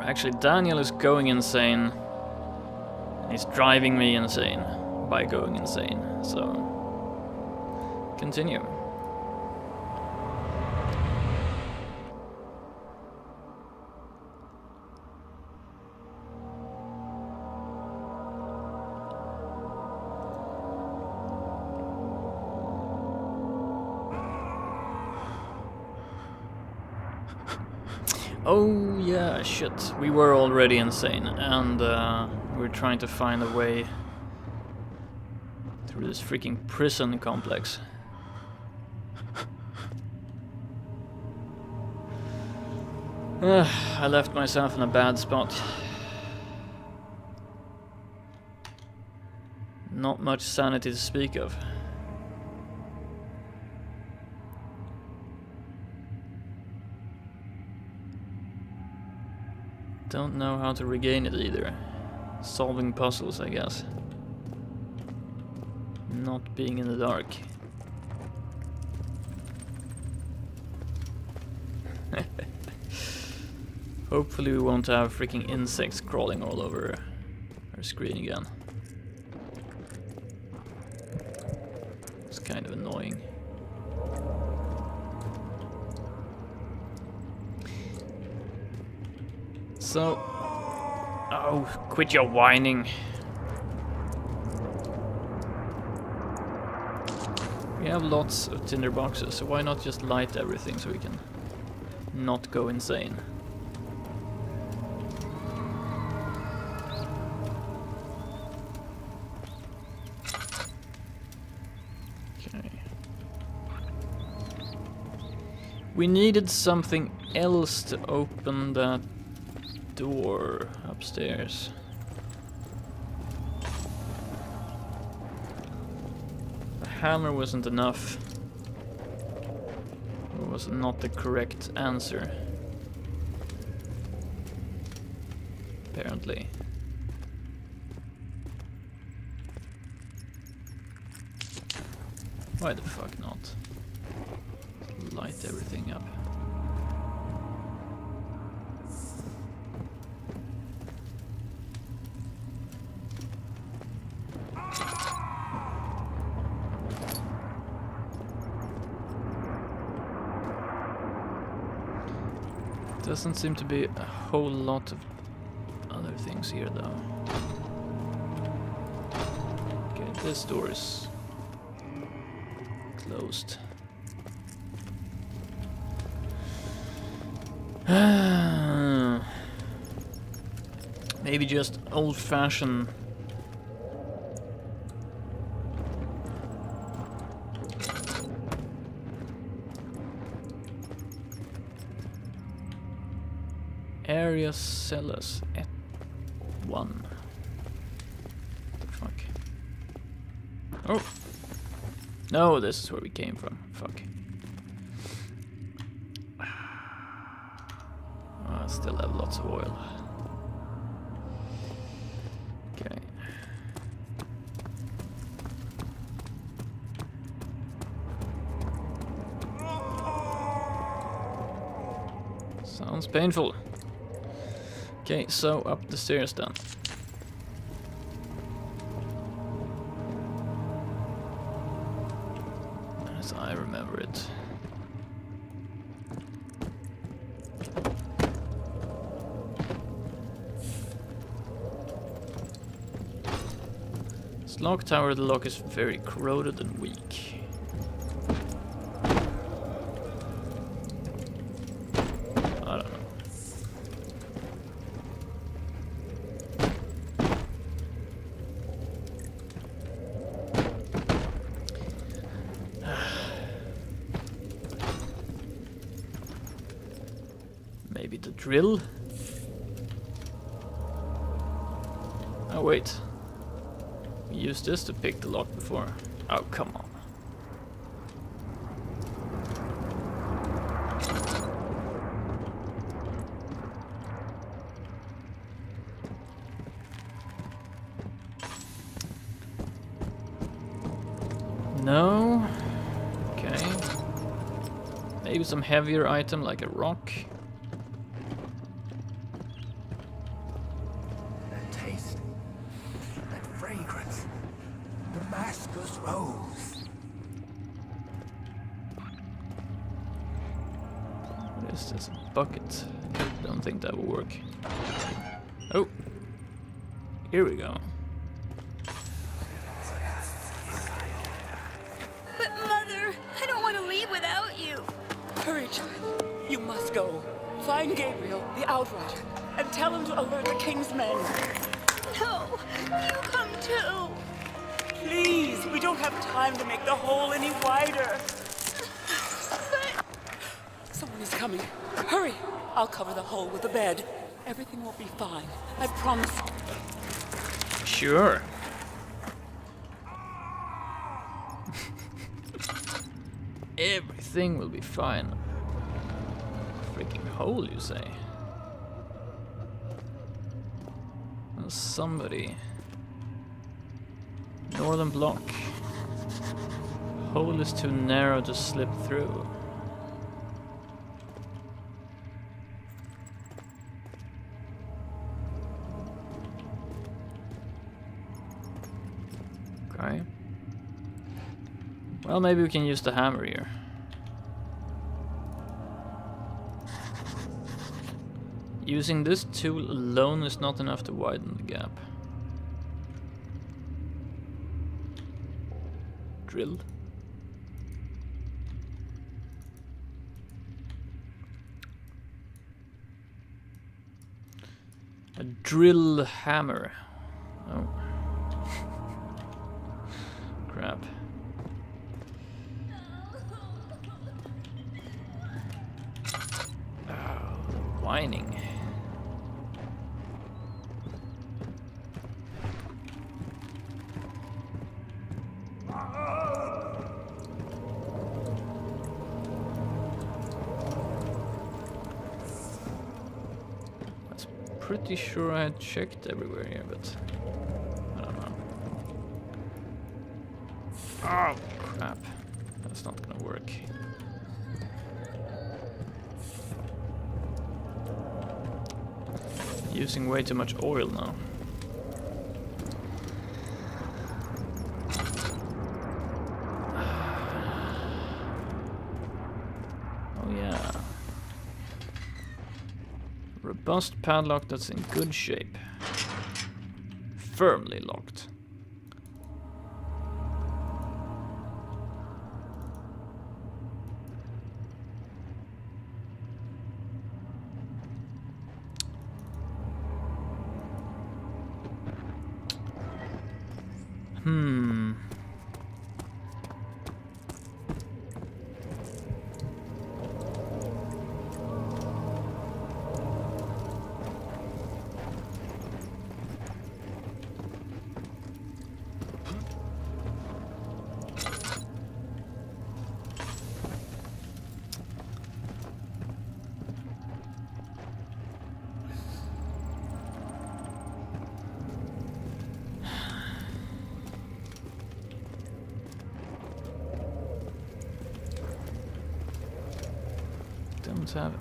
Actually, Daniel is going insane. He's driving me insane by going insane. So, continue. Oh yeah, shit. We were already insane, and we're trying to find a way through this freaking prison complex. I left myself in a bad spot. Not much sanity to speak of. Don't know how to regain it either. Solving puzzles, I guess. Not being in the dark. Hopefully we won't have freaking insects crawling all over our screen again. It's kind of annoying. So, oh, quit your whining. We have lots of tinder boxes, so why not just light everything so we can not go insane? Okay. We needed something else to open that door upstairs. The hammer wasn't enough. It was not the correct answer. Apparently. Why the fuck not? Light everything up. Doesn't seem to be a whole lot of other things here though. Okay, this door is closed. Maybe just old-fashioned area cellars at 1. What the fuck? Oh! No, this is where we came from. Fuck. Oh, I still have lots of oil. Okay. Sounds painful. Okay, so up the stairs then. As I remember it. This lock tower, the lock is very corroded and weak. I don't know. Maybe the drill? Oh wait. We used this to pick the lock before. Oh, come on. No. Okay. Maybe some heavier item like a rock. throws. What is this? A bucket? Don't think that will work. Oh! Here we go. But Mother, I don't want to leave without you. Hurry, child. You must go. Find Gabriel, the Outrider, and tell him to alert the King's men. No, you come too. Please, we don't have time to make the hole any wider. But Someone is coming. Hurry! I'll cover the hole with a bed. Everything will be fine. I promise. Sure. Everything will be fine. Freaking hole, you say? Well, somebody. Northern block. Hole is too narrow to slip through. Okay. Well, maybe we can use the hammer here. Using this tool alone is not enough to widen the gap. Drill. A drill hammer. Oh. Crap. Oh, the whining. Pretty sure I had checked everywhere here, but I don't know. Oh crap, that's not gonna work. Using way too much oil now. Oh yeah. Robust padlock that's in good shape. Firmly locked. Don't have it.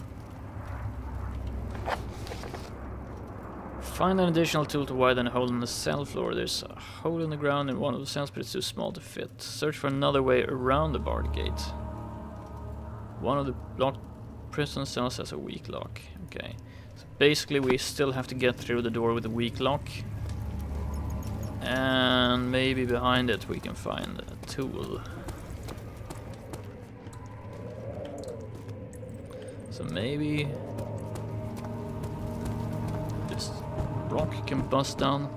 Find an additional tool to widen a hole in the cell floor. There's a hole in the ground in one of the cells, but it's too small to fit. Search for another way around the barred gate. One of the blocked prison cells has a weak lock. Okay. So basically we still have to get through the door with a weak lock. And maybe behind it we can find a tool. So maybe this rock can bust down.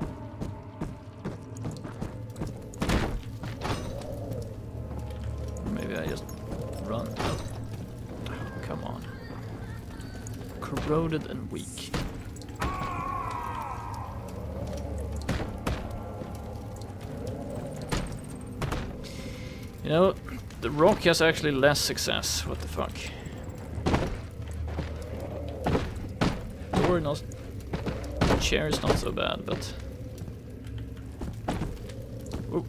Maybe I just run. Oh, come on. Corroded and weak. You know, the rock has actually less success. What the fuck? Door not. Chair is not so bad, but. Ooh.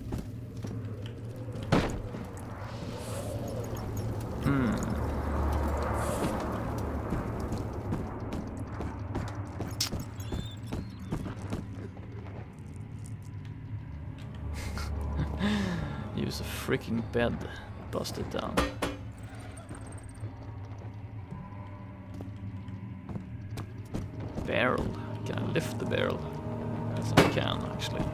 freaking bed busted down. Barrel. Can I lift the barrel? Yes, I can actually.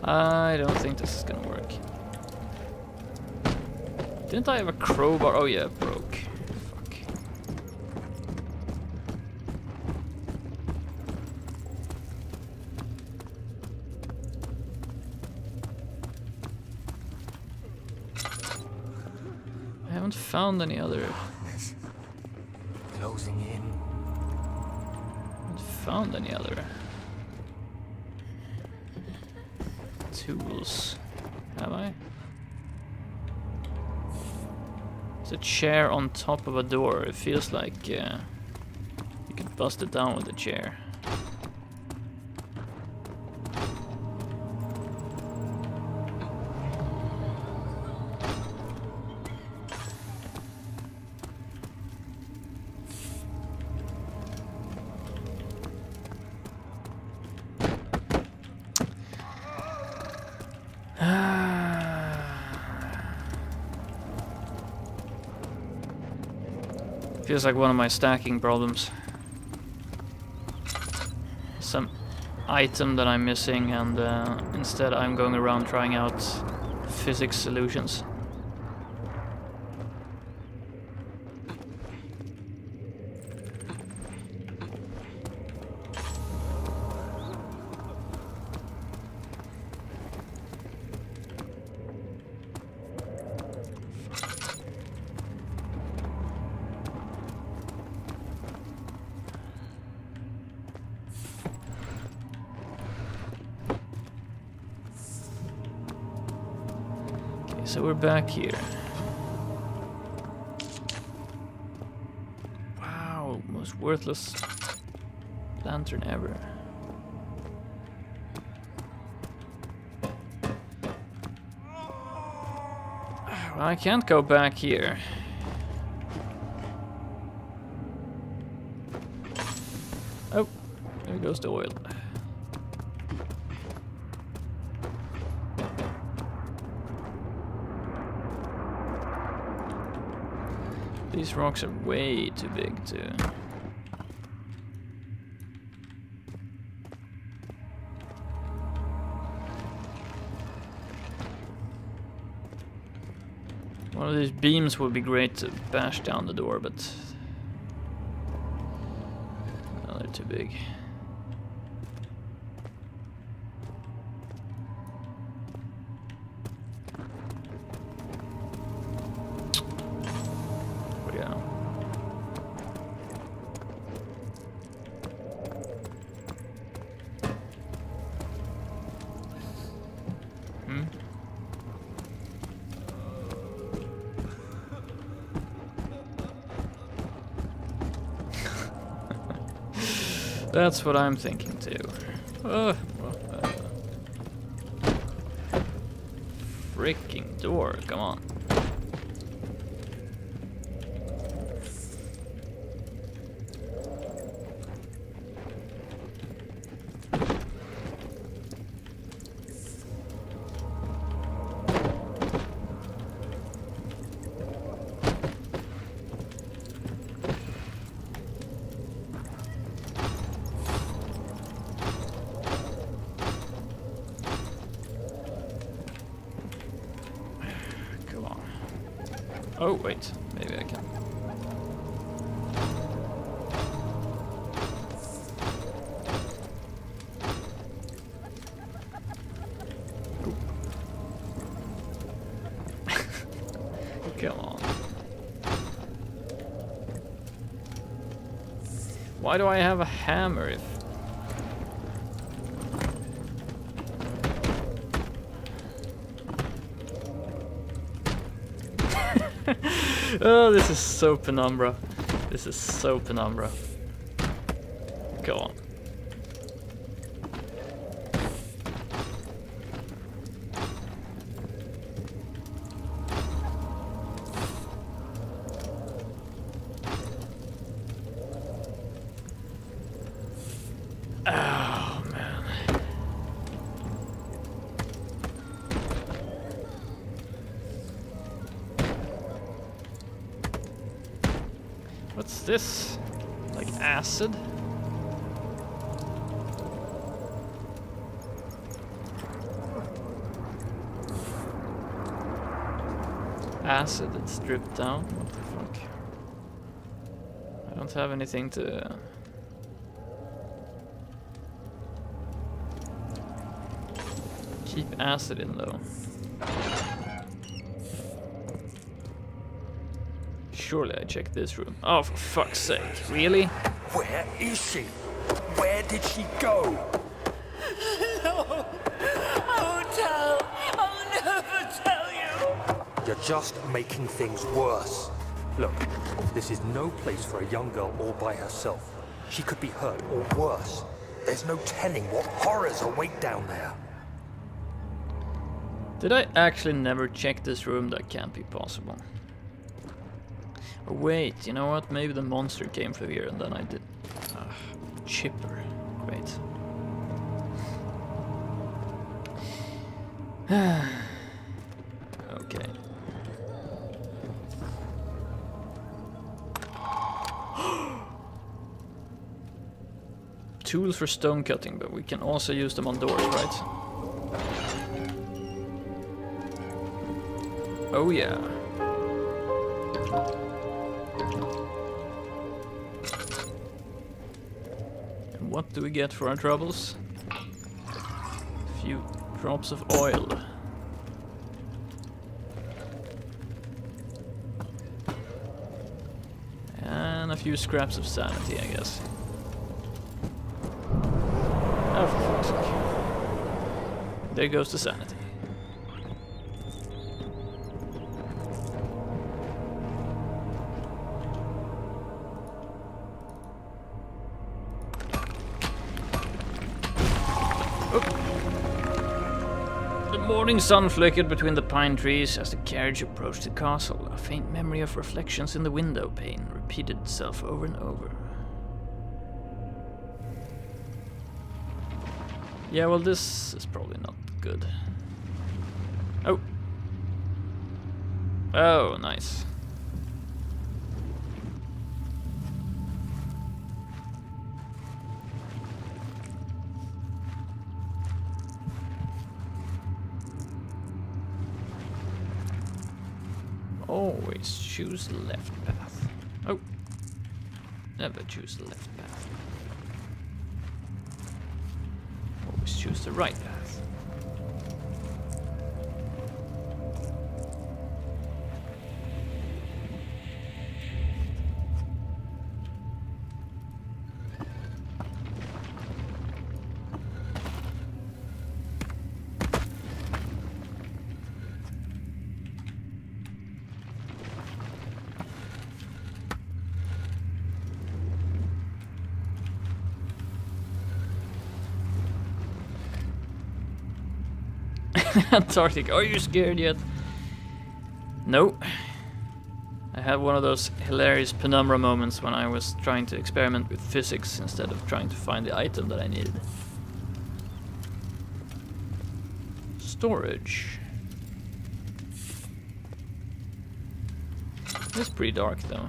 I don't think this is gonna work. Didn't I have a crowbar? Oh yeah, it broke. Fuck. I haven't found any other. Closing in. Haven't found any other tools. Have I? It's a chair on top of a door. It feels like you could bust it down with a chair. Feels like one of my stacking problems. Some item that I'm missing, and instead I'm going around trying out physics solutions. So we're back here. Wow, most worthless lantern ever. Well, I can't go back here. Oh, there goes the oil. These rocks are way too big to... One of these beams would be great to bash down the door, but... no, they're too big. That's what I'm thinking too. Freaking door, come on. Oh, wait. Maybe I can. Come on. Why do I have a hammer if... Oh, this is so Penumbra. This is so Penumbra. Go on. What's this? Like acid? Acid that's dripped down? What the fuck? I don't have anything to... keep acid in though. Surely I checked this room. Oh, for fuck's sake. Really? Where is she? Where did she go? No! I won't tell! I'll never tell you! You're just making things worse. Look, this is no place for a young girl all by herself. She could be hurt or worse. There's no telling what horrors await down there. Did I actually never check this room? That can't be possible. Oh, wait, you know what? Maybe the monster came through here and then I did... chipper. Great. Okay. Tools for stone cutting, but we can also use them on doors, right? Oh yeah. And what do we get for our troubles? A few drops of oil. And a few scraps of sanity, I guess. Oh, for fuck's sake. There goes the sanity. The morning sun flickered between the pine trees as the carriage approached the castle. A faint memory of reflections in the window pane repeated itself over and over. Yeah, well, this is probably not good. Oh. Oh, nice. Always choose the left path. Oh. Never choose the left path. Always choose the right path. Antarctic, are you scared yet? No. I had one of those hilarious Penumbra moments when I was trying to experiment with physics instead of trying to find the item that I needed. Storage. It's pretty dark though.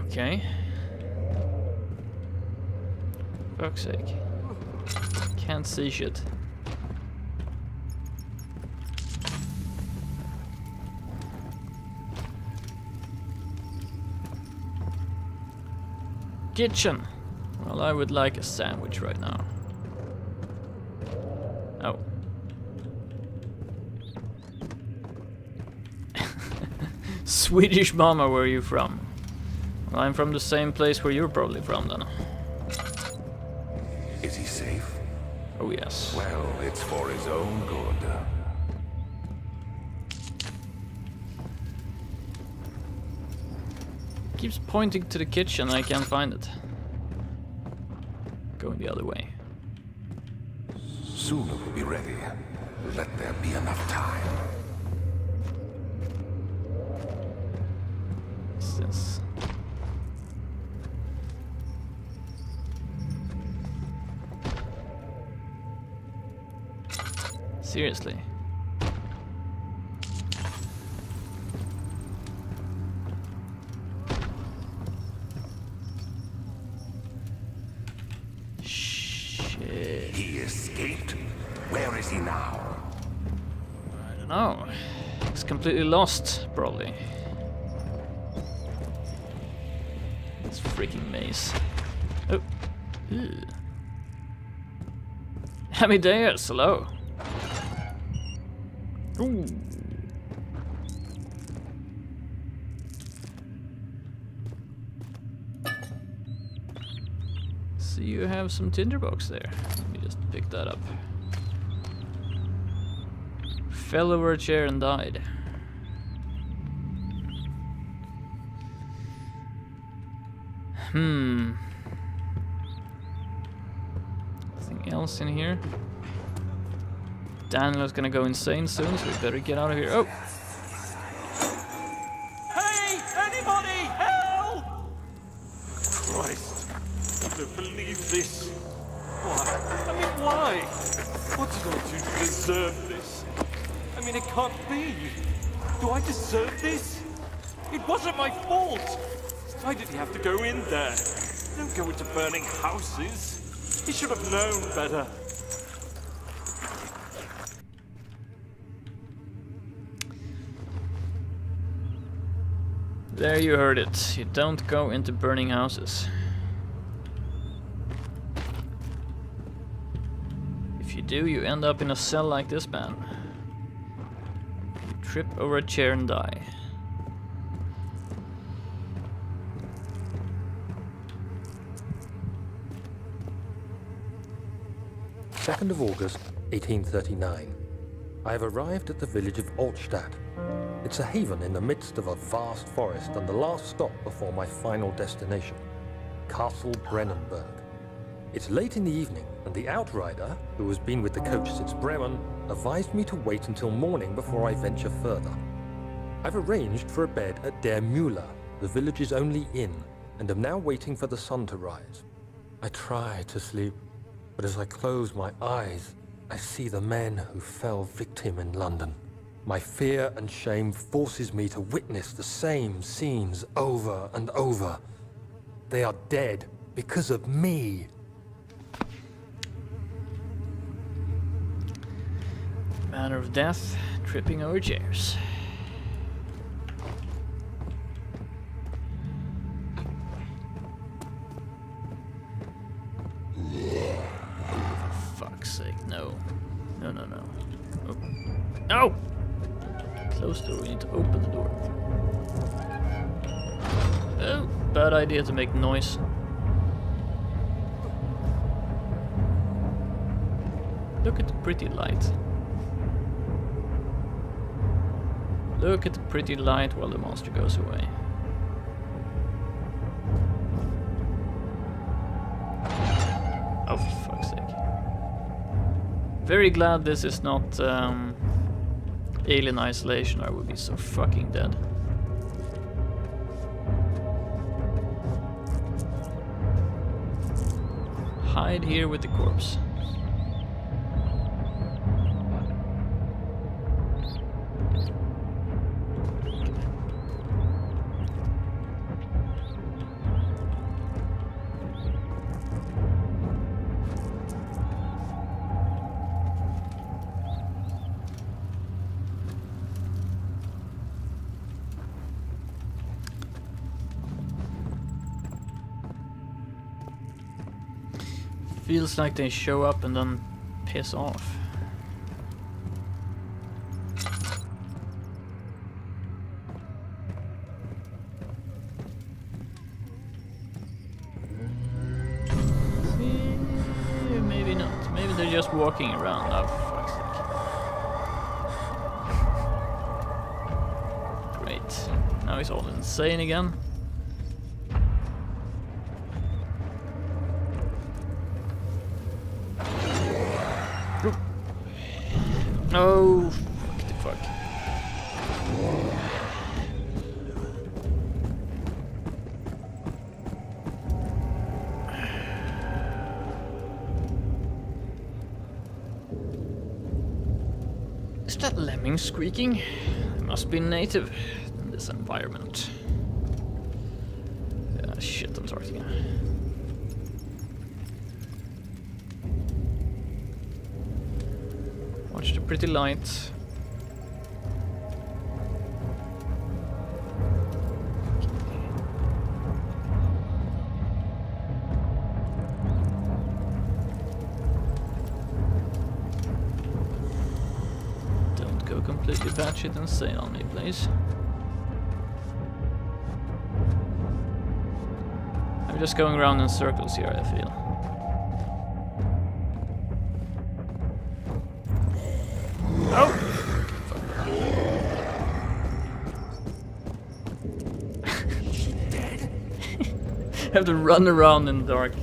Okay. Fuck's sake. Can't see shit. Kitchen. Well, I would like a sandwich right now. Oh. Swedish mama, where are you from? Well, I'm from the same place where you're probably from then. Is he safe? Oh yes. Well, it's for his own good. Keeps pointing to the kitchen, I can't find it. Going the other way. Soon it will be ready. Let there be enough time. What's this? Seriously? Shit. He escaped? Where is he now? I don't know. He's completely lost, probably. This freaking maze. Oh. Ew. Happy days, hello. Ooh. So you have some tinderbox there. Let me just pick that up. Fell over a chair and died. Anything else in here? Daniel's gonna go insane soon, so we better get out of here. Oh! Hey! Anybody! Help! Christ! I don't believe this. Why? I mean, why? What did I do to deserve this? I mean, it can't be. Do I deserve this? It wasn't my fault. Why did he have to go in there? Don't go into burning houses. He should have known better. There you heard it. You don't go into burning houses. If you do, you end up in a cell like this man. You trip over a chair and die. 2nd of August, 1839. I have arrived at the village of Altstadt. It's a haven in the midst of a vast forest and the last stop before my final destination, Castle Brennenburg. It's late in the evening, and the outrider, who has been with the coach since Bremen, advised me to wait until morning before I venture further. I've arranged for a bed at Der Müller, the village's only inn, and am now waiting for the sun to rise. I try to sleep, but as I close my eyes, I see the men who fell victim in London. My fear and shame forces me to witness the same scenes over and over. They are dead because of me. Manner of death, tripping over chairs. For fuck's sake, no. No, no, no. Oh. No! Close door, we need to open the door. Oh, bad idea to make noise. Look at the pretty light. Look at the pretty light while the monster goes away. Oh, for fuck's sake. Very glad this is not Alien Isolation, or I would be so fucking dead. Hide here with the corpse. Feels like they show up and then piss off. Maybe not. Maybe they're just walking around. Oh, for fuck's sake. Great. Now he's all insane again. Oh, fuck the fuck. Is that lemming squeaking? It must be native in this environment. Yeah, shit, Antarctica. Watch the pretty light. Don't go completely batshit insane on me, please. I'm just going around in circles here, I feel. Oh! Fuck. Dead? I have to run around in dark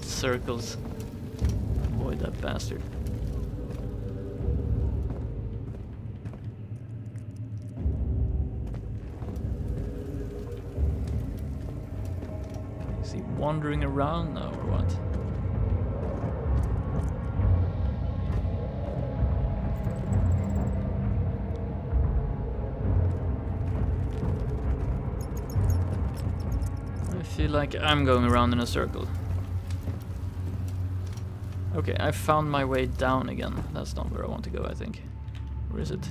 circles. Avoid that bastard. Is he wandering around now or what? I feel like I'm going around in a circle. Okay, I found my way down again. That's not where I want to go, I think. Where is it?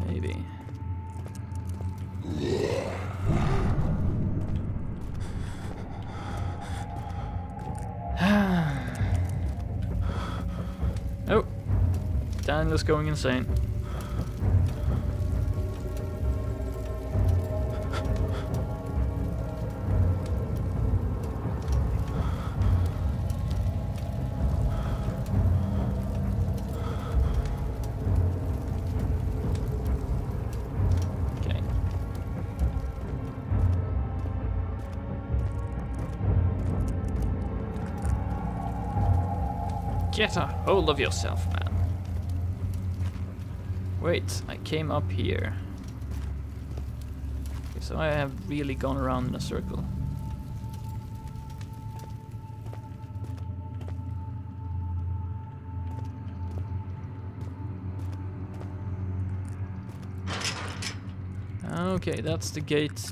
Maybe. Oh! Daniel's going insane. Okay. Get a hold of yourself, man. Wait, I came up here. Okay, so I have really gone around in a circle. Okay, that's the gate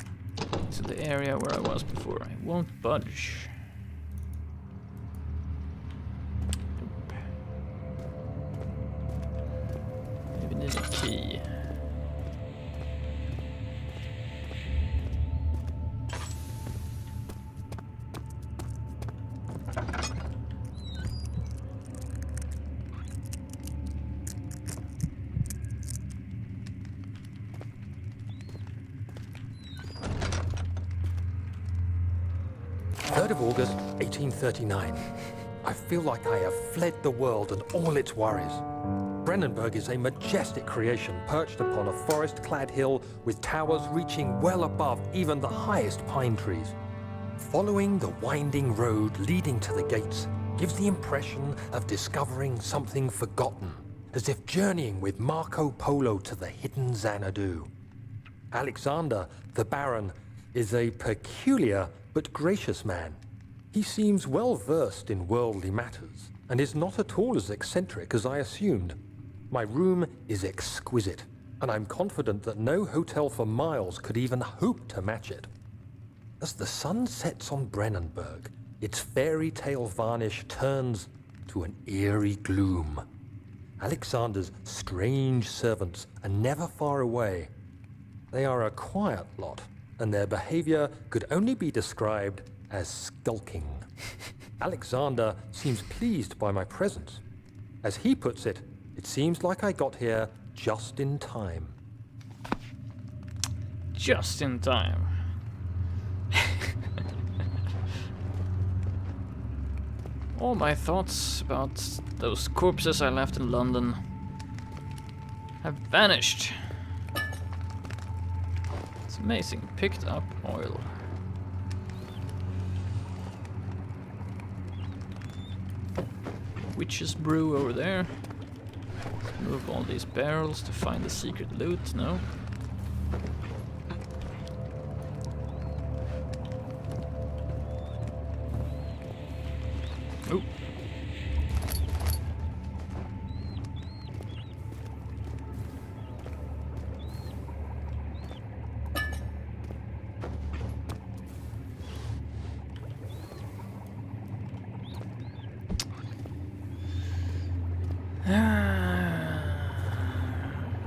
to the area where I was before. I won't budge. Nope. Maybe need a key. August 1839. I feel like I have fled the world and all its worries. Brennenburg is a majestic creation perched upon a forest-clad hill with towers reaching well above even the highest pine trees. Following the winding road leading to the gates gives the impression of discovering something forgotten, as if journeying with Marco Polo to the hidden Xanadu. Alexander, the Baron, is a peculiar but gracious man. He seems well versed in worldly matters and is not at all as eccentric as I assumed. My room is exquisite, and I'm confident that no hotel for miles could even hope to match it. As the sun sets on Brennenburg, its fairy tale varnish turns to an eerie gloom. Alexander's strange servants are never far away. They are a quiet lot, and their behavior could only be described as skulking. Alexander seems pleased by my presence. As he puts it, it seems like I got here just in time. Just in time. All my thoughts about those corpses I left in London have vanished. It's amazing. Picked up oil. witch's brew over there. Move all these barrels to find the secret loot. No. Oh.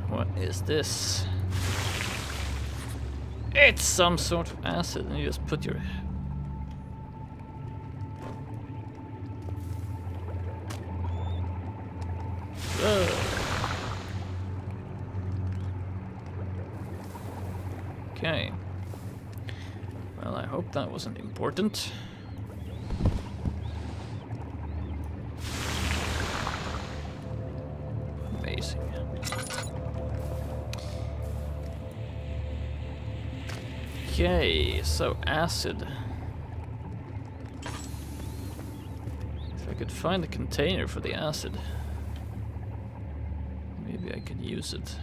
What is this? It's some sort of acid, and you just put your... Okay. Well, I hope that wasn't important. Amazing. Okay, so acid. If I could find a container for the acid, maybe I could use it.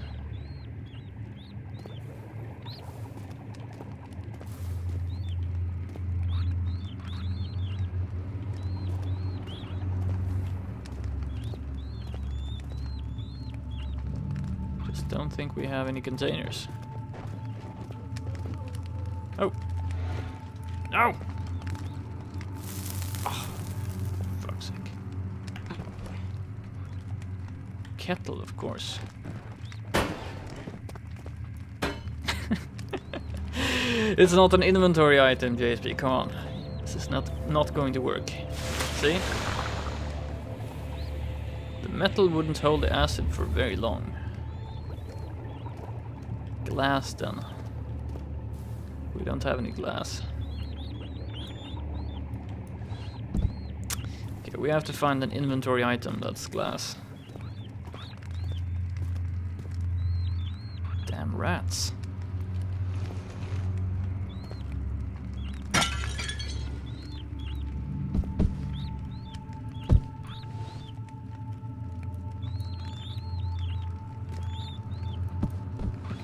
Just don't think we have any containers. Oh. No! Oh, fuck's sake. Kettle, of course. It's not an inventory item, JSP, come on. This is not going to work. See? The metal wouldn't hold the acid for very long. Glass then. We don't have any glass. Okay, we have to find an inventory item that's glass. Damn rats.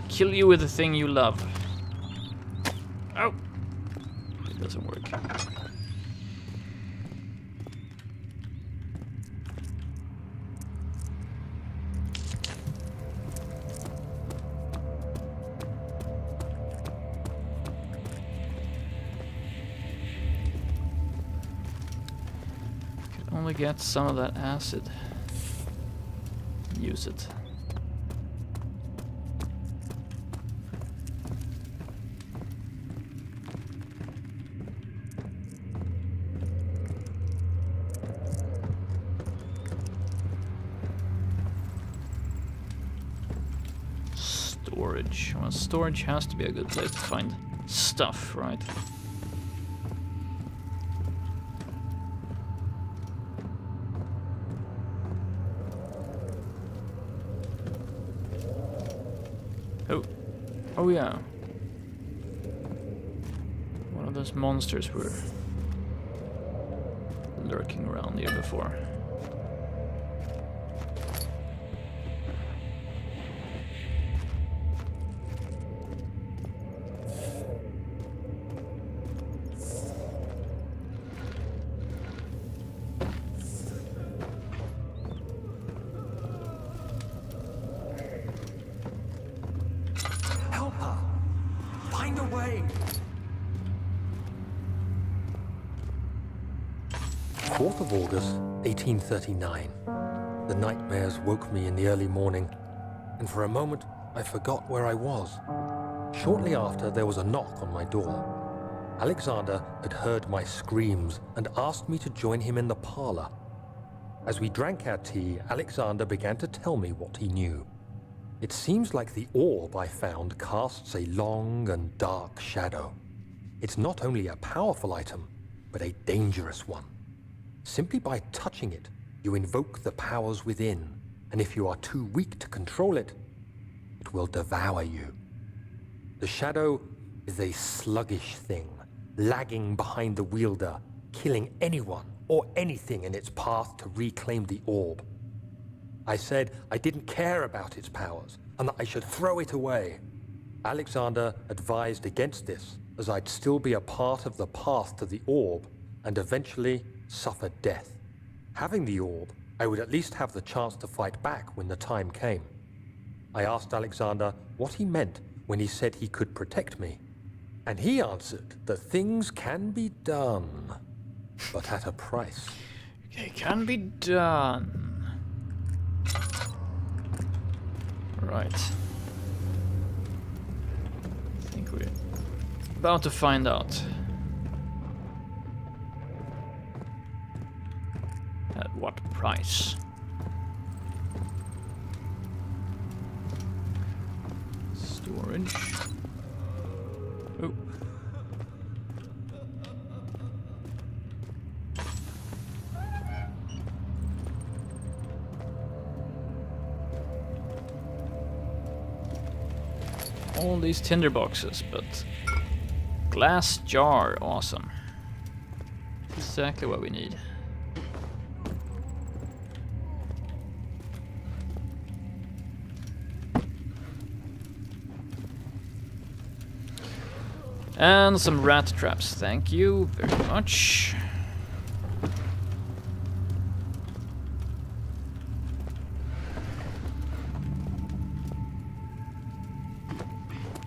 Kill you with the thing you love. Oh! It doesn't work. Could only get some of that acid. Use it. Storage. Well, storage has to be a good place to find stuff, right? Oh. Oh yeah. One of those monsters were lurking around here before. Help her! Find a way! 4th of August, 1839. The nightmares woke me in the early morning, and for a moment I forgot where I was. Shortly after, there was a knock on my door. Alexander had heard my screams and asked me to join him in the parlor. As we drank our tea, Alexander began to tell me what he knew. It seems like the orb I found casts a long and dark shadow. It's not only a powerful item, but a dangerous one. Simply by touching it, you invoke the powers within, and if you are too weak to control it, it will devour you. The shadow is a sluggish thing, lagging behind the wielder, killing anyone or anything in its path to reclaim the orb. I said I didn't care about its powers, and that I should throw it away. Alexander advised against this, as I'd still be a part of the path to the orb, and eventually suffer death. Having the orb, I would at least have the chance to fight back when the time came. I asked Alexander what he meant when he said he could protect me, and he answered that things can be done, but at a price. It can be done. Right. I think we're about to find out. At what price? Storage. Oh. All these tinder boxes, but glass jar, awesome. Exactly what we need. And some rat traps, thank you very much.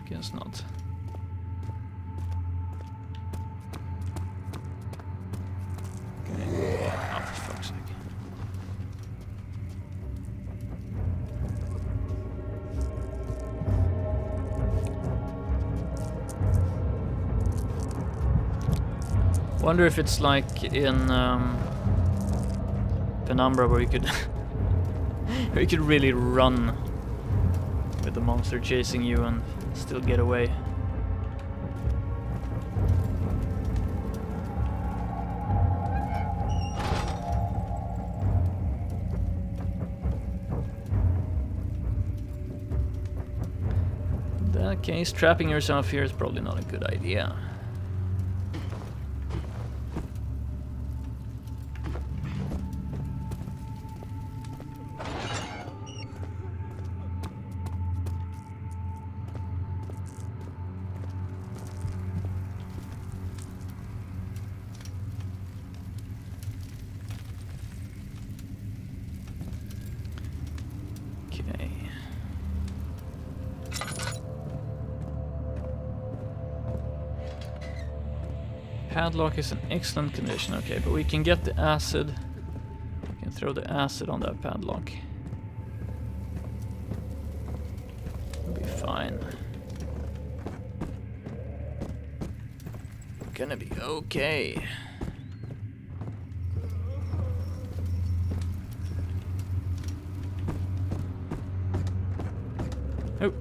Guess not. Okay. Oh, for fuck's sake. Wonder if it's like in Penumbra where you could where you could really run with the monster chasing you and still get away. In that case, trapping yourself here is probably not a good idea. Okay. Padlock is in excellent condition, okay, but we can get the acid. We can throw the acid on that padlock. It'll be fine. Gonna be okay. Oh.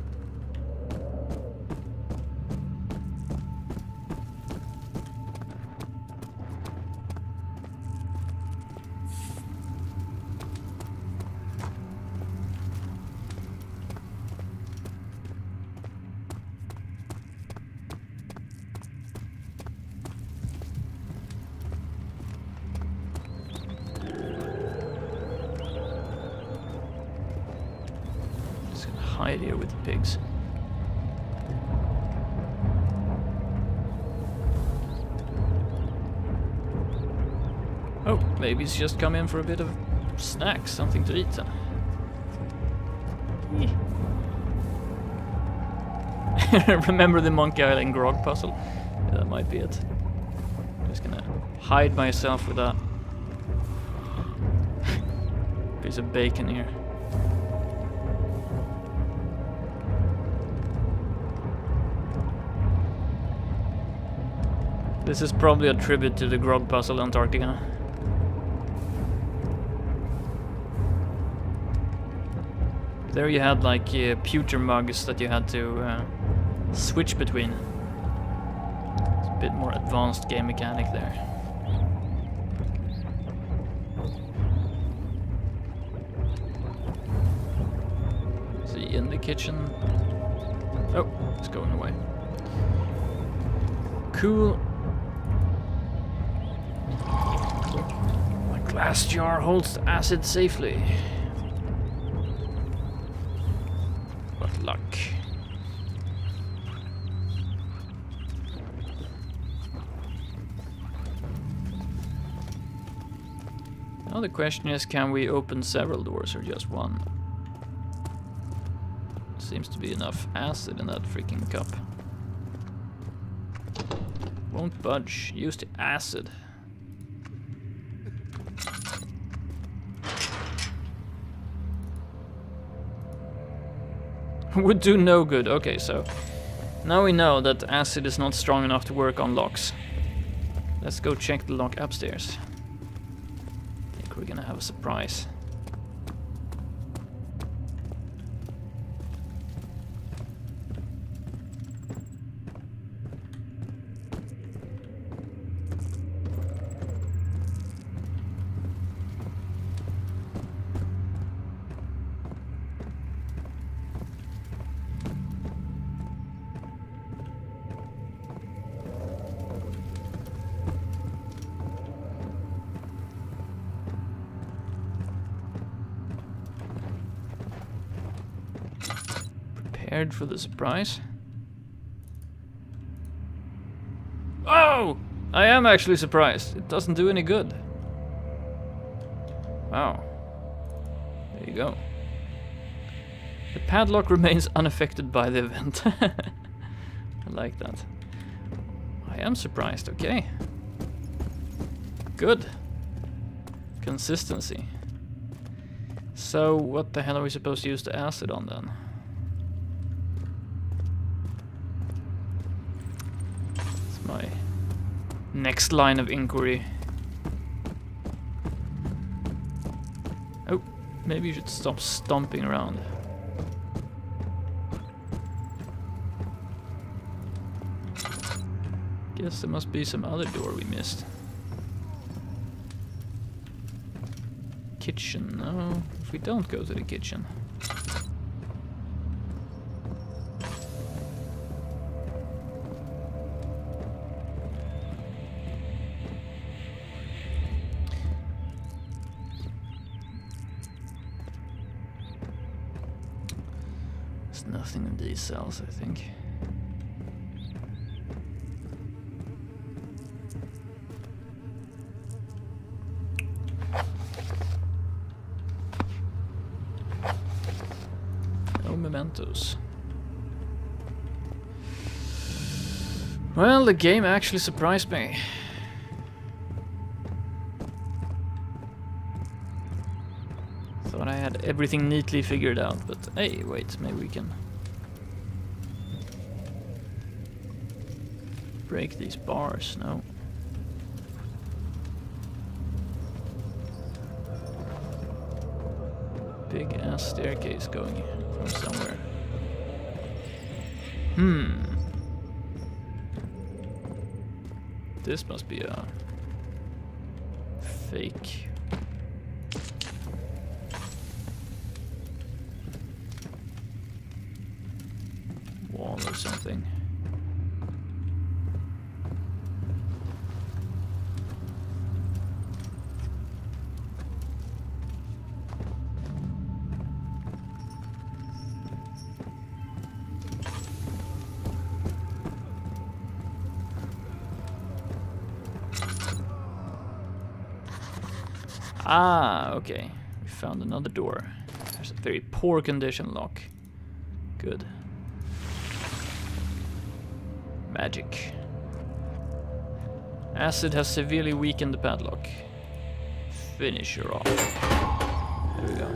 Hide here with the pigs. Oh, maybe he's just come in for a bit of snacks, something to eat. Remember the Monkey Island grog puzzle? Yeah, that might be it. I'm just gonna hide myself with that piece of bacon here. This is probably a tribute to the grog puzzle Antarctica. There you had like pewter mugs that you had to switch between. It's a bit more advanced game mechanic there. See, in the kitchen. Oh, it's going away. Cool. Glass jar holds acid safely. What luck. Now the question is, can we open several doors or just one? Seems to be enough acid in that freaking cup. Won't budge. Use the acid. Would do no good. Okay, so now we know that acid is not strong enough to work on locks. Let's go check the lock upstairs. I think we're gonna have a surprise. Prepared for the surprise. Oh! I am actually surprised. It doesn't do any good. Wow. There you go. The padlock remains unaffected by the event. I like that. I am surprised, okay. Good. Consistency. So, what the hell are we supposed to use the acid on then? It's my next line of inquiry. Oh, maybe you should stop stomping around. Guess there must be some other door we missed. Kitchen, no. If we don't go to the kitchen. There's nothing in these cells, I think. Mementos. Well, the game actually surprised me. Thought I had everything neatly figured out, but hey, wait, maybe we can break these bars. No. Big ass staircase going from somewhere. This must be a fake wall or something. Ah, okay. We found another door. There's a very poor condition lock. Good. Magic. Acid has severely weakened the padlock. Finish her off. There we go.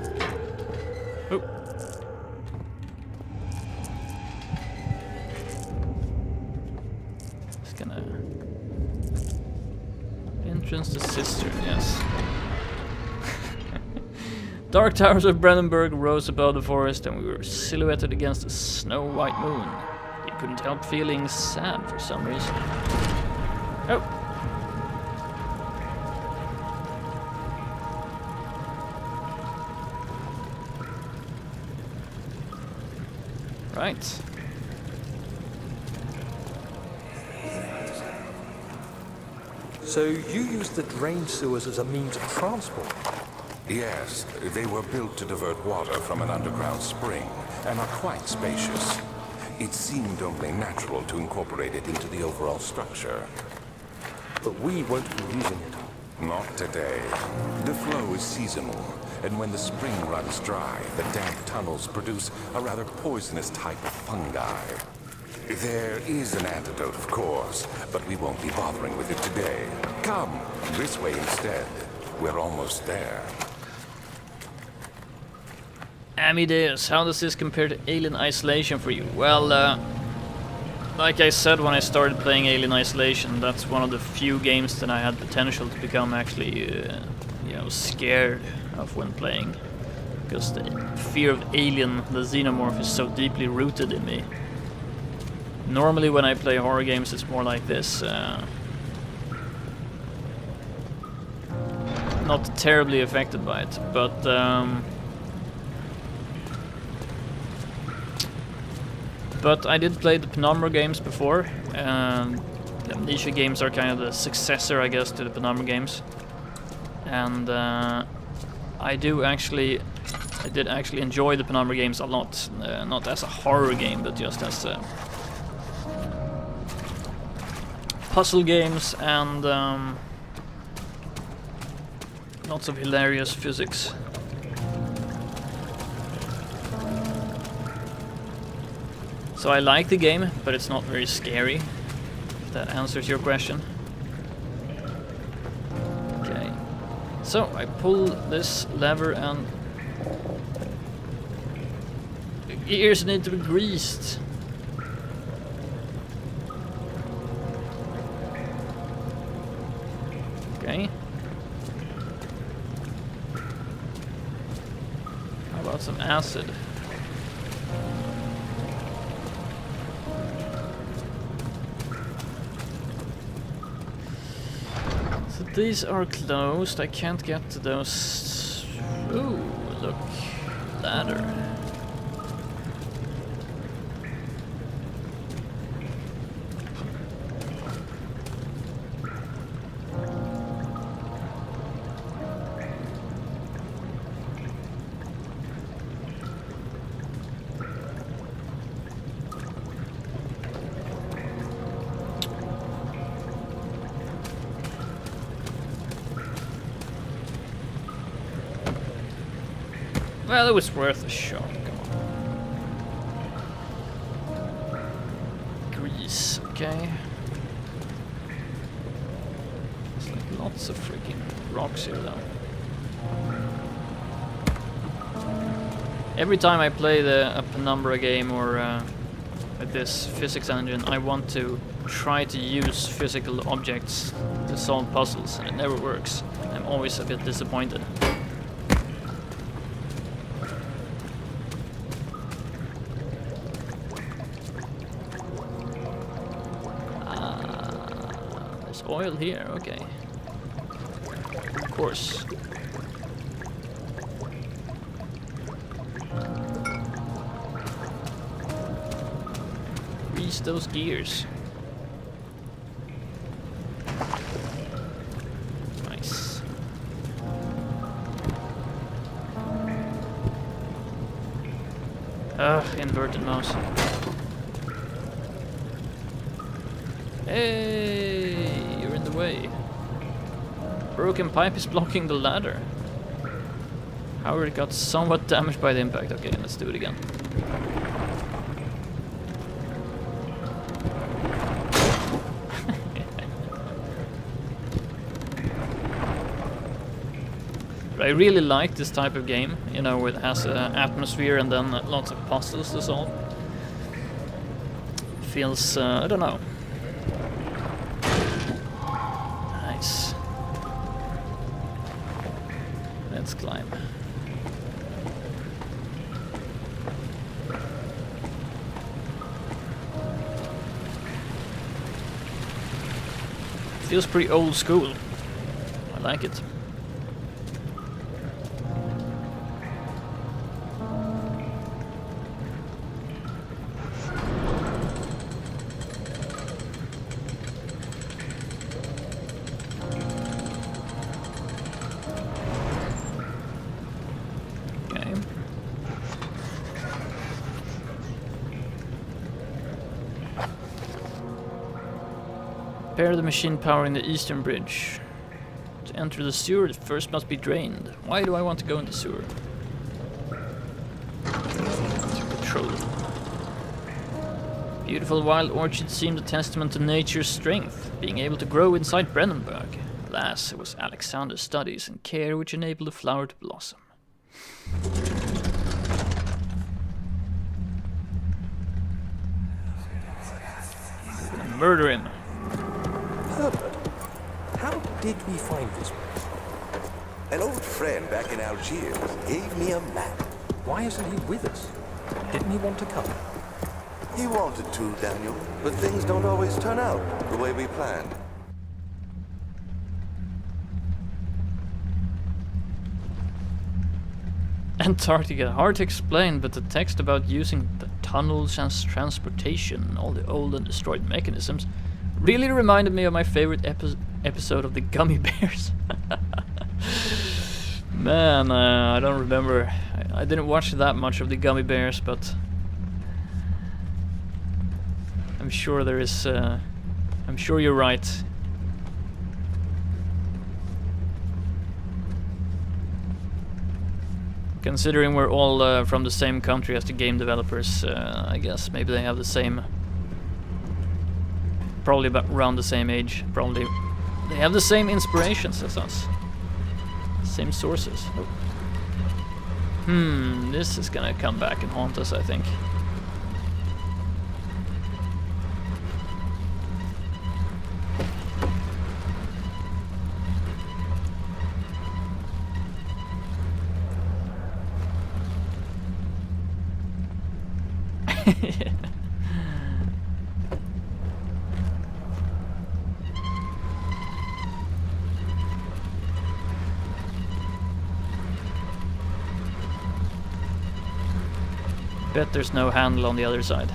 Oh. Just gonna... Entrance to cistern, yes. Dark towers of Brandenburg rose above the forest, and we were silhouetted against a snow-white moon. You couldn't help feeling sad for some reason. Oh! Right. So you used the drain sewers as a means of transport? Yes, they were built to divert water from an underground spring and are quite spacious. It seemed only natural to incorporate it into the overall structure. But we won't be using it. Not today. The flow is seasonal, and when the spring runs dry, the damp tunnels produce a rather poisonous type of fungi. There is an antidote, of course, but we won't be bothering with it today. Come, this way instead. We're almost there. Amadeus, how does this compare to Alien Isolation for you? Well, like I said when I started playing Alien Isolation, that's one of the few games that I had potential to become actually, scared of when playing. Because the fear of Alien, the xenomorph, is so deeply rooted in me. Normally when I play horror games it's more like this. Not terribly affected by it, but I did play the Penumbra games before, and the Amnesia games are kind of the successor, I guess, to the Penumbra games. And I did actually enjoy the Penumbra games a lot, not as a horror game, but just as puzzle games and lots of hilarious physics. So I like the game, but it's not very scary, if that answers your question. Okay, so I pull this lever and the gears need to be greased. Okay. How about some acid? So these are closed. I can't get to those. Ooh, look. Ladder. Well, it was worth a shot, come on. Grease, okay. There's like lots of freaking rocks here though. Every time I play a Penumbra game or with this physics engine, I want to try to use physical objects to solve puzzles, and it never works. I'm always a bit disappointed. Oil here, okay. Of course. Grease those gears. Nice. Inverted mouse. Hey, you're in the way. Broken pipe is blocking the ladder. However, it got somewhat damaged by the impact. Okay, let's do it again. But I really like this type of game, you know, where it has an atmosphere and then lots of puzzles to solve. Feels, I don't know. Nice. Let's climb. Feels pretty old school. I like it. Repair the machine powering the eastern bridge. To enter the sewer, it first must be drained. Why do I want to go in the sewer? To patrol. Beautiful wild orchids seemed a testament to nature's strength, being able to grow inside Brennenburg. Alas, it was Alexander's studies and care which enabled the flower to blossom. I'm gonna murder him. Herbert, how did we find this place? An old friend back in Algiers gave me a map. Why isn't he with us? Didn't he want to come? He wanted to, Daniel, but things don't always turn out the way we planned. Antarctica, hard to explain, but the text about using the tunnels as transportation and all the old and destroyed mechanisms really reminded me of my favorite episode of the Gummy Bears. Man, I don't remember. I didn't watch that much of the Gummy Bears, but I'm sure there is. I'm sure you're right. Considering we're all from the same country as the game developers, I guess maybe they have the same. Probably about around the same age. Probably they have the same inspirations as us. Same sources. Oh. This is gonna come back and haunt us, I think. Bet there's no handle on the other side.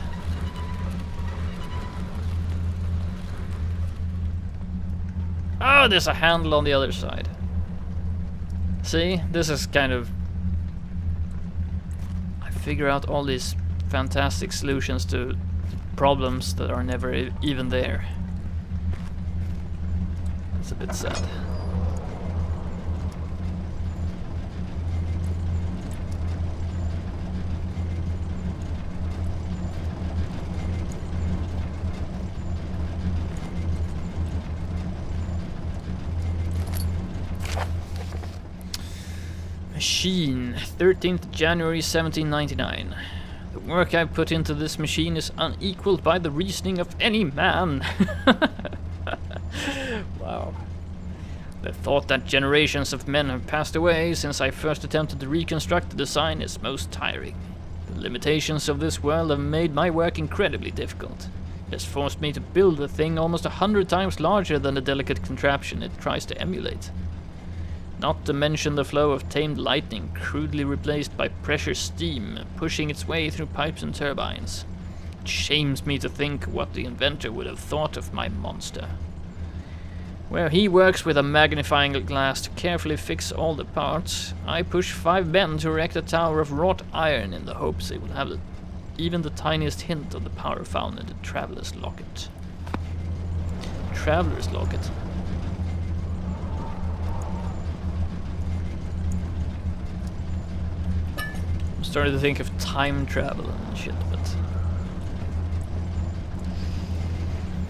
Oh, there's a handle on the other side. See, this is kind of... I figure out all these fantastic solutions to problems that are never even there. It's a bit sad. Machine, 13th January 1799. The work I've put into this machine is unequaled by the reasoning of any man. Wow. The thought that generations of men have passed away since I first attempted to reconstruct the design is most tiring. The limitations of this world have made my work incredibly difficult. It has forced me to build a thing almost 100 times larger than the delicate contraption it tries to emulate. Not to mention the flow of tamed lightning, crudely replaced by pressure steam, pushing its way through pipes and turbines. It shames me to think what the inventor would have thought of my monster. Where he works with a magnifying glass to carefully fix all the parts, I push 5 men to erect a tower of wrought iron in the hopes they will have even the tiniest hint of the power found in the Traveler's Locket. Traveler's Locket? I'm starting to think of time travel and shit, but...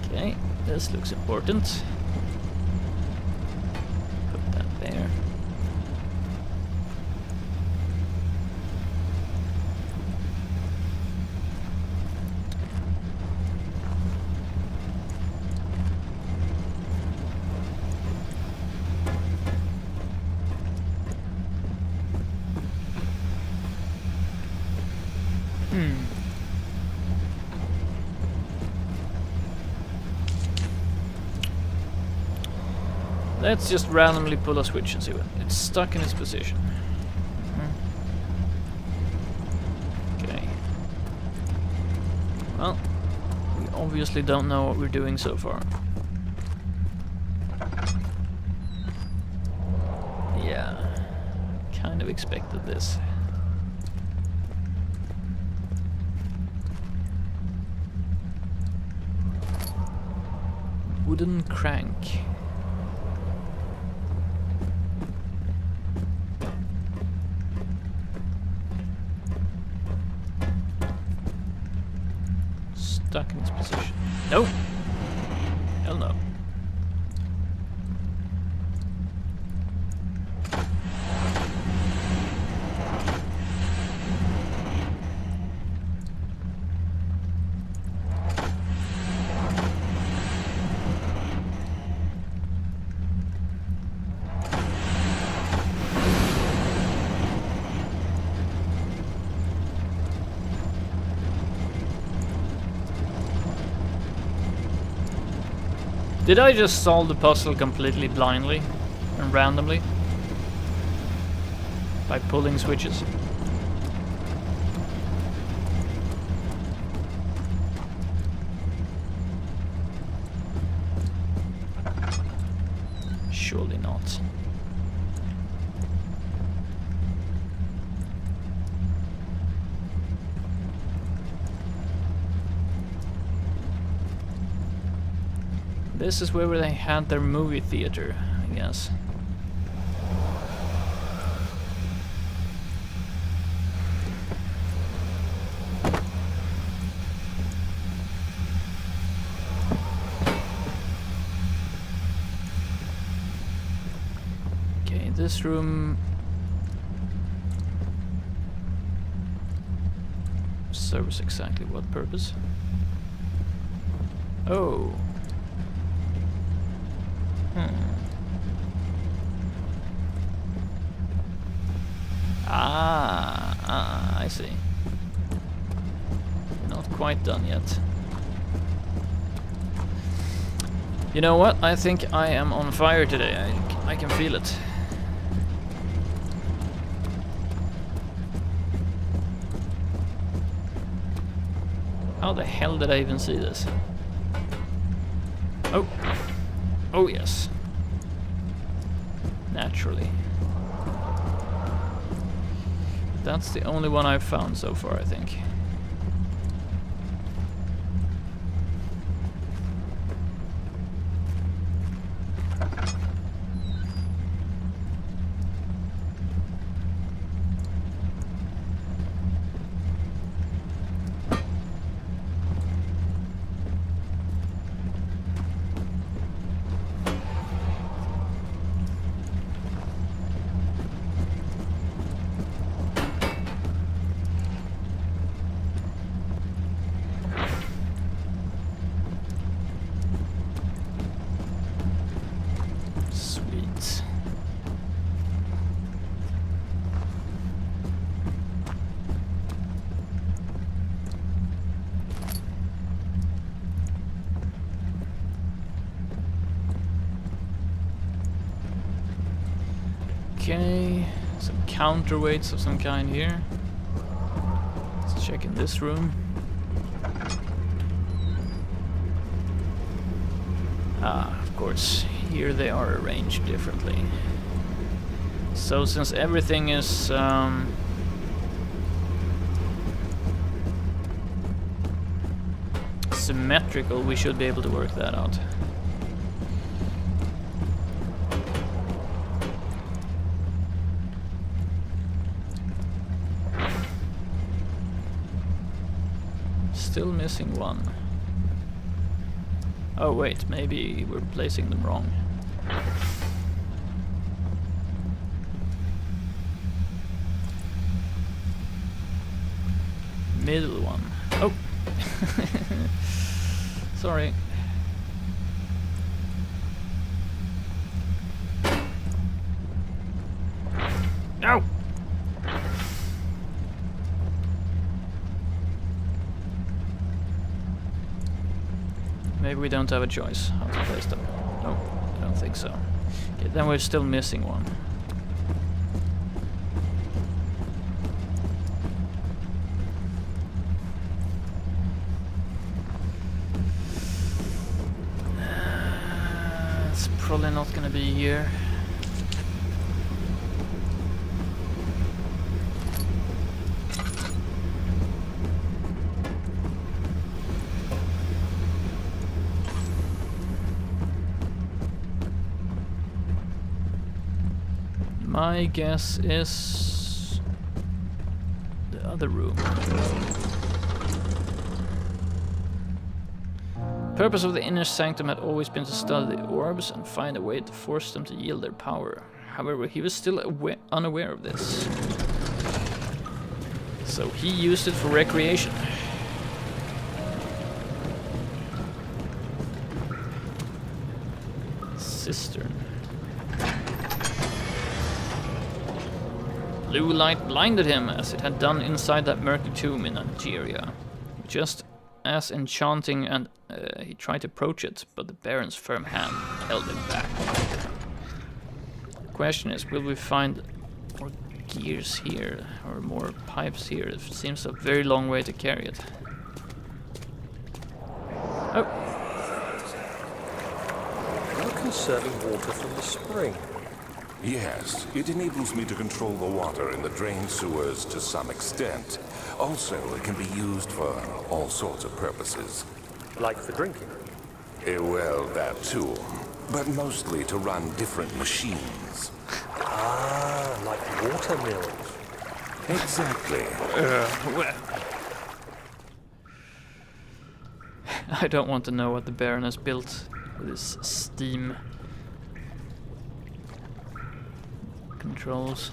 Okay, this looks important. Put that there. Let's just randomly pull a switch and see what... It's stuck in its position. Okay. Well, we obviously don't know what we're doing so far. Yeah, kind of expected this. Wooden crank. Stuck in its position. No! Hell no. Did I just solve the puzzle completely blindly and randomly? By pulling switches? Surely not. This is where they had their movie theater, I guess. Okay, this room serves exactly what purpose? Oh. I see. Not quite done yet. You know what? I think I am on fire today. I can feel it. How the hell did I even see this? Oh. Oh yes. Naturally. That's the only one I've found so far, I think. Okay, some counterweights of some kind here. Let's check in this room. Ah, of course, here they are arranged differently. So since everything is symmetrical, we should be able to work that out. Still missing one. Oh wait, maybe we're placing them wrong. Middle one. Oh! Sorry. No! Maybe we don't have a choice how to place them. No, I don't think so. Okay, then we're still missing one. It's probably not gonna be here. My guess is the other room. The purpose of the inner sanctum had always been to study the orbs and find a way to force them to yield their power. However, he was still unaware of this. So he used it for recreation. Cistern. Blue light blinded him as it had done inside that murky tomb in Algeria. Just as enchanting, and he tried to approach it, but the Baron's firm hand held him back. The question is, will we find more gears here, or more pipes here? It seems a very long way to carry it. Oh! You're conserving water from the spring. Yes, it enables me to control the water in the drain sewers to some extent. Also, it can be used for all sorts of purposes. Like for drinking. Well, that too. But mostly to run different machines. Ah, like water mills. Exactly. Well. I don't want to know what the Baron has built with his steam controls.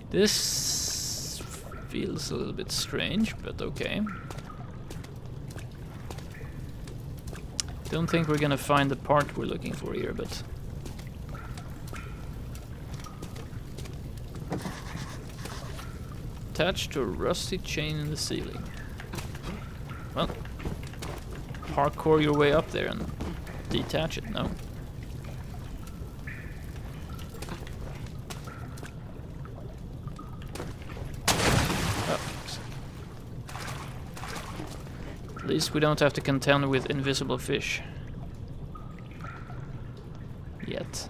This feels a little bit strange, but okay. Don't think we're gonna find the part we're looking for here, but attached to a rusty chain in the ceiling. Well, parkour your way up there and detach it, no? Oh. At least we don't have to contend with invisible fish. Yet.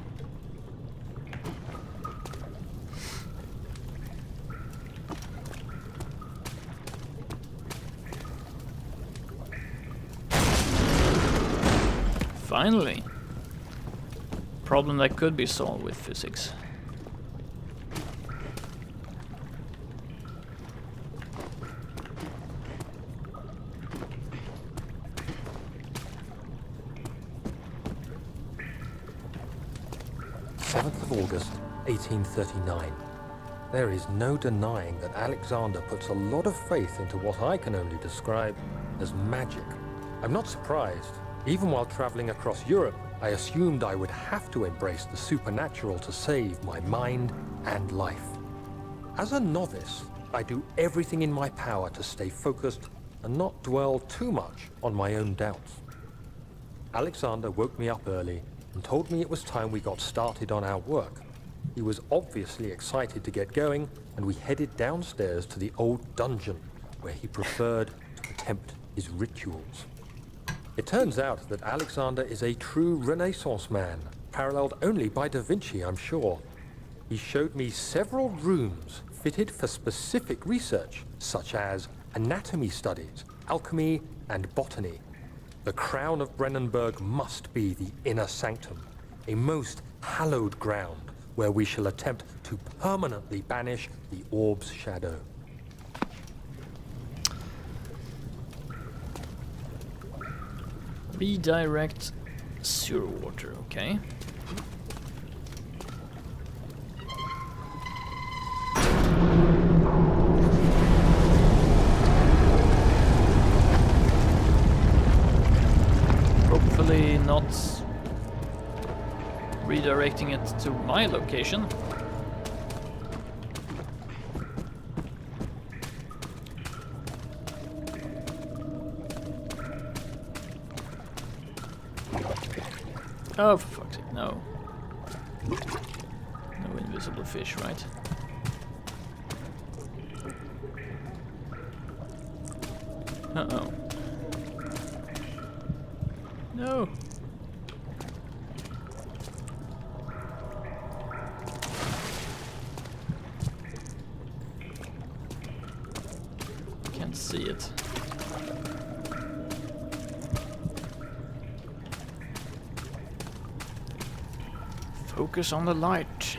Finally! Problem that could be solved with physics. August 1839. There is no denying that Alexander puts a lot of faith into what I can only describe as magic. I'm not surprised. Even while traveling across Europe, I assumed I would have to embrace the supernatural to save my mind and life. As a novice, I do everything in my power to stay focused and not dwell too much on my own doubts. Alexander woke me up early and told me it was time we got started on our work. He was obviously excited to get going, and we headed downstairs to the old dungeon, where he preferred to attempt his rituals. It turns out that Alexander is a true Renaissance man, paralleled only by Da Vinci, I'm sure. He showed me several rooms fitted for specific research, such as anatomy studies, alchemy, and botany. The crown of Brennenburg must be the inner sanctum, a most hallowed ground where we shall attempt to permanently banish the orb's shadow. Redirect sewer water, okay. Hopefully not redirecting it to my location. Oh, for fuck's sake, no. No invisible fish, right? Uh-oh. No! Can't see it. Focus on the light.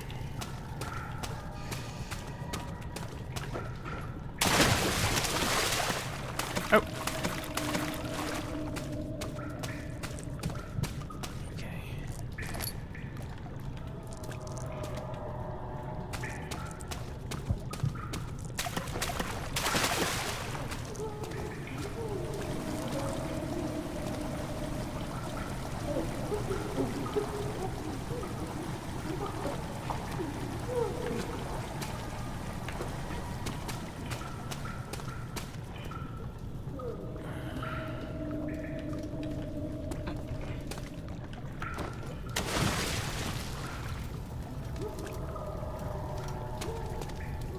Oh. Okay.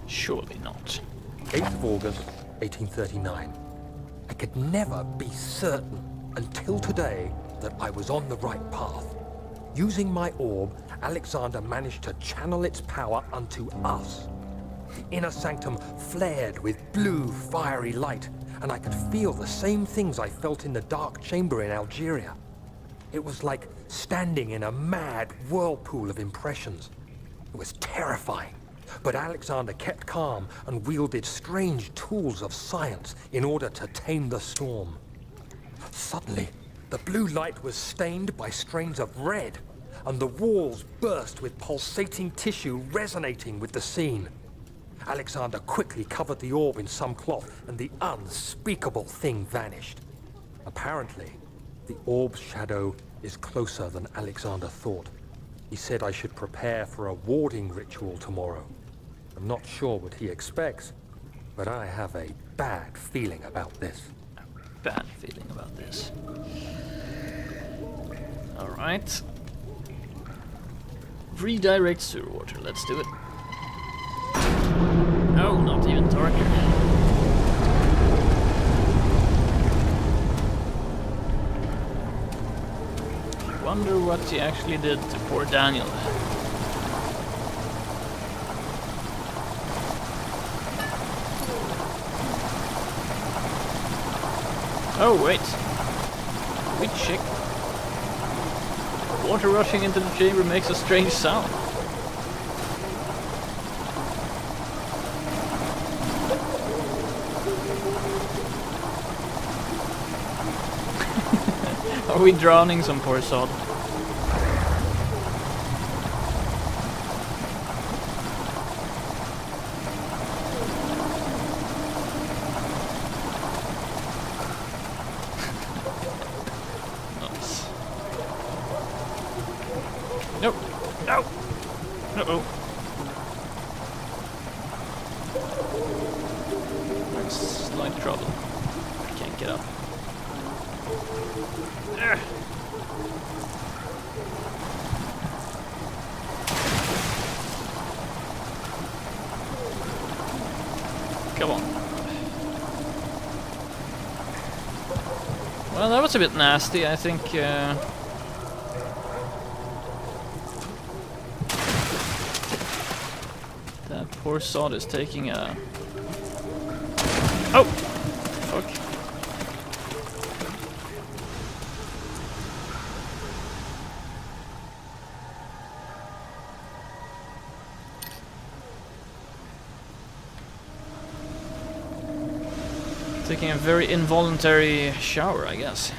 Surely not. 8th of August, 1839. I could never be certain until today that I was on the right path. Using my orb, Alexander managed to channel its power unto us. The inner sanctum flared with blue, fiery light, and I could feel the same things I felt in the dark chamber in Algeria. It was like standing in a mad whirlpool of impressions. It was terrifying. But Alexander kept calm and wielded strange tools of science in order to tame the storm. Suddenly, the blue light was stained by strains of red, and the walls burst with pulsating tissue resonating with the scene. Alexander quickly covered the orb in some cloth, and the unspeakable thing vanished. Apparently, the orb's shadow is closer than Alexander thought. He said I should prepare for a warding ritual tomorrow. I'm not sure what he expects, but I have a bad feeling about this. Bad feeling about this. Alright. Redirect sewer water, let's do it. Oh, not even darker. Wonder what he actually did to poor Daniel. Oh wait, we check. Water rushing into the chamber makes a strange sound. Are we drowning some poor sod? Nice. Nope. No. Uh-oh. We're in slight trouble. I can't get up. Ugh. Come on. Well, that was a bit nasty, I think. That poor sod is taking a... Oh! Fuck. Taking a very involuntary shower, I guess.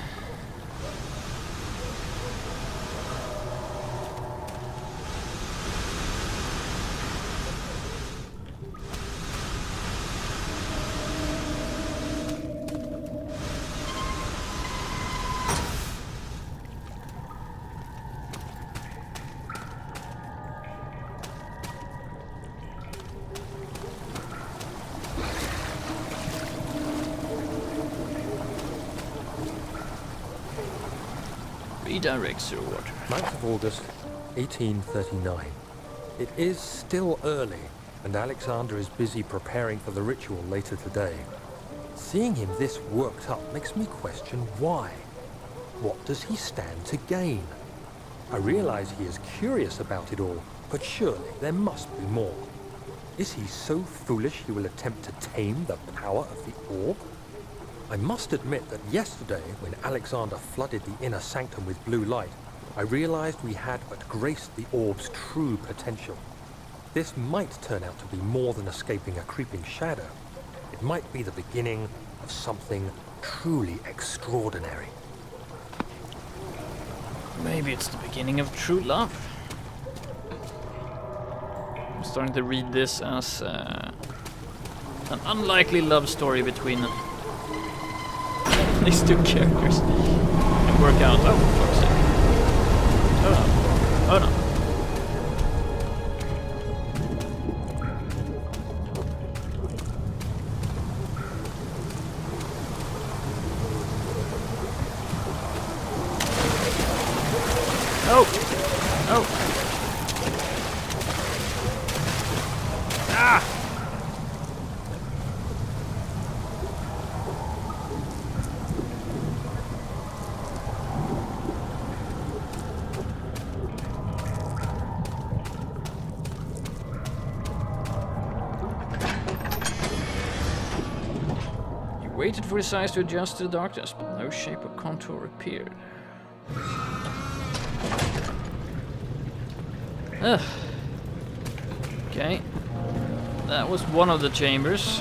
Redirect sewer water. 9th of August, 1839. It is still early, and Alexander is busy preparing for the ritual later today. Seeing him this worked up makes me question why. What does he stand to gain? I realize he is curious about it all, but surely there must be more. Is he so foolish he will attempt to tame the power of the orb? I must admit that yesterday, when Alexander flooded the inner sanctum with blue light, I realized we had but graced the orb's true potential. This might turn out to be more than escaping a creeping shadow. It might be the beginning of something truly extraordinary. Maybe it's the beginning of true love. I'm starting to read this as an unlikely love story between these two characters. And work out. Oh, for fuck's sake. Oh no. Oh no. Oh! Oh! Ah! You waited for his eyes to adjust to the darkness, but no shape or contour appeared. Ugh. Okay. That was one of the chambers.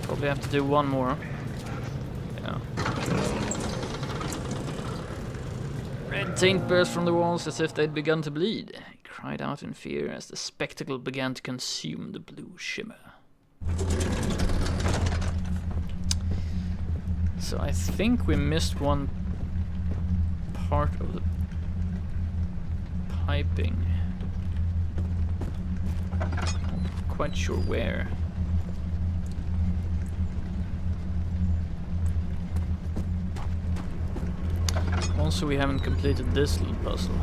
Probably have to do one more. Yeah. Red taint burst from the walls as if they'd begun to bleed. He cried out in fear as the spectacle began to consume the blue shimmer. So I think we missed one part of the piping. Not quite sure where. Also, we haven't completed this little puzzle.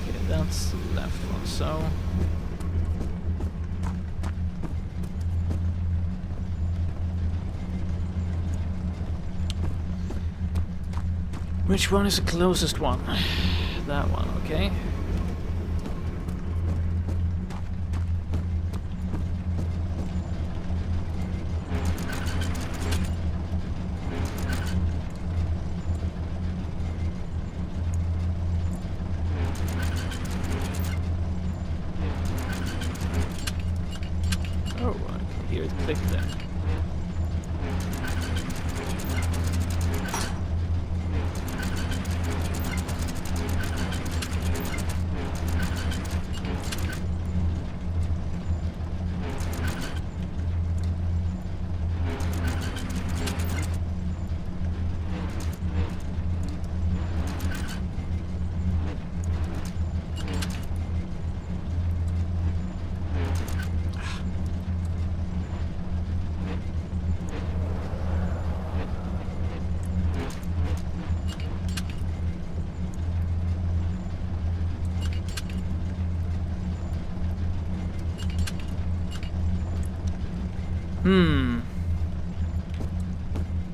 Okay, that's the left one, so... Which one is the closest one? That one, okay. Oh, I can hear it click there.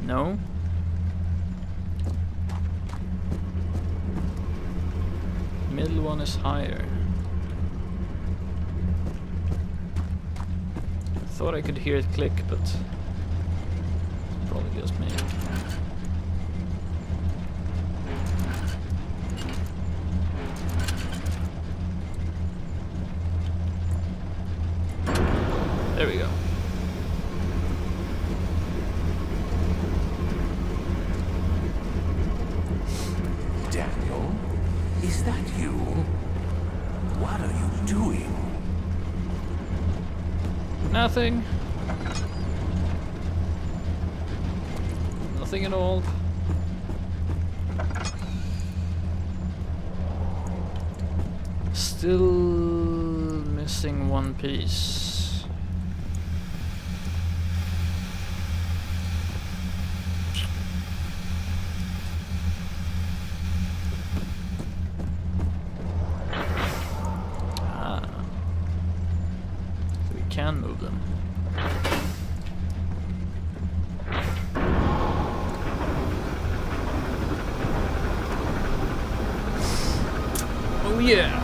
No. Middle one is higher. Thought I could hear it click, but it's probably just me. There we go. Daniel, is that you? What are you doing? Nothing. Nothing at all. Still missing one piece. Can move them. Oh yeah!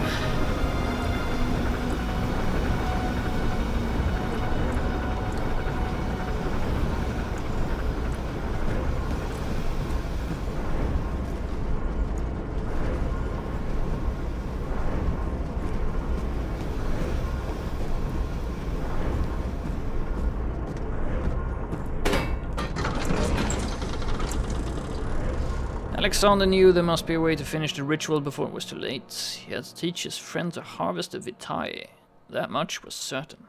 Alexander knew there must be a way to finish the ritual before it was too late. He had to teach his friend to harvest the vitae. That much was certain.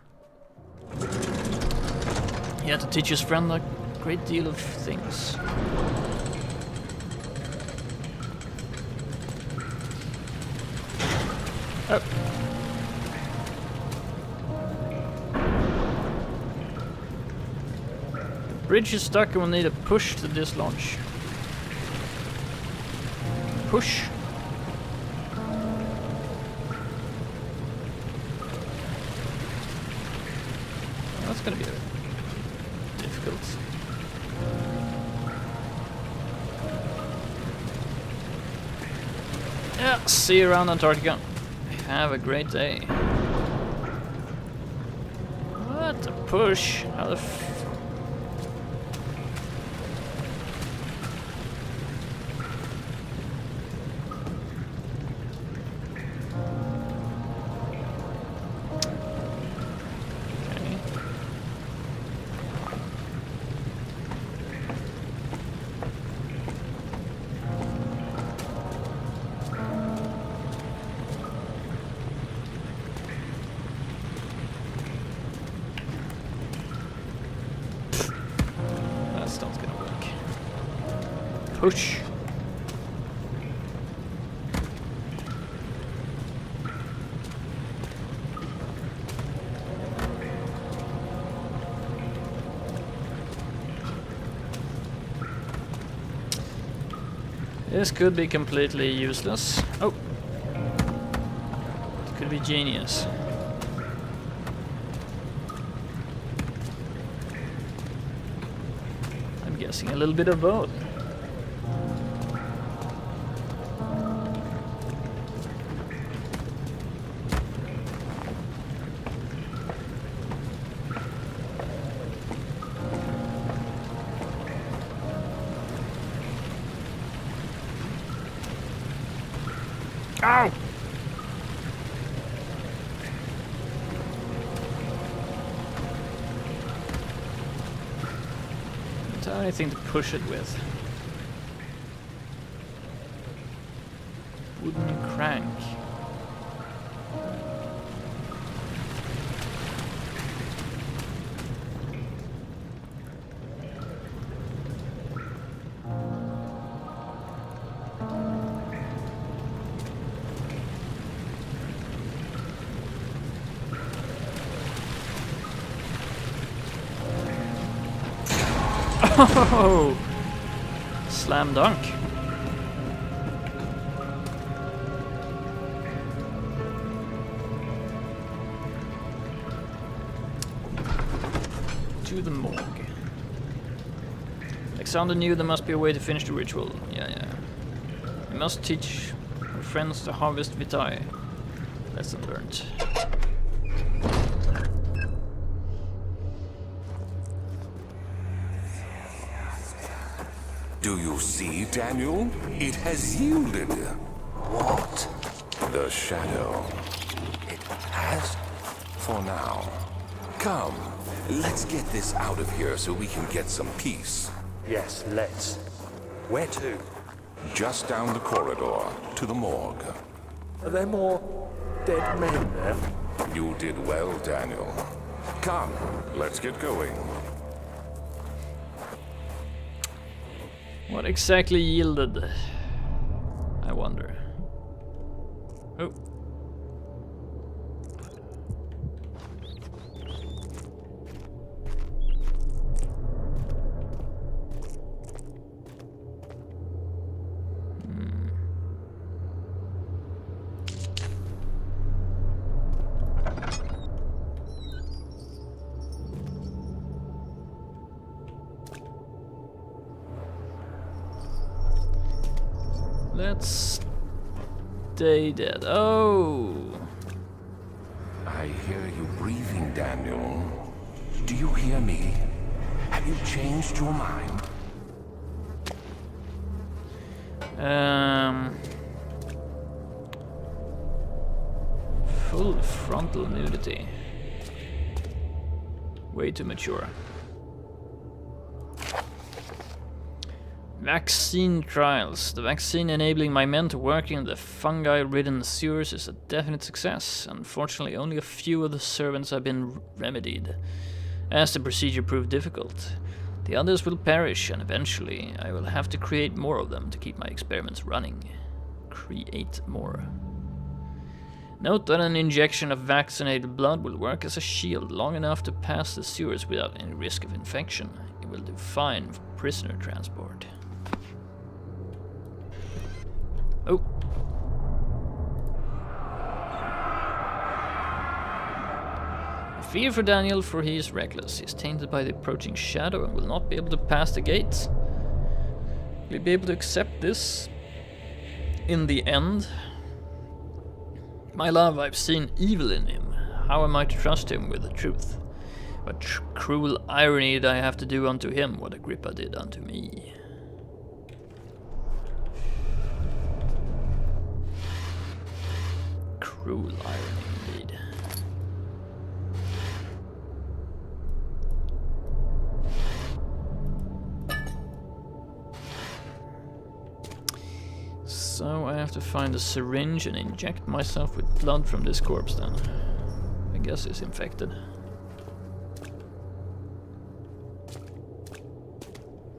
He had to teach his friend a great deal of things. Oh. The bridge is stuck and we'll need a push to dislodge. Push. That's gonna be difficult. Yeah, see you around Antarctica. Have a great day. What a push! How the push. This could be completely useless. Oh! It could be genius. I'm guessing a little bit of both. Ow! Don't have anything to push it with. Wooden crank. Oh! Slam dunk. To the morgue. Alexander knew there must be a way to finish the ritual. Yeah. We must teach our friends to harvest vitae. Lesson learned. Do you see, Daniel? It has yielded. What? The shadow. It has? For now. Come, let's get this out of here so we can get some peace. Yes, let's. Where to? Just down the corridor, to the morgue. Are there more dead men there? You did well, Daniel. Come, let's get going. What exactly yielded? I wonder. Oh. Let's Stay dead. Oh! I hear you breathing, Daniel. Do you hear me? Have you changed your mind? Full frontal nudity. Way too mature. Vaccine trials. The vaccine enabling my men to work in the fungi-ridden sewers is a definite success. Unfortunately, only a few of the servants have been remedied, as the procedure proved difficult. The others will perish, and eventually I will have to create more of them to keep my experiments running. Create more. Note that an injection of vaccinated blood will work as a shield long enough to pass the sewers without any risk of infection. It will do fine for prisoner transport. Oh. I fear for Daniel, for he is reckless. He is tainted by the approaching shadow and will not be able to pass the gates. Will he be able to accept this in the end? My love, I've seen evil in him. How am I to trust him with the truth? What cruel irony did I have to do unto him what Agrippa did unto me? Cruel irony indeed. So I have to find a syringe and inject myself with blood from this corpse then. I guess he's infected.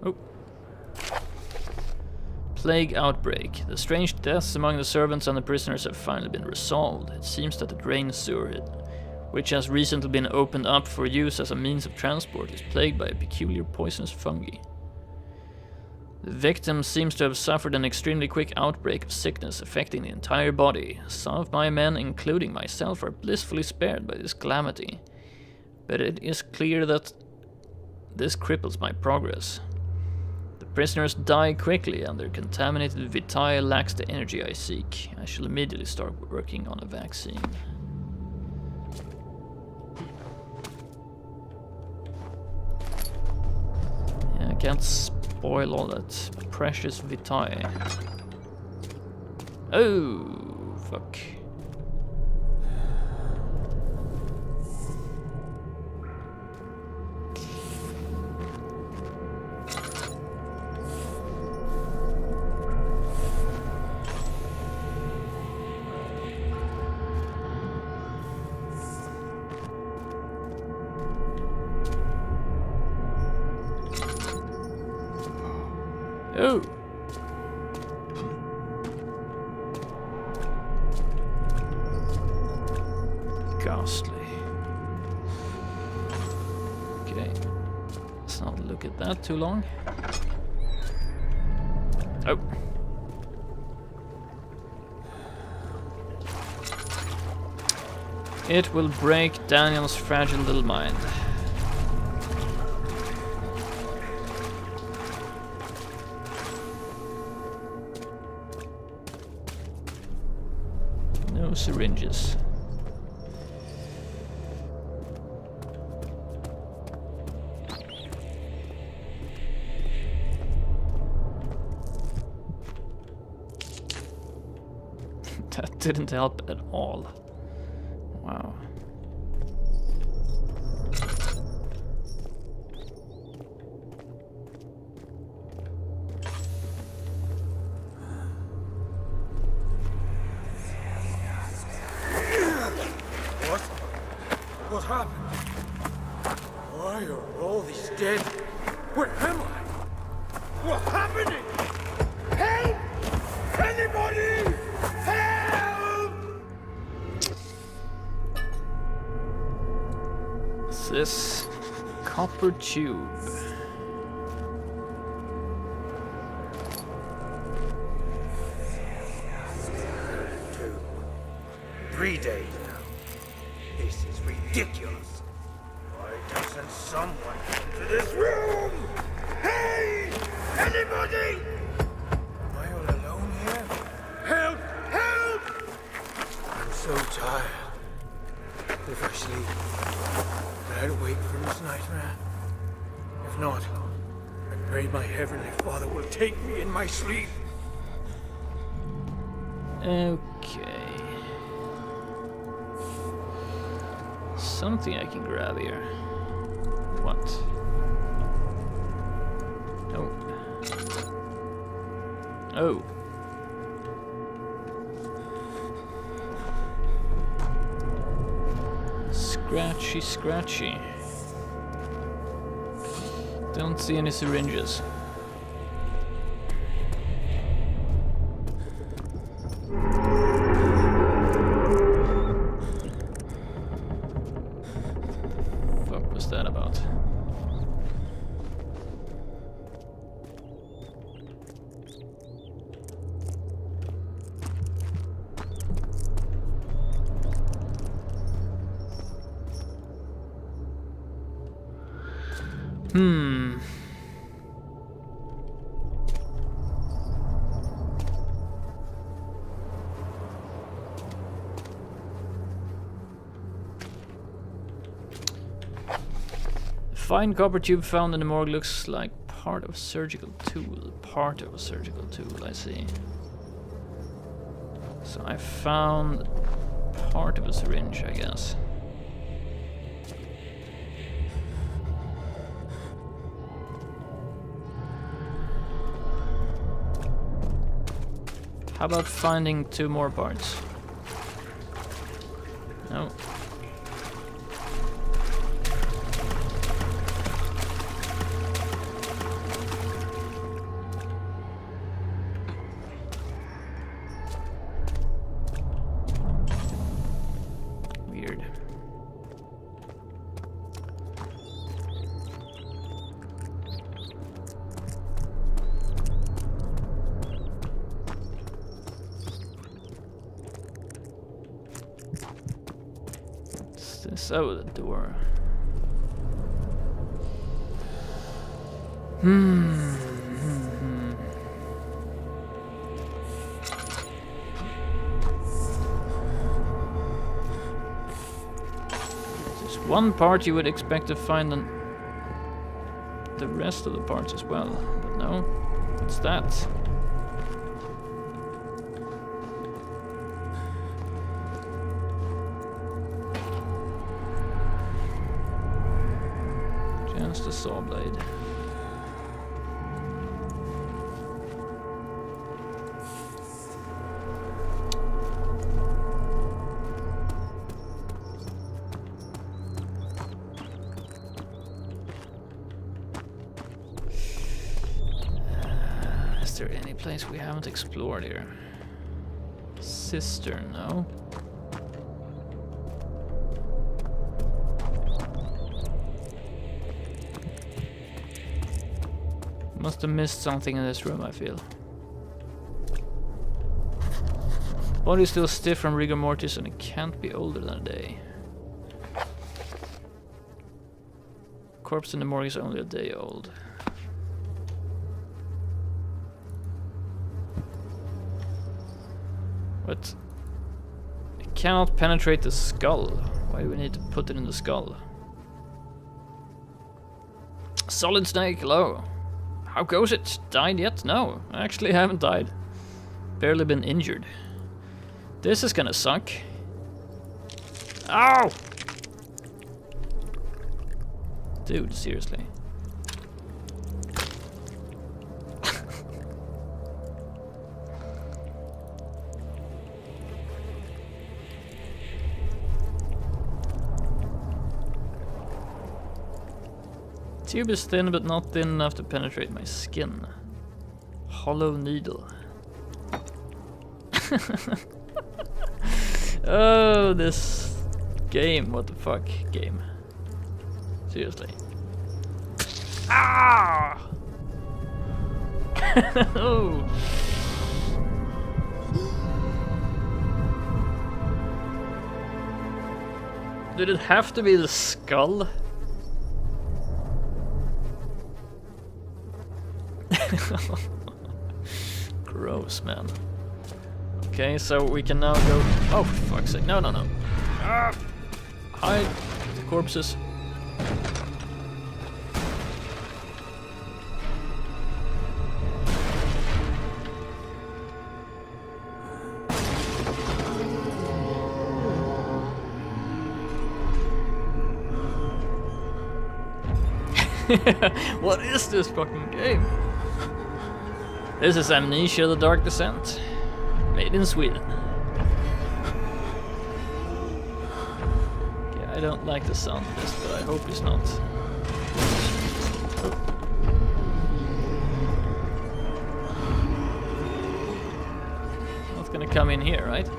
Oh. Plague outbreak. The strange deaths among the servants and the prisoners have finally been resolved. It seems that the drain sewer, which has recently been opened up for use as a means of transport, is plagued by a peculiar poisonous fungi. The victim seems to have suffered an extremely quick outbreak of sickness affecting the entire body. Some of my men, including myself, are blissfully spared by this calamity. But it is clear that this cripples my progress. The prisoners die quickly and their contaminated vitae lacks the energy I seek. I shall immediately start working on a vaccine. Yeah, I can't spoil all that precious vitae. Oh, fuck. Oh. Ghastly. Okay. Let's not look at that too long. Oh. It will break Daniel's fragile little mind. No syringes. That didn't help at all. Wow. What happened? Why are all these dead? Where am I? What's happening? Help! Anybody! Help! What's this? Copper tube. 3 days now. This is ridiculous. Why doesn't someone into this room? Hey! Anybody? Am I all alone here? Help! Help! tired. If I sleep, I'd wake from this nightmare. If not, I pray my Heavenly Father will take me in my sleep. Okay. Something I can grab here. What? Oh. Oh. Scratchy, scratchy. Don't see any syringes. Fuck was that about? Fine copper tube found in the morgue looks like part of a surgical tool. Part of a surgical tool, I see. So I found part of a syringe, I guess. How about finding 2 more parts? No. Weird. What's this? Oh, the door. There's one part you would expect to find on the rest of the parts as well, but no. What's that? Just a saw blade. Is there any place we haven't explored here? Cistern, no. Must have missed something in this room, I feel. Body's still stiff from rigor mortis and it can't be older than a day. Corpse in the morgue is only a day old. What? It cannot penetrate the skull. Why do we need to put it in the skull? Solid Snake, hello. How goes it? Died yet? No, I actually haven't died. Barely been injured. This is gonna suck. Ow! Dude, seriously. Tube is thin, but not thin enough to penetrate my skin. Hollow needle. Oh, this game. What the fuck game? Seriously. Ah! Oh. Did it have to be the skull? Gross, man. Okay, so we can now go... Oh, for fuck's sake. No, no, no. Ah! Hide the corpses. What is this fucking game? This is Amnesia: The Dark Descent. Made in Sweden. Okay, I don't like the sound of this, but I hope it's not. Oh. Not gonna come in here, right?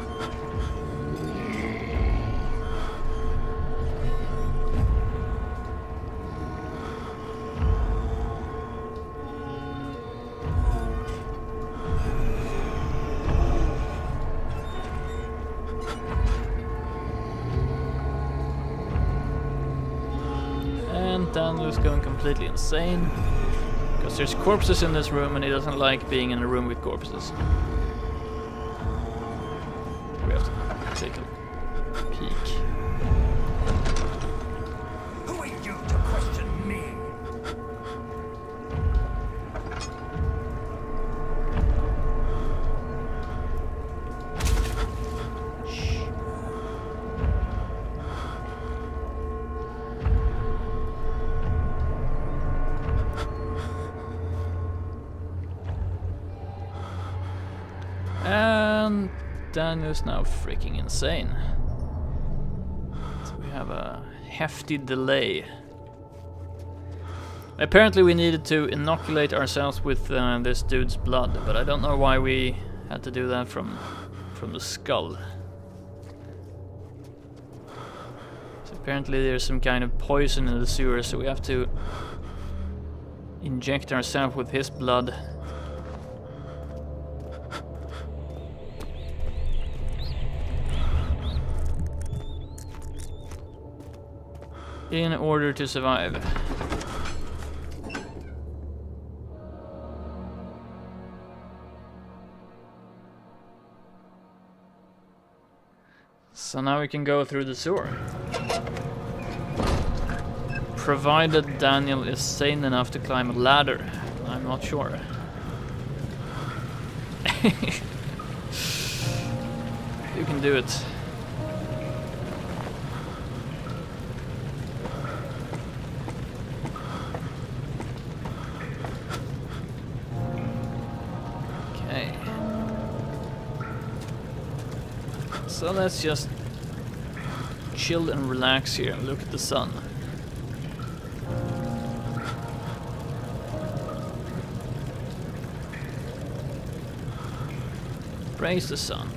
Daniel's going completely insane because there's corpses in this room and he doesn't like being in a room with corpses. We have to take a peek. Who are you to question me? And Daniel's now freaking insane. So we have a hefty delay. Apparently we needed to inoculate ourselves with this dude's blood, but I don't know why we had to do that from the skull. So apparently there's some kind of poison in the sewer, so we have to inject ourselves with his blood. In order to survive. So now we can go through the sewer. Provided Daniel is sane enough to climb a ladder. I'm not sure. You can do it. So let's just chill and relax here and look at the sun. Praise the sun.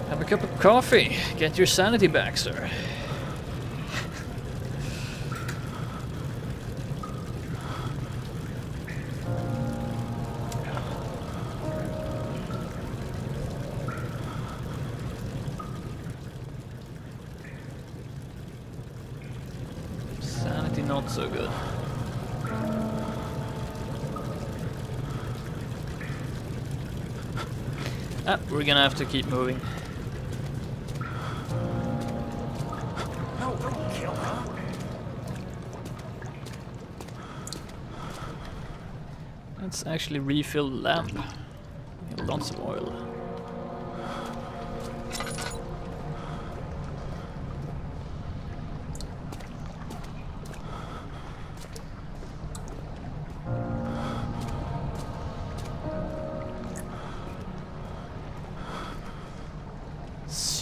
Have a cup of coffee. Get your sanity back, sir. Not so good. We're gonna have to keep moving. No, don't kill her. Let's actually refill the lamp. We have lots of oil.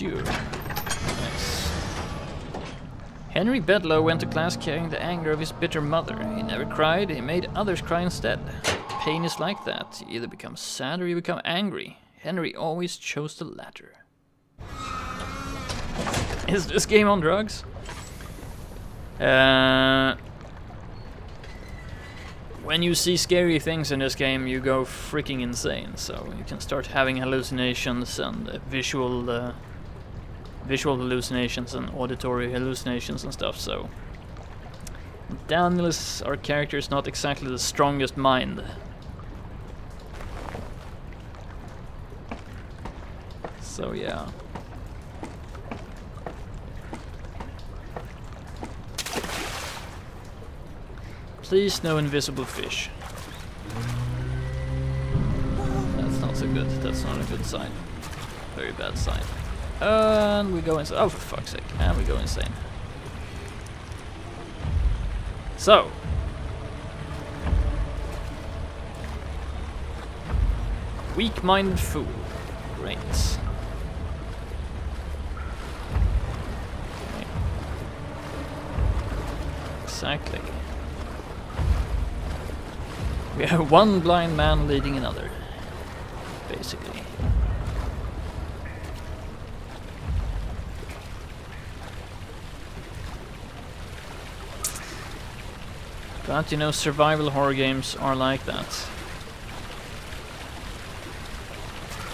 Nice. Henry Bedloe went to class carrying the anger of his bitter mother. He never cried, he made others cry instead. Pain is like that. You either become sad or you become angry. Henry always chose the latter. Is this game on drugs? When you see scary things in this game, you go freaking insane. So you can start having hallucinations and visual hallucinations and auditory hallucinations and stuff. So Daniel, our character, is not exactly the strongest mind. So yeah. Please no invisible fish. That's not so good. That's not a good sign. Very bad sign. And we go insane. Oh, for fuck's sake. And we go insane. So. Weak-minded fool. Great. Okay. Exactly. We have one blind man leading another. Basically. But you know, survival horror games are like that.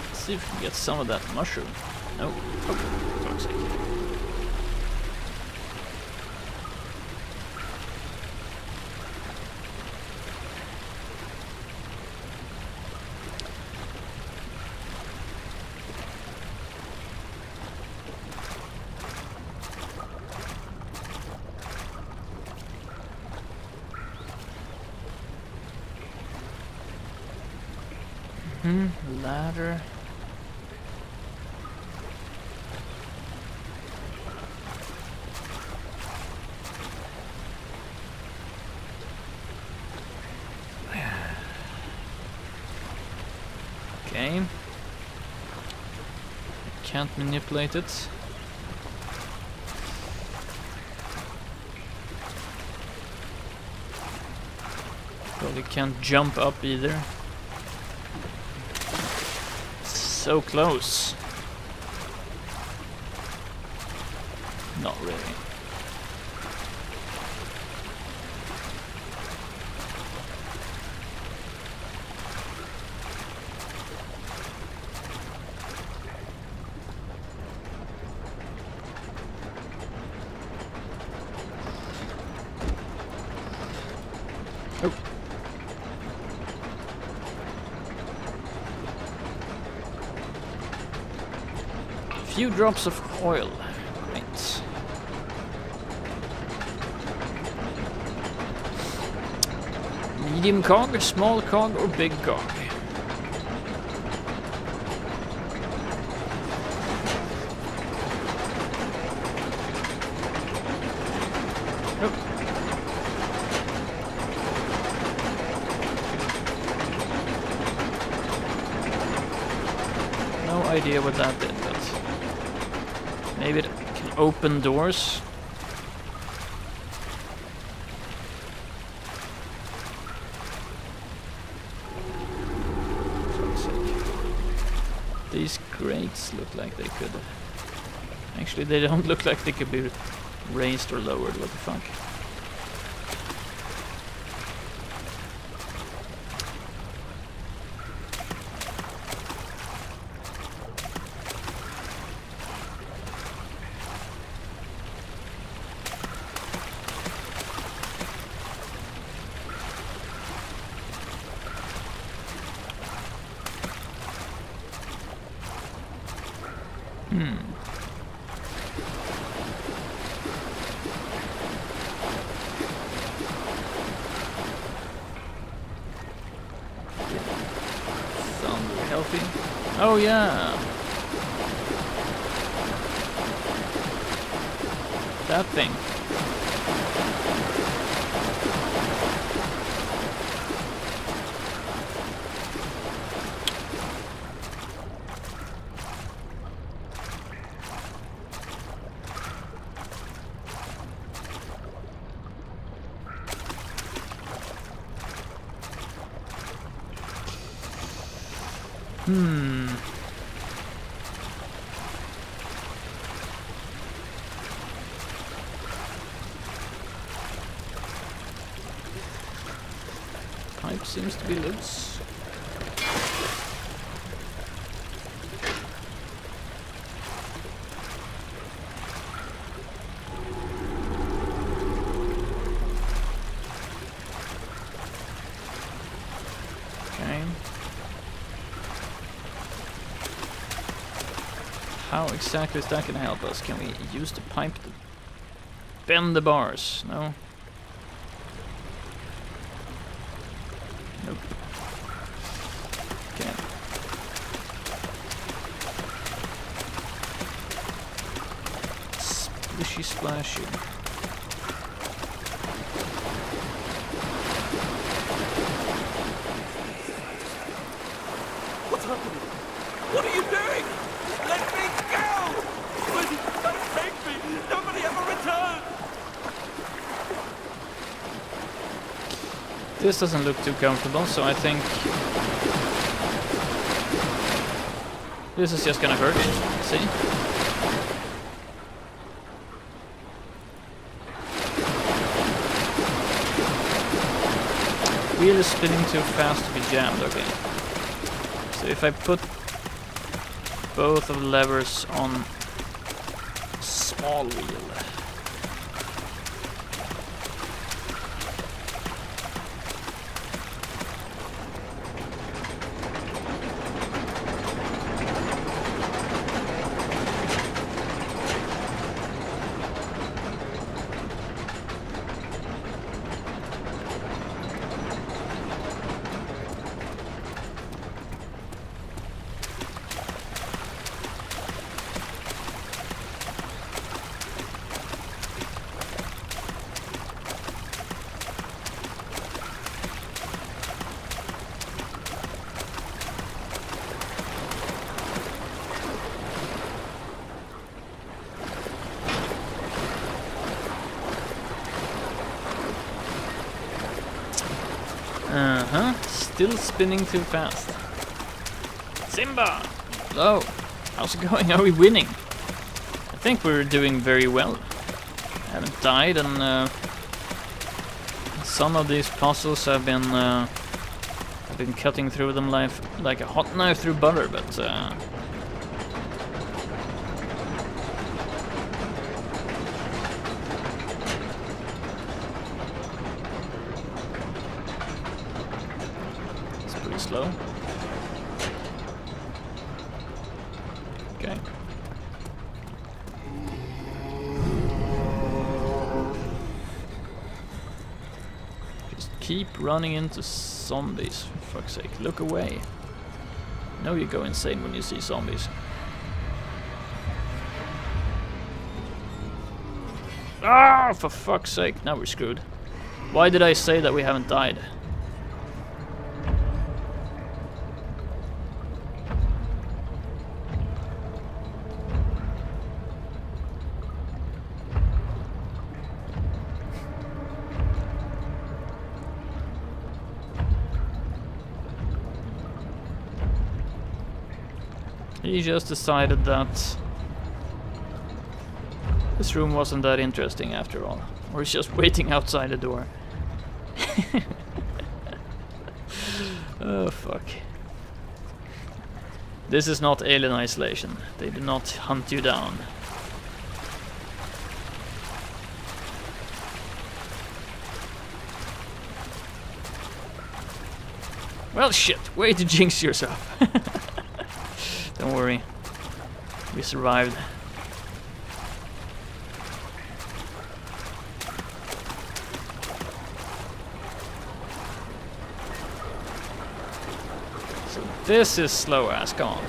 Let's see if we can get some of that mushroom. No. Oh, for fuck's sake. Ladder. Okay. Can't manipulate it. Probably can't jump up either. So close. Not really. Oh. Few drops of oil. Great. Medium cog, small cog, or big cog? Nope. No idea what that did, but maybe it can open doors. These grates look like they could... Actually, they don't look like they could be raised or lowered. What the fuck? Sound very healthy. Oh yeah! That thing. Pipe seems to be loose. Okay. how exactly is that gonna help us? Can we use the pipe to bend the bars? No? Nope. Okay. Splishy splashy. What's happening? What are you doing? Let me go! Please, don't take me! Nobody ever returns! This doesn't look too comfortable, so I think this is just gonna hurt. See? Wheel is spinning too fast to be jammed, okay. So if I put both of the levers on small wheel. Still spinning too fast. Simba! Hello. How's it going? Are we winning? I think we're doing very well. I haven't died, and some of these puzzles I've been cutting through them like a hot knife through butter, but slow. Okay. Just keep running into zombies, for fuck's sake. Look away. No, you go insane when you see zombies. Ah, for fuck's sake. Now we're screwed. Why did I say that we haven't died? He just decided that this room wasn't that interesting after all. Or he's just waiting outside the door. Oh, fuck. This is not Alien Isolation. They do not hunt you down. Well, shit. Way to jinx yourself. Don't worry. We survived. So this is slow ass. Come on.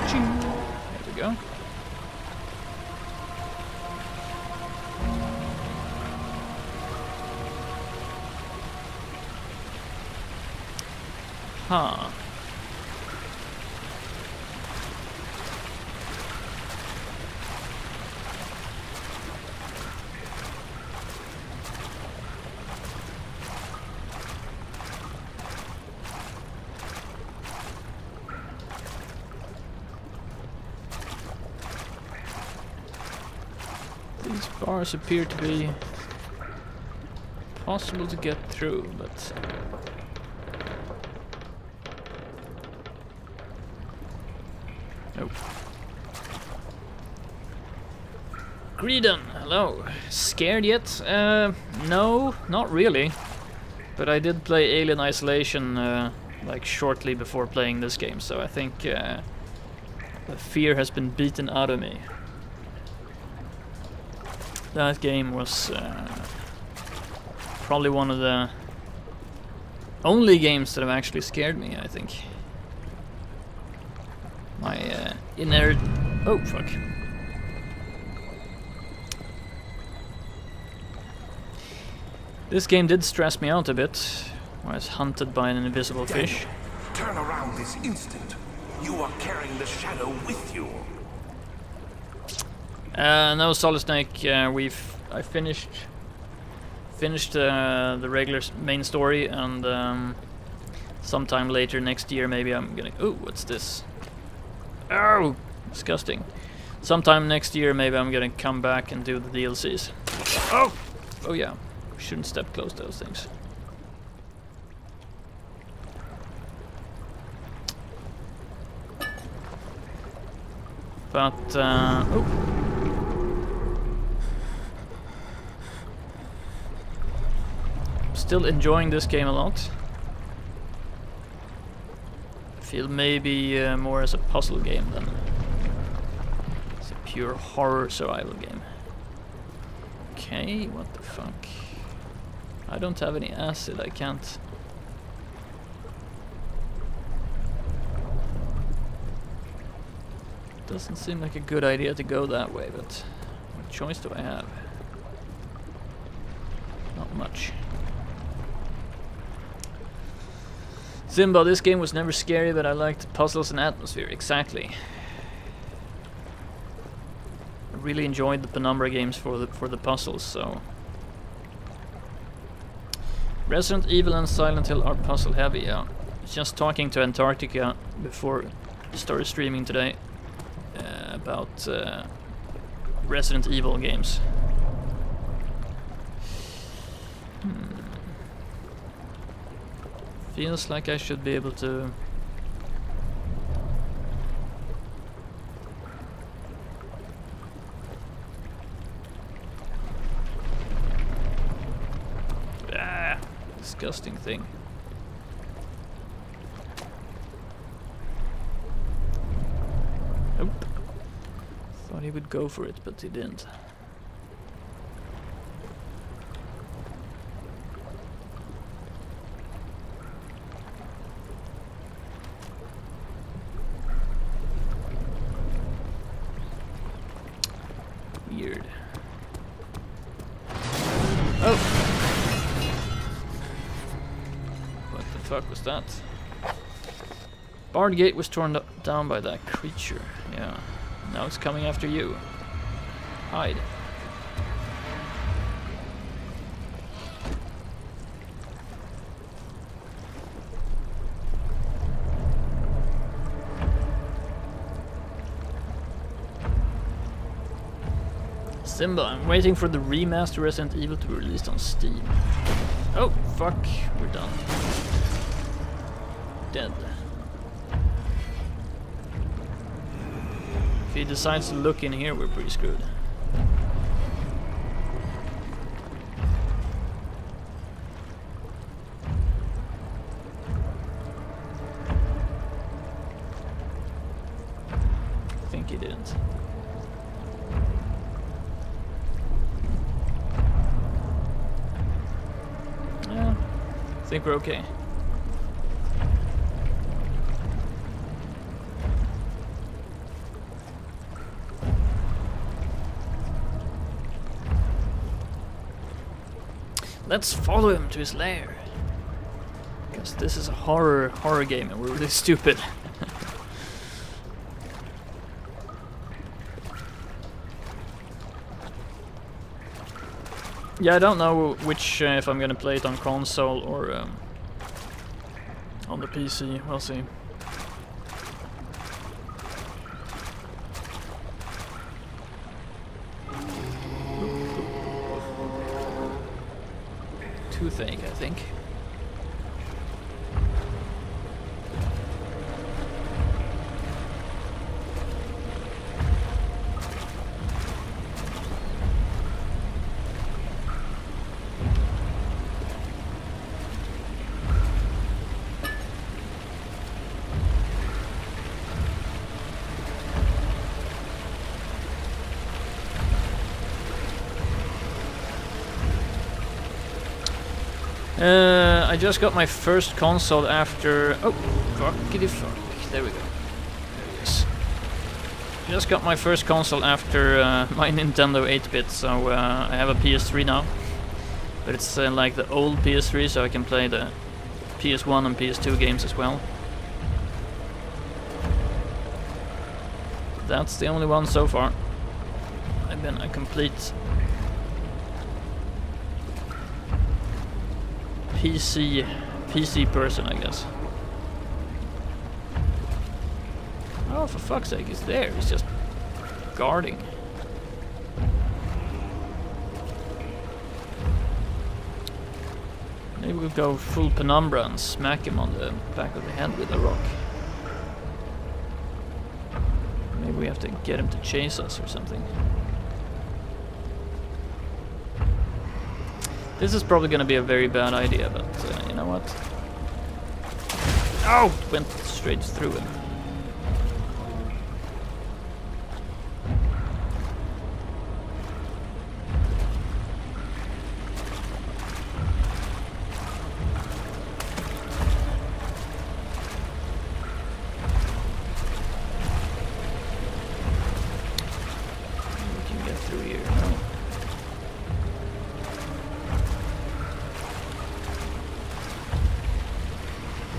There we go. Huh. These bars appear to be possible to get through, but nope. Greedon, hello. Scared yet? No, not really. But I did play Alien Isolation like shortly before playing this game, so I think the fear has been beaten out of me. That game was probably one of the only games that have actually scared me, I think. My inner... Oh, fuck. This game did stress me out a bit. I was hunted by an invisible fish. Turn around this instant. You are carrying the shadow with you. No, Solid Snake. I finished the regular main story, and sometime later next year, maybe I'm gonna. Oh, what's this? Oh, disgusting. Sometime next year, maybe I'm gonna come back and do the DLCs. Oh yeah. We shouldn't step close to those things. But oh. Still enjoying this game a lot. I feel maybe more as a puzzle game than as a pure horror survival game. Okay, what the fuck? I don't have any acid, I can't. Doesn't seem like a good idea to go that way, but what choice do I have? Not much. Zimba, this game was never scary, but I liked puzzles and atmosphere. Exactly. I really enjoyed the Penumbra games for the puzzles, so. Resident Evil and Silent Hill are puzzle heavy, yeah. Just talking to Antarctica before I started streaming today about Resident Evil games. Feels like I should be able to... Disgusting thing. Nope. Thought he would go for it, but he didn't. Weird. Oh! Fuck was that? Bard Gate was torn down by that creature. Yeah. Now it's coming after you. Hide. Simba, I'm waiting for the remaster Resident Evil to be released on Steam. Oh, fuck. We're done. Dead. If he decides to look in here, we're pretty screwed. I think he didn't. Yeah, I think we're okay. Let's follow him to his lair. Because this is a horror game and we're really stupid. Yeah, I don't know which if I'm gonna play it on console or on the PC. We'll see. Toothache, I think. I just got my first console after... Oh, fuckity fuck. There we go. There it is. Just got my first console after my Nintendo 8-bit, so I have a PS3 now. But it's like the old PS3, so I can play the PS1 and PS2 games as well. That's the only one so far. I've been a complete PC person, I guess. Oh, for fuck's sake, he's there. He's just guarding. Maybe we'll go full Penumbra and smack him on the back of the head with a rock. Maybe we have to get him to chase us or something. This is probably gonna be a very bad idea, but you know what? Oh! Went straight through him.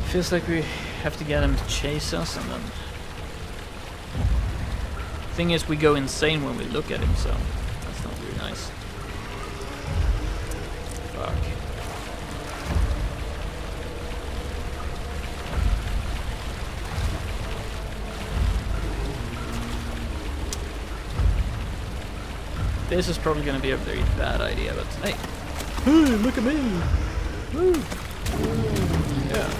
Feels like we have to get him to chase us, and then... Thing is, we go insane when we look at him, so that's not really nice. Fuck. This is probably gonna be a very bad idea, but hey! Hey, look at me! Woo! Yeah.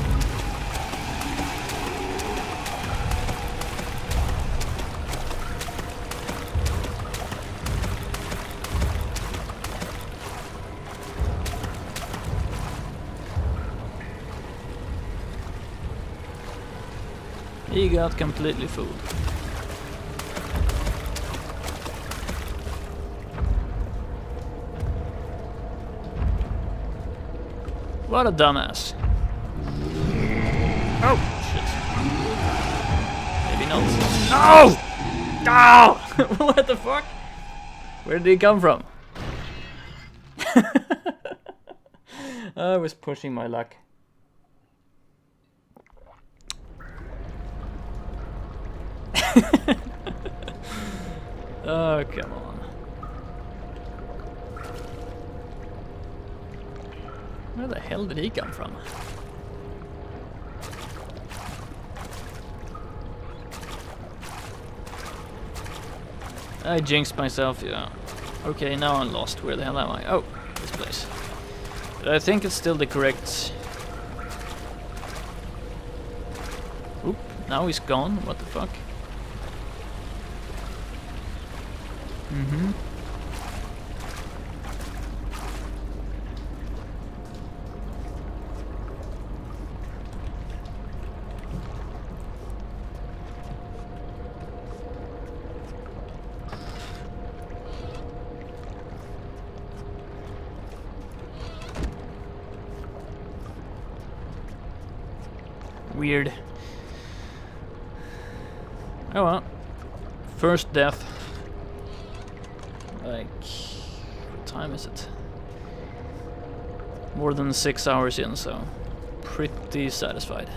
He got completely fooled. What a dumbass. Oh, shit. Maybe not. No! No! What the fuck? Where did he come from? I was pushing my luck. Oh, come on. Where the hell did he come from? I jinxed myself, yeah. Okay, now I'm lost. Where the hell am I? Oh, this place. But I think it's still the correct... Oop, now he's gone. What the fuck? Mm-hmm. Weird. Oh well. First death. Like, what time is it? More than 6 hours in, so pretty satisfied.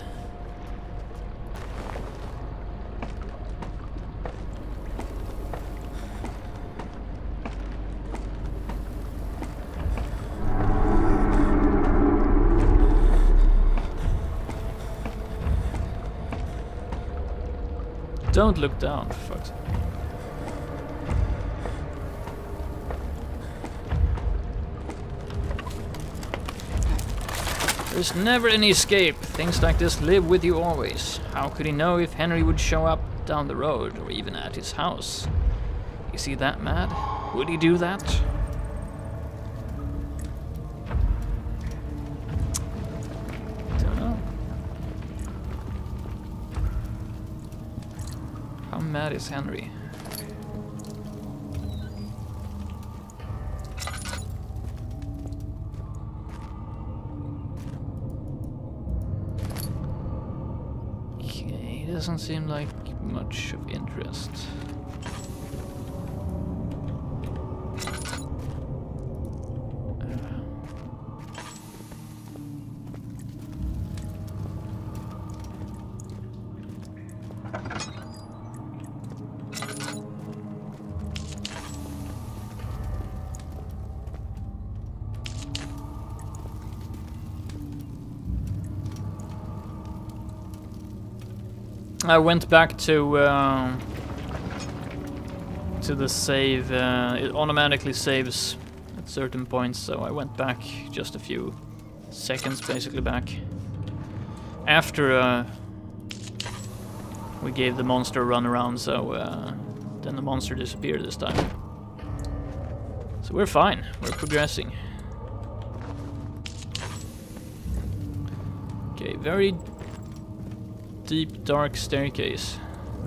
Don't look down, for fuck's sake. There's never any escape. Things like this live with you always. How could he know if Henry would show up down the road or even at his house? Is he that mad? Would he do that? Don't know. How mad is Henry? doesn't seem like much of interest. I went back to the save. It automatically saves at certain points, so I went back just a few seconds, basically back after we gave the monster a run around. So then the monster disappeared this time. So we're fine. We're progressing. Okay, very deep, dark staircase.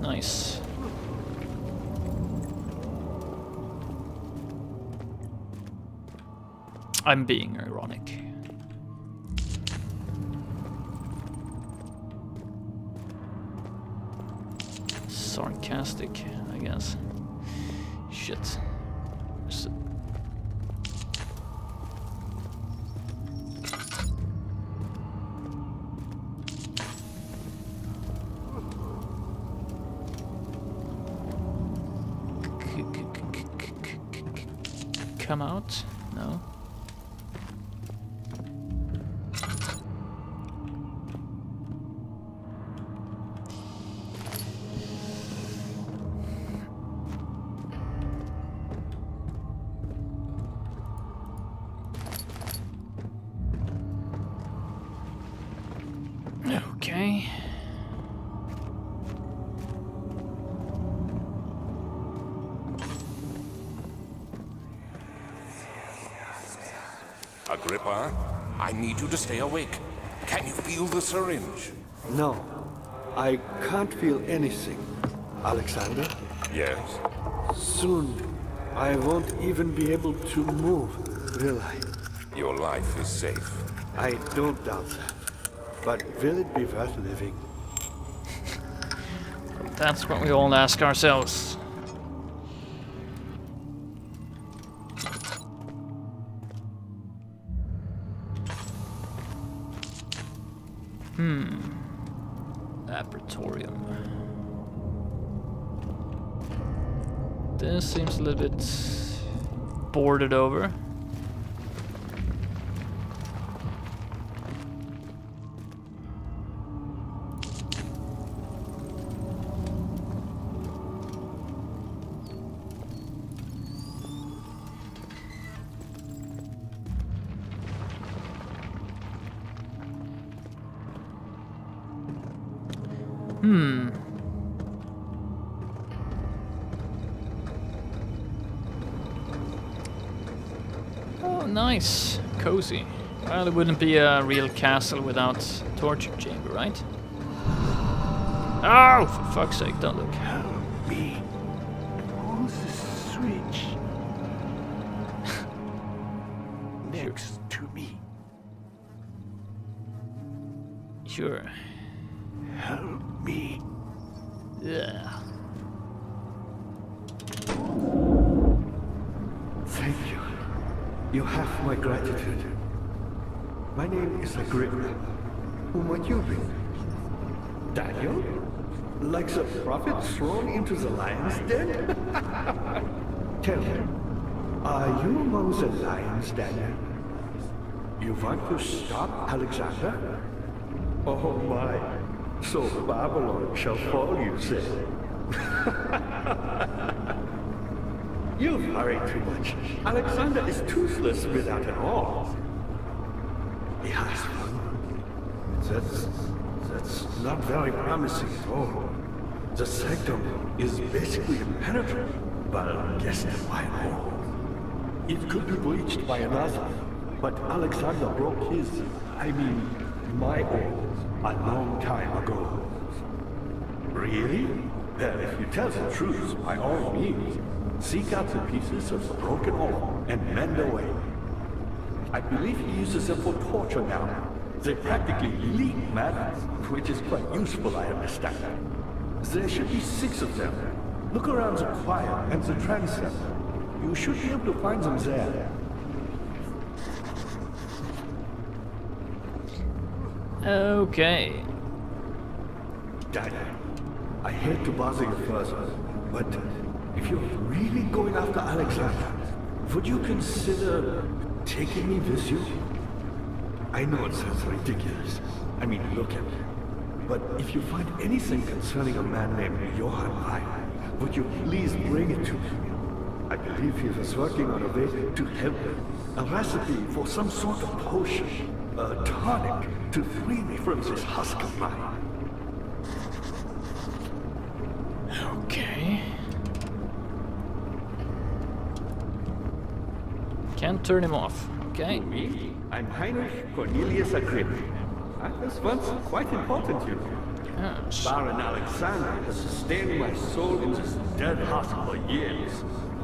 Nice. I'm being ironic. Sarcastic, I guess. Shit. There's come out? No. Okay. Agrippa, I need you to stay awake. Can you feel the syringe? No, I can't feel anything. Alexander, Yes. soon I won't even be able to move, will I? Your life is safe. I don't doubt that. But will it be worth living? That's what we all ask ourselves. Laboratorium. This seems a little bit boarded over. Oh, nice. Cozy. Well, it wouldn't be a real castle without torture chamber, right? Oh, for fuck's sake, don't look. Me. Pull the switch. Next to me. Sure. Help me. Yeah. Thank you. You have my gratitude. My name is Agrippa. Who might you be? Daniel? Like the prophet thrown into the lion's den? Tell me, are you among the lions, Daniel? You want to stop Alexander? Oh my, so Babylon shall fall, you say? You worry too much. Alexander is toothless without an arm. He has one. That's not very promising at all. The sanctum is basically impenetrable, but against my own. It could be breached by another, but Alexander broke his, my own, a long time ago. Really? Well, if you tell the truth, by all means, seek out the pieces of the broken arm and mend away. I believe he uses them for torture now. They practically leak matter, which is quite useful, I understand. There should be 6 of them. Look around the choir and the transept. You should be able to find them there. Okay. Daniel, I hate to bother you further, but if you're really going after Alexander, would you consider taking me with you? I know it sounds ridiculous. I mean, look at me. But if you find anything concerning a man named Johann Rein, would you please bring it to me? I believe he was working on a way to help me. A recipe for some sort of potion, a tonic, to free me from this husk of mine. Okay. Can't turn him off. Okay. Me? I'm Heinrich Cornelius Agrippa. I was once quite important, you know. Yes. Baron Alexander has sustained my soul in this dead husk for years.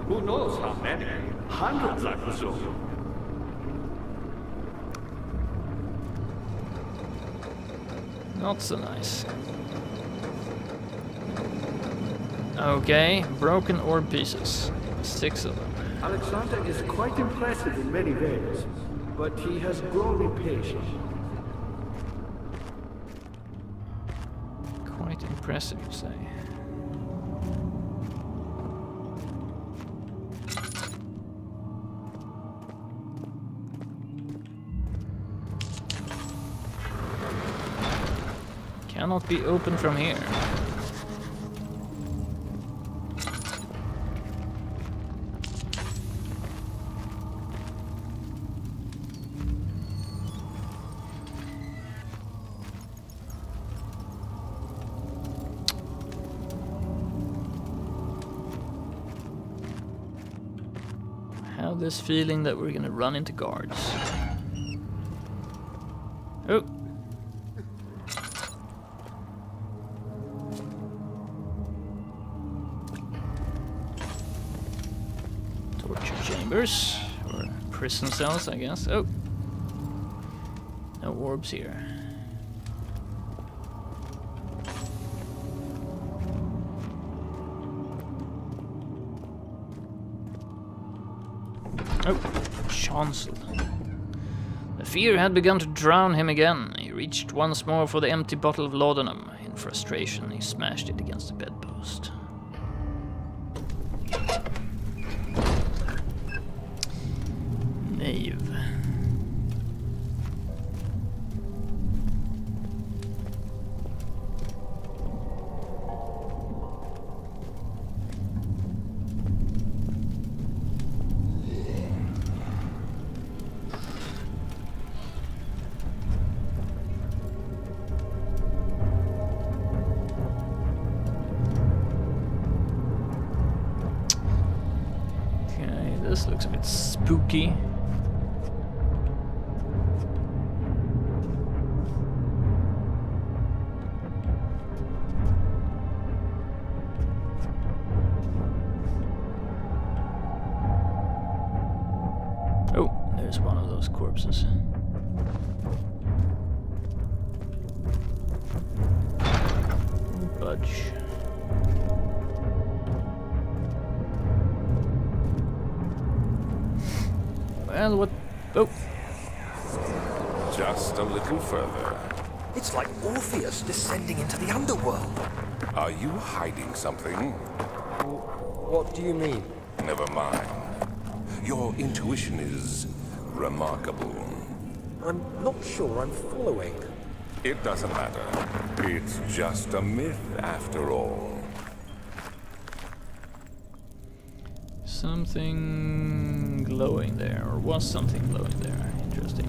Who knows how many? Hundreds, I presume. Not so nice. Okay, broken orb pieces. 6 of them. Alexander is quite impressive in many ways, but he has grown impatient. Quite impressive, you say. Cannot be opened from here. I have this feeling that we're gonna run into guards. Oh! Torture chambers, or prison cells, I guess. Oh! No orbs here. Oh, Chancel. The fear had begun to drown him again. He reached once more for the empty bottle of laudanum. In frustration, he smashed it against the bedpost. Knave. This looks a bit spooky. Oh, there's one of those corpses. Budge. Well, what? Oh. Just a little further. It's like Orpheus descending into the underworld. Are you hiding something? What do you mean? Never mind. Your intuition is remarkable. I'm not sure I'm following. It doesn't matter. It's just a myth after all. Something glowing there, or was something glowing there. Interesting.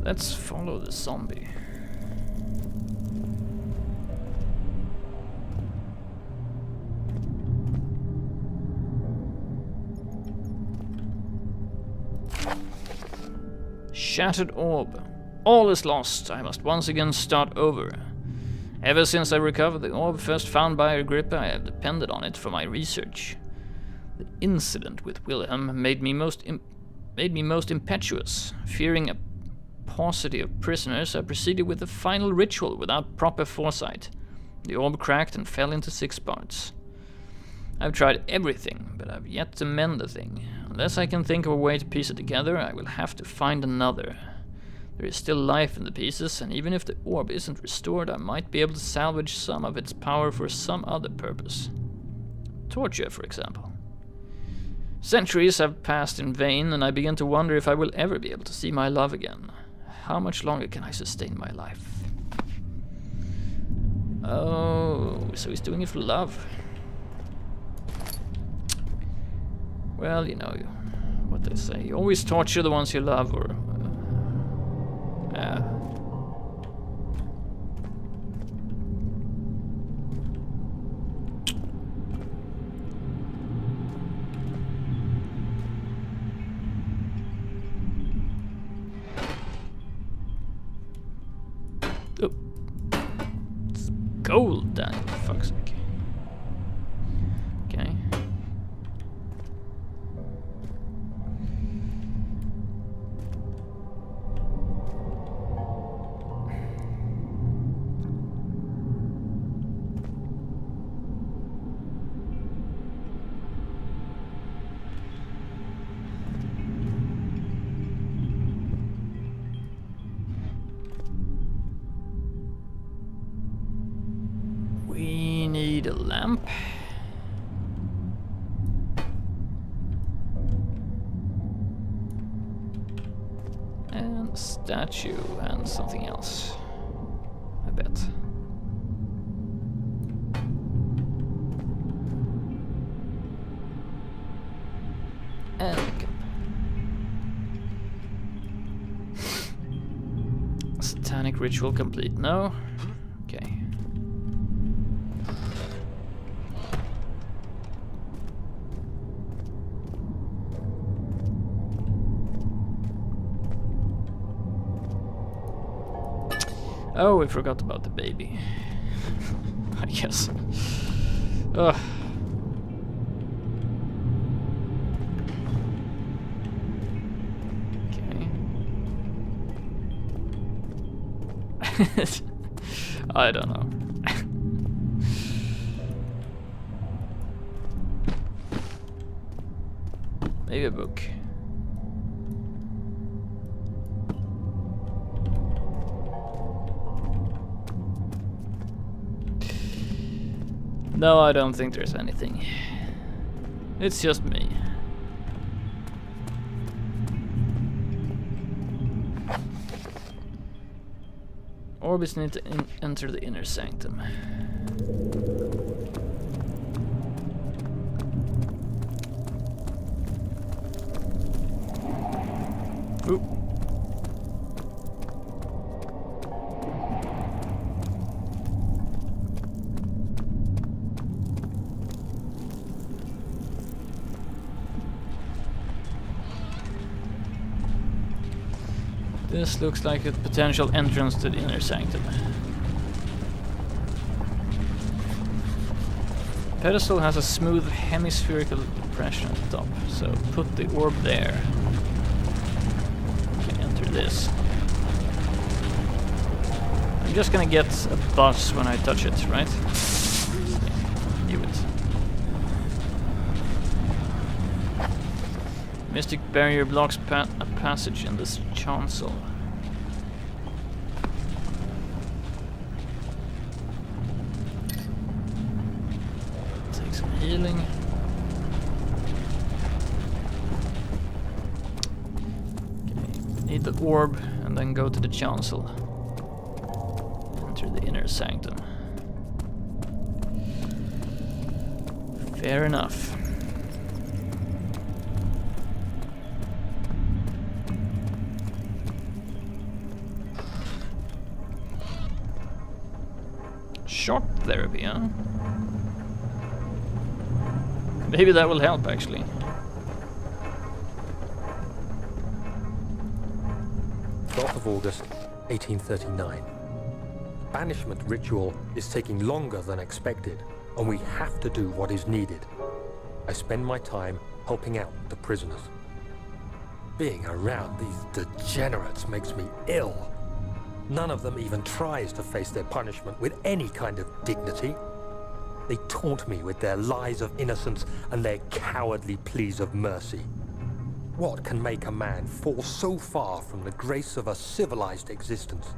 Let's follow the zombie. Shattered orb. All is lost. I must once again start over. Ever since I recovered the orb first found by Agrippa, I have depended on it for my research. The incident with Wilhelm made me most impetuous. Fearing a paucity of prisoners, I proceeded with the final ritual without proper foresight. The orb cracked and fell into 6 parts. I've tried everything, but I've yet to mend the thing. Unless I can think of a way to piece it together, I will have to find another. There is still life in the pieces, and even if the orb isn't restored, I might be able to salvage some of its power for some other purpose. Torture, for example. Centuries have passed in vain, and I begin to wonder if I will ever be able to see my love again. How much longer can I sustain my life? Oh, so he's doing it for love. Well, you know what they say. You always torture the ones you love, or... yeah. Oh. It's gold, Daniel, for fuck's sake. Okay. We need a lamp. And a statue and something else. I bet. And a cup. Satanic ritual complete. No? Okay. Oh, we forgot about the baby. I guess. Ugh. Okay. I don't know. Maybe a book. No, I don't think there's anything. It's just me. Orbis need to enter the inner sanctum. Oop. This looks like a potential entrance to the inner sanctum. The pedestal has a smooth hemispherical depression at the top, so put the orb there. Okay, enter this. I'm just gonna get a buzz when I touch it, right? Knew it. Mystic barrier blocks a passage in this chancel. Take some healing. Okay, need the orb and then go to the chancel. Enter the inner sanctum. Fair enough. Shock therapy, huh? Maybe that will help, actually. 12th of August, 1839. The banishment ritual is taking longer than expected, and we have to do what is needed. I spend my time helping out the prisoners. Being around these degenerates makes me ill. None of them even tries to face their punishment with any kind of dignity. They taunt me with their lies of innocence and their cowardly pleas of mercy. What can make a man fall so far from the grace of a civilized existence?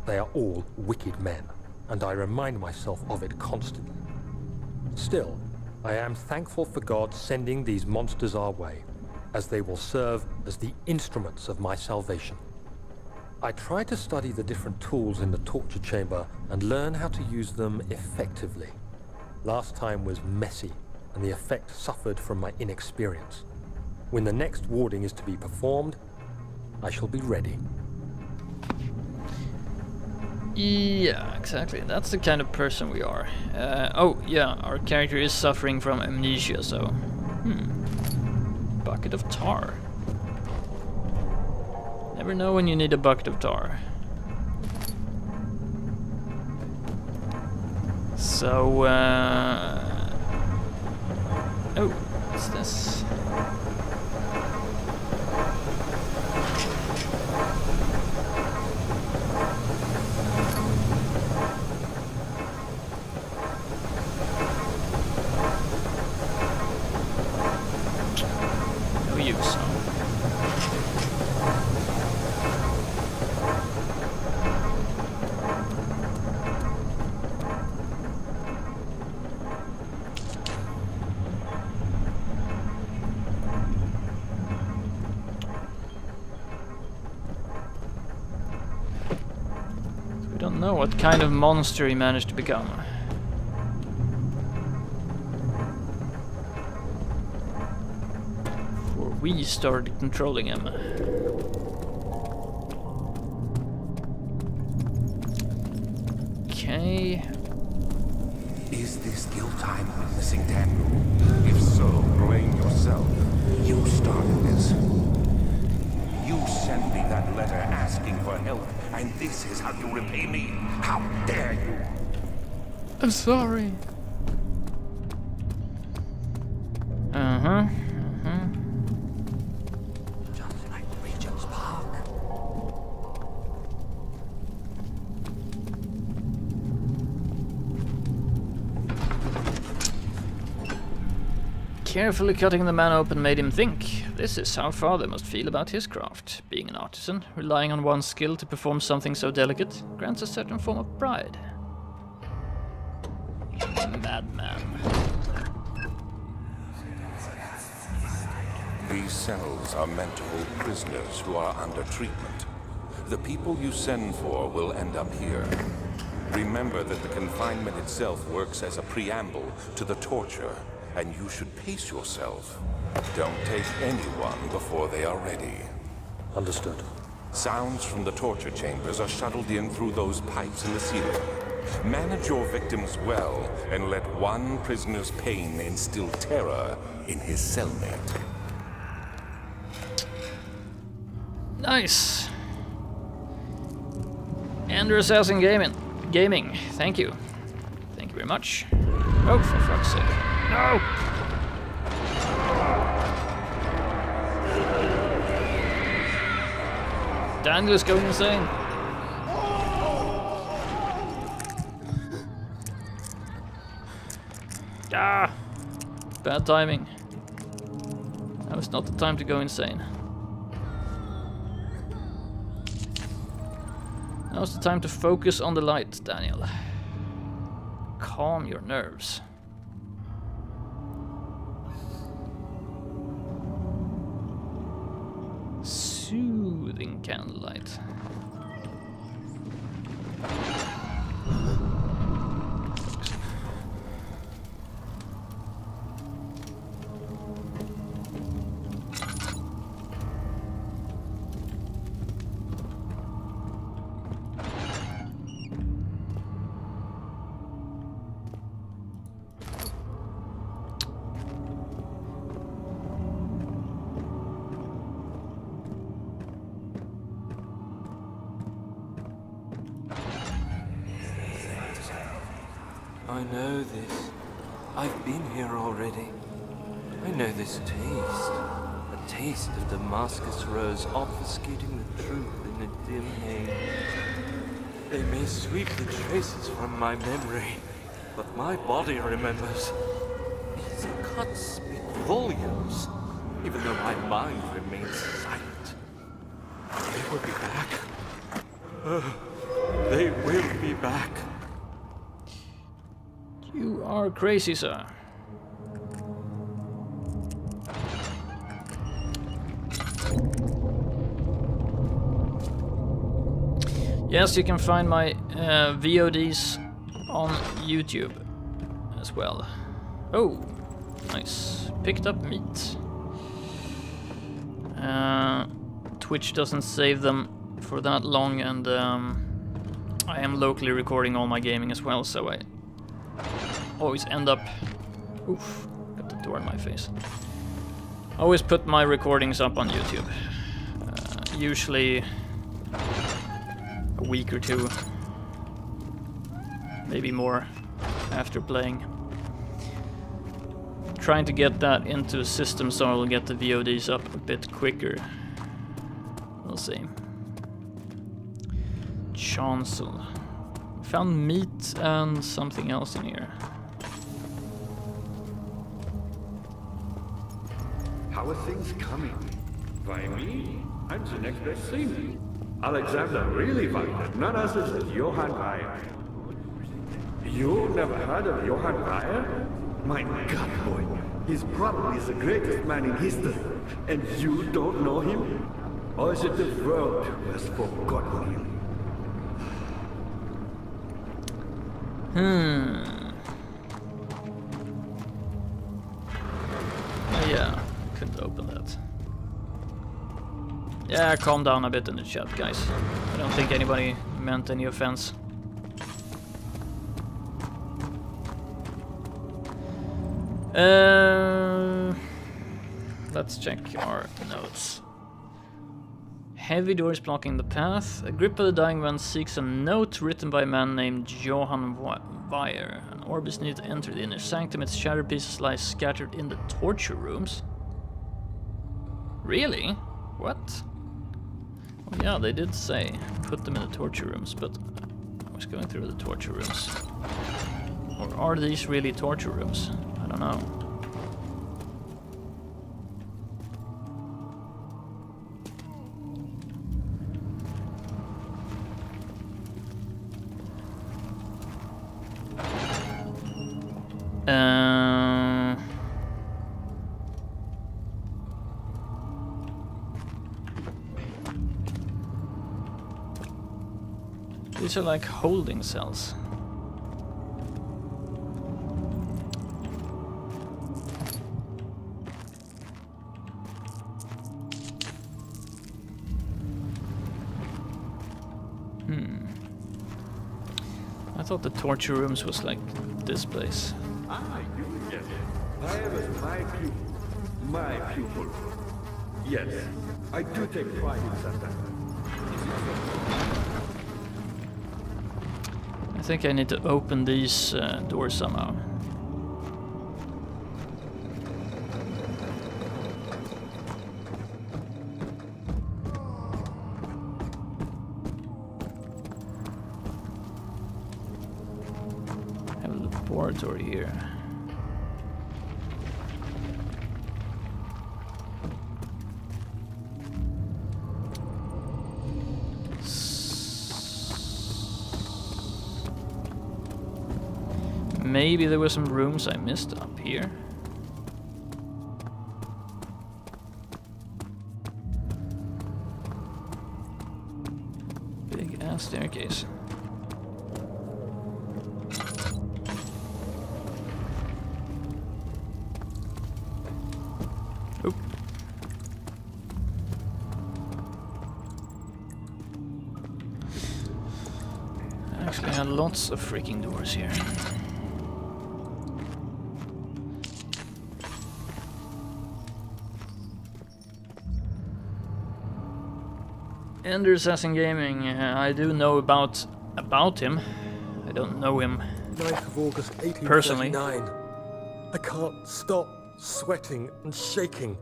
They are all wicked men, and I remind myself of it constantly. Still, I am thankful for God sending these monsters our way, as they will serve as the instruments of my salvation. I try to study the different tools in the torture chamber and learn how to use them effectively. Last time was messy, and the effect suffered from my inexperience. When the next warding is to be performed, I shall be ready. Yeah, exactly. That's the kind of person we are. Oh, yeah, our character is suffering from amnesia, so... Bucket of tar. Never know when you need a bucket of tar. So, oh, what's this? No use, huh? We don't know what kind of monster he managed to become. Before we started controlling him. Okay. Is this guilt I'm witnessing, Daniel? If so, blame yourself. You started this. You sent me that letter asking for help, and this is how you repay me? How dare you? I'm sorry. Just like Regent's Park. Carefully cutting the man open made him think. This is how father must feel about his craft. Being an artisan, relying on one's skill to perform something so delicate, grants a certain form of pride. Madman. These cells are meant to hold prisoners who are under treatment. The people you send for will end up here. Remember that the confinement itself works as a preamble to the torture, and you should pace yourself. Don't take anyone before they are ready. Understood. Sounds from the torture chambers are shuttled in through those pipes in the ceiling. Manage your victims well, and let one prisoner's pain instill terror in his cellmate. Nice. Ender Assassin Gaming. Thank you. Thank you very much. Oh, for fuck's sake. No! Daniel is going insane. Ah! Bad timing. Now is not the time to go insane. Now's the time to focus on the light, Daniel. Calm your nerves. Soothing candlelight. I know this. I've been here already. I know this taste. A taste of Damascus rose obfuscating the truth in a dim haze. They may sweep the traces from my memory, but my body remembers. These cuts speak volumes, even though my mind remains silent. They will be back. They will be back. You are crazy, sir. Yes, you can find my VODs on YouTube as well. Oh, nice. Picked up meat. Twitch doesn't save them for that long, and I am locally recording all my gaming as well, so I always end up... Oof, got the door in my face. I always put my recordings up on YouTube. Usually a week or two, maybe more, after playing. Trying to get that into a system so I'll get the VODs up a bit quicker. We'll see. Chancel. Found meat and something else in here. How are things coming? By me? I'm the next best thing. Alexander really fighter, none other than Johann Weyer. You never heard of Johann Weyer? My God, boy, he's probably the greatest man in history, and you don't know him? Or is it the world who has forgotten him? Oh yeah, couldn't open that. Yeah, calm down a bit in the chat, guys. I don't think anybody meant any offense. Let's check our notes. Heavy doors blocking the path. A grip of the dying one seeks a note written by a man named Johann Weyer. An orb is needed to enter the inner sanctum. Its shattered pieces lie scattered in the torture rooms. Really? What? Well, yeah, they did say put them in the torture rooms, but I was going through the torture rooms. Or are these really torture rooms? I don't know. These are like holding cells. I thought the torture rooms was like this place. Ah, you yes. I was my pupil. My pupil. Yes, I do take pride in that. I think I need to open these doors somehow. I have a laboratory here. Maybe there were some rooms I missed up here. Big ass staircase. Oop. Actually, I had lots of freaking doors here. Ender Assassin Gaming, I do know about him. I don't know him 9th of August, Personally. 1839. I can't stop sweating and shaking.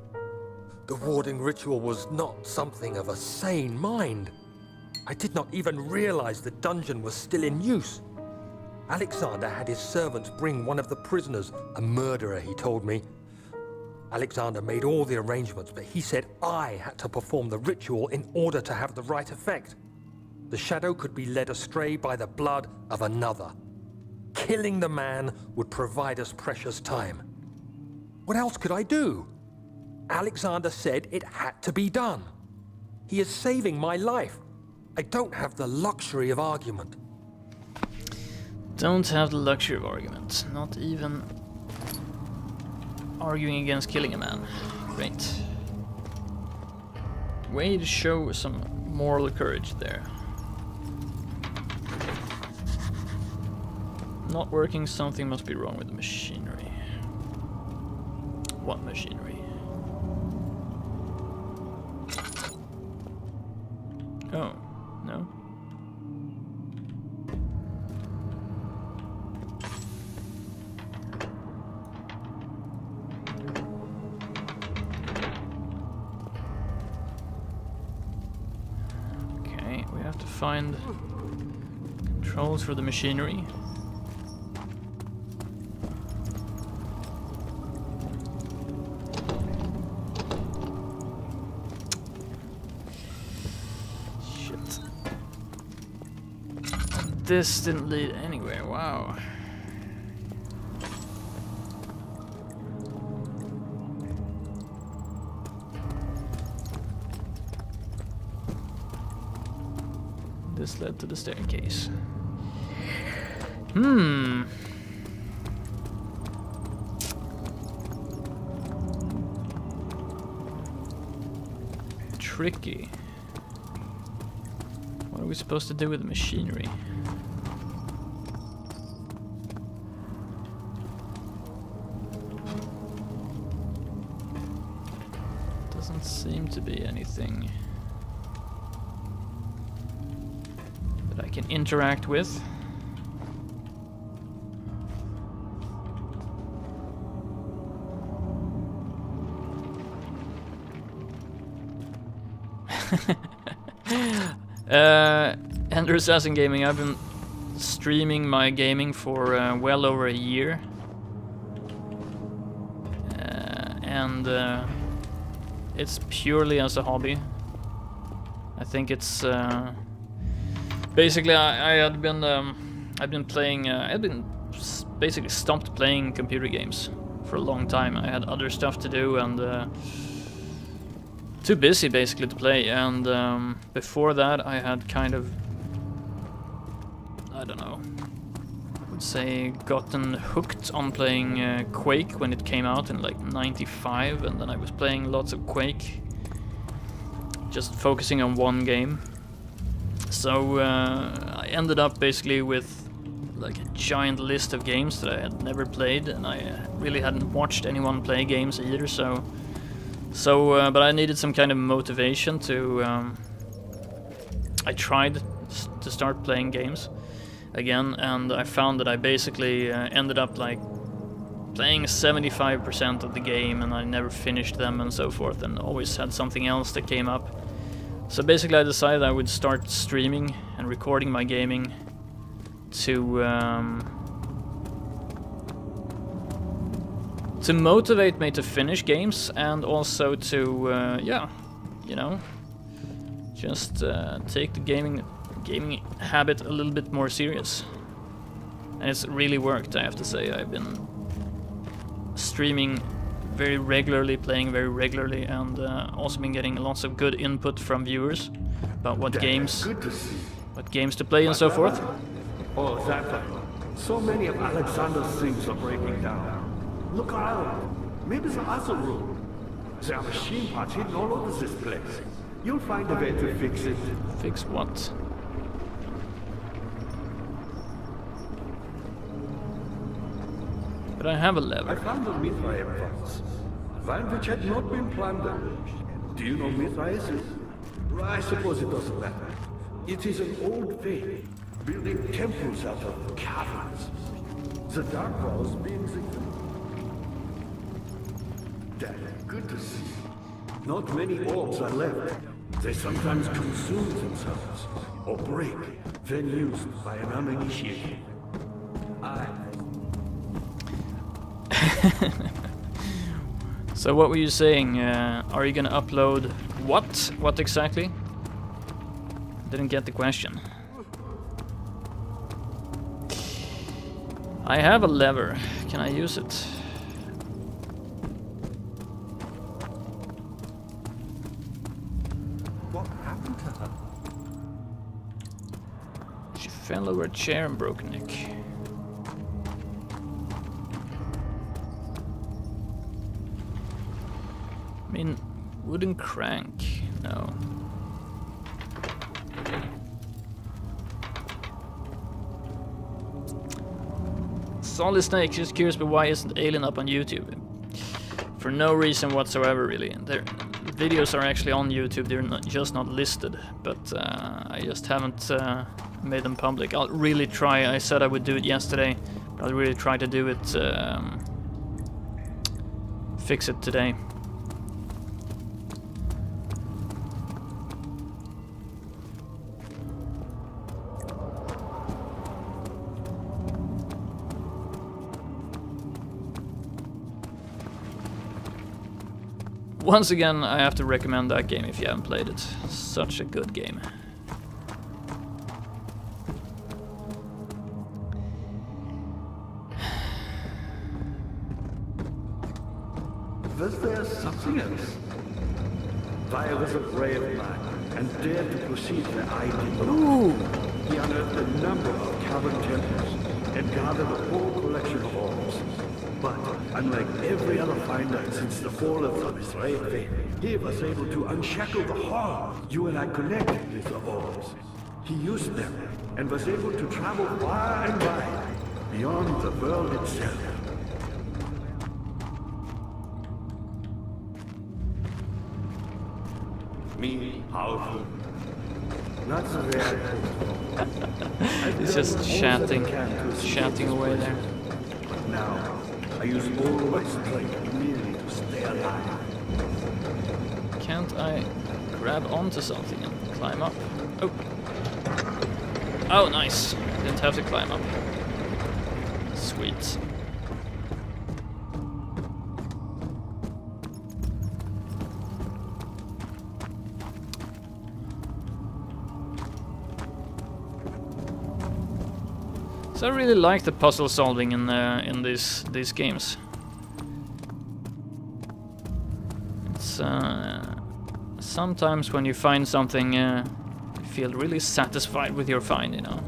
The warding ritual was not something of a sane mind. I did not even realize the dungeon was still in use. Alexander had his servants bring one of the prisoners, a murderer, he told me. Alexander made all the arrangements, but he said I had to perform the ritual in order to have the right effect. The shadow could be led astray by the blood of another. Killing the man would provide us precious time. What else could I do? Alexander said it had to be done. He is saving my life. I don't have the luxury of argument. Don't have the luxury of argument. Not even arguing against killing a man. Great. Way to show some moral courage there. Not working, something must be wrong with the machinery. What machinery? Oh, no. Okay, we have to find controls for the machinery. This didn't lead anywhere, wow. This led to the staircase. Tricky. What are we supposed to do with the machinery? Doesn't seem to be anything that I can interact with. Ender Assassin Gaming, I've been streaming my gaming for well over a year. And it's purely as a hobby. I think it's basically I've been playing. I had been basically stopped playing computer games for a long time. I had other stuff to do and too busy basically to play. And before that, I had kind of, I don't know, I would say gotten hooked on playing Quake when it came out in like '95, and then I was playing lots of Quake, just focusing on one game. So I ended up basically with like a giant list of games that I had never played, and I really hadn't watched anyone play games either. But I needed some kind of motivation to. I tried to start playing games again, and I found that I basically ended up like playing 75% of the game, and I never finished them and so forth, and always had something else that came up. So basically I decided I would start streaming and recording my gaming to motivate me to finish games, and also to yeah, you know, just take the gaming habit a little bit more serious. And it's really worked, I have to say. I've been streaming very regularly, playing very regularly, and also been getting lots of good input from viewers about what games to play and so forth. Oh, Zephyr, so many of Alexander's things are breaking down. Look around. Maybe the other room. There are machine parts hidden all over this place. You'll find a way to fix it. Fix what? But I have a lever. I found a Mithraeum once. One which had not been plundered. Do you know Mithraeum? I suppose it doesn't matter. It is an old faith, building temples out of caverns. The dark walls being the... Daddy, good to see you. Not many orbs are left. They sometimes consume themselves, or break, when used by an uninitiated. So what were you saying? Are you gonna upload what? What exactly? Didn't get the question. I have a lever. Can I use it? What happened to her? She fell over a chair and broke her neck. I mean, wooden crank. No. Solid Snake, just curious, but why isn't Alien up on YouTube? For no reason whatsoever, really. Their videos are actually on YouTube, they're just not listed, but I just haven't made them public. I'll really try. I said I would do it yesterday, but I'll really try to do it, fix it today. Once again, I have to recommend that game if you haven't played it. Such a good game. Was there something else? Why was a brave man and dared to proceed where I did not. He unearthed a number of cavern temples and gathered a whole collection of orbs. But unlike every other finder since the fall of the Israel, he was able to unshackle the horror you and I connected with the orbs. He used them and was able to travel far and wide, beyond the world itself. Me, powerful. Not so very. He's just chatting away there. But now, I use all my strength merely to stay alive. Can't I grab onto something and climb up? Oh. Oh, nice. Didn't have to climb up. Sweet. So I really like the puzzle solving in these games. It's sometimes when you find something, you feel really satisfied with your find, you know.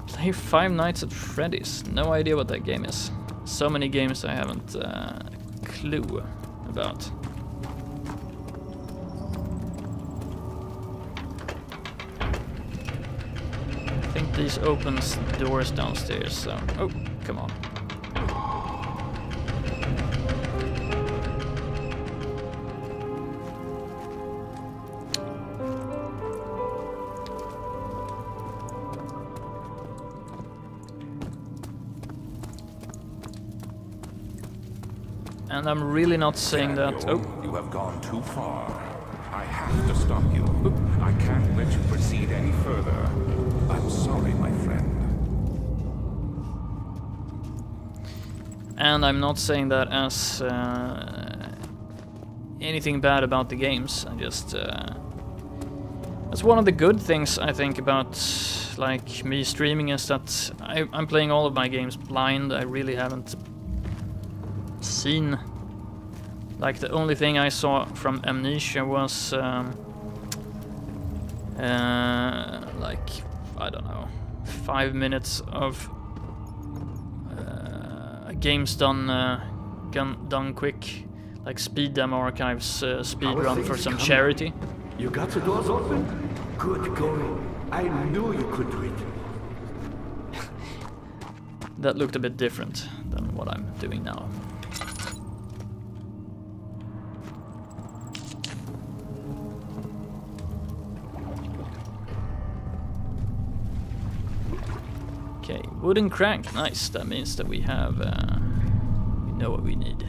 Play Five Nights at Freddy's. No idea what that game is. So many games I haven't a clue about. I think these opens doors downstairs, so... Oh, come on. And I'm really not saying that... Oh, you have gone too far. I have to stop you. I can't let you proceed any further. I'm sorry, my friend. And I'm not saying that as anything bad about the games. I just... that's one of the good things I think about like me streaming is that I'm playing all of my games blind. I really haven't seen... Like the only thing I saw from Amnesia was like, I don't know, 5 minutes of games done quick, like speed demo archives, speed run for some charity. You got the doors open? Good going. I knew you could do it. That looked a bit different than what I'm doing now. Okay, wooden crank. Nice. That means that we have... we know what we need.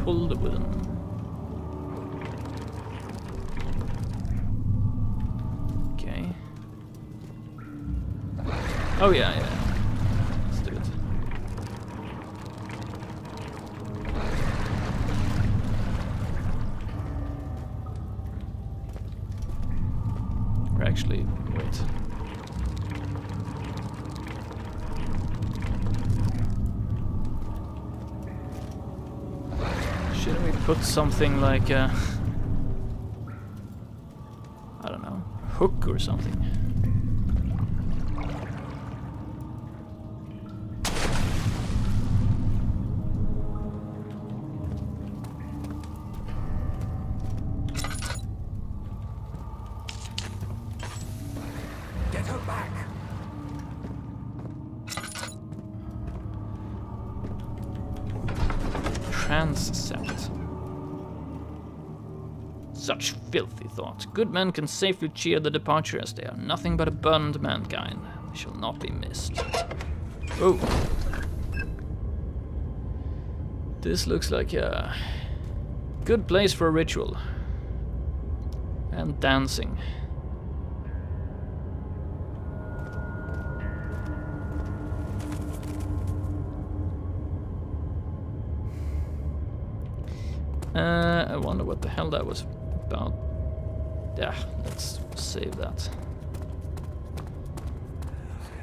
Pull the wooden. Okay. Oh yeah, yeah. Let's do it. Or actually, wait. Shouldn't we put something like a... I don't know, hook or something? Get her back. Transept. Such filthy thought. Good men can safely cheer the departure, as they are nothing but a burden to mankind. They shall not be missed. Oh. This looks like a good place for a ritual. And dancing. I wonder what the hell that was about. Yeah, let's save that.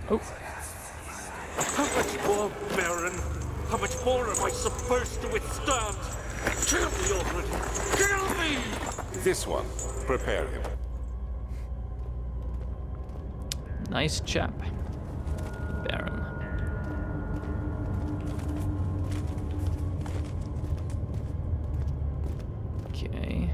Oh. How much more, Baron? How much more am I supposed to withstand? Kill me already! Kill me! This one. Prepare him. Nice chap, Baron. Okay.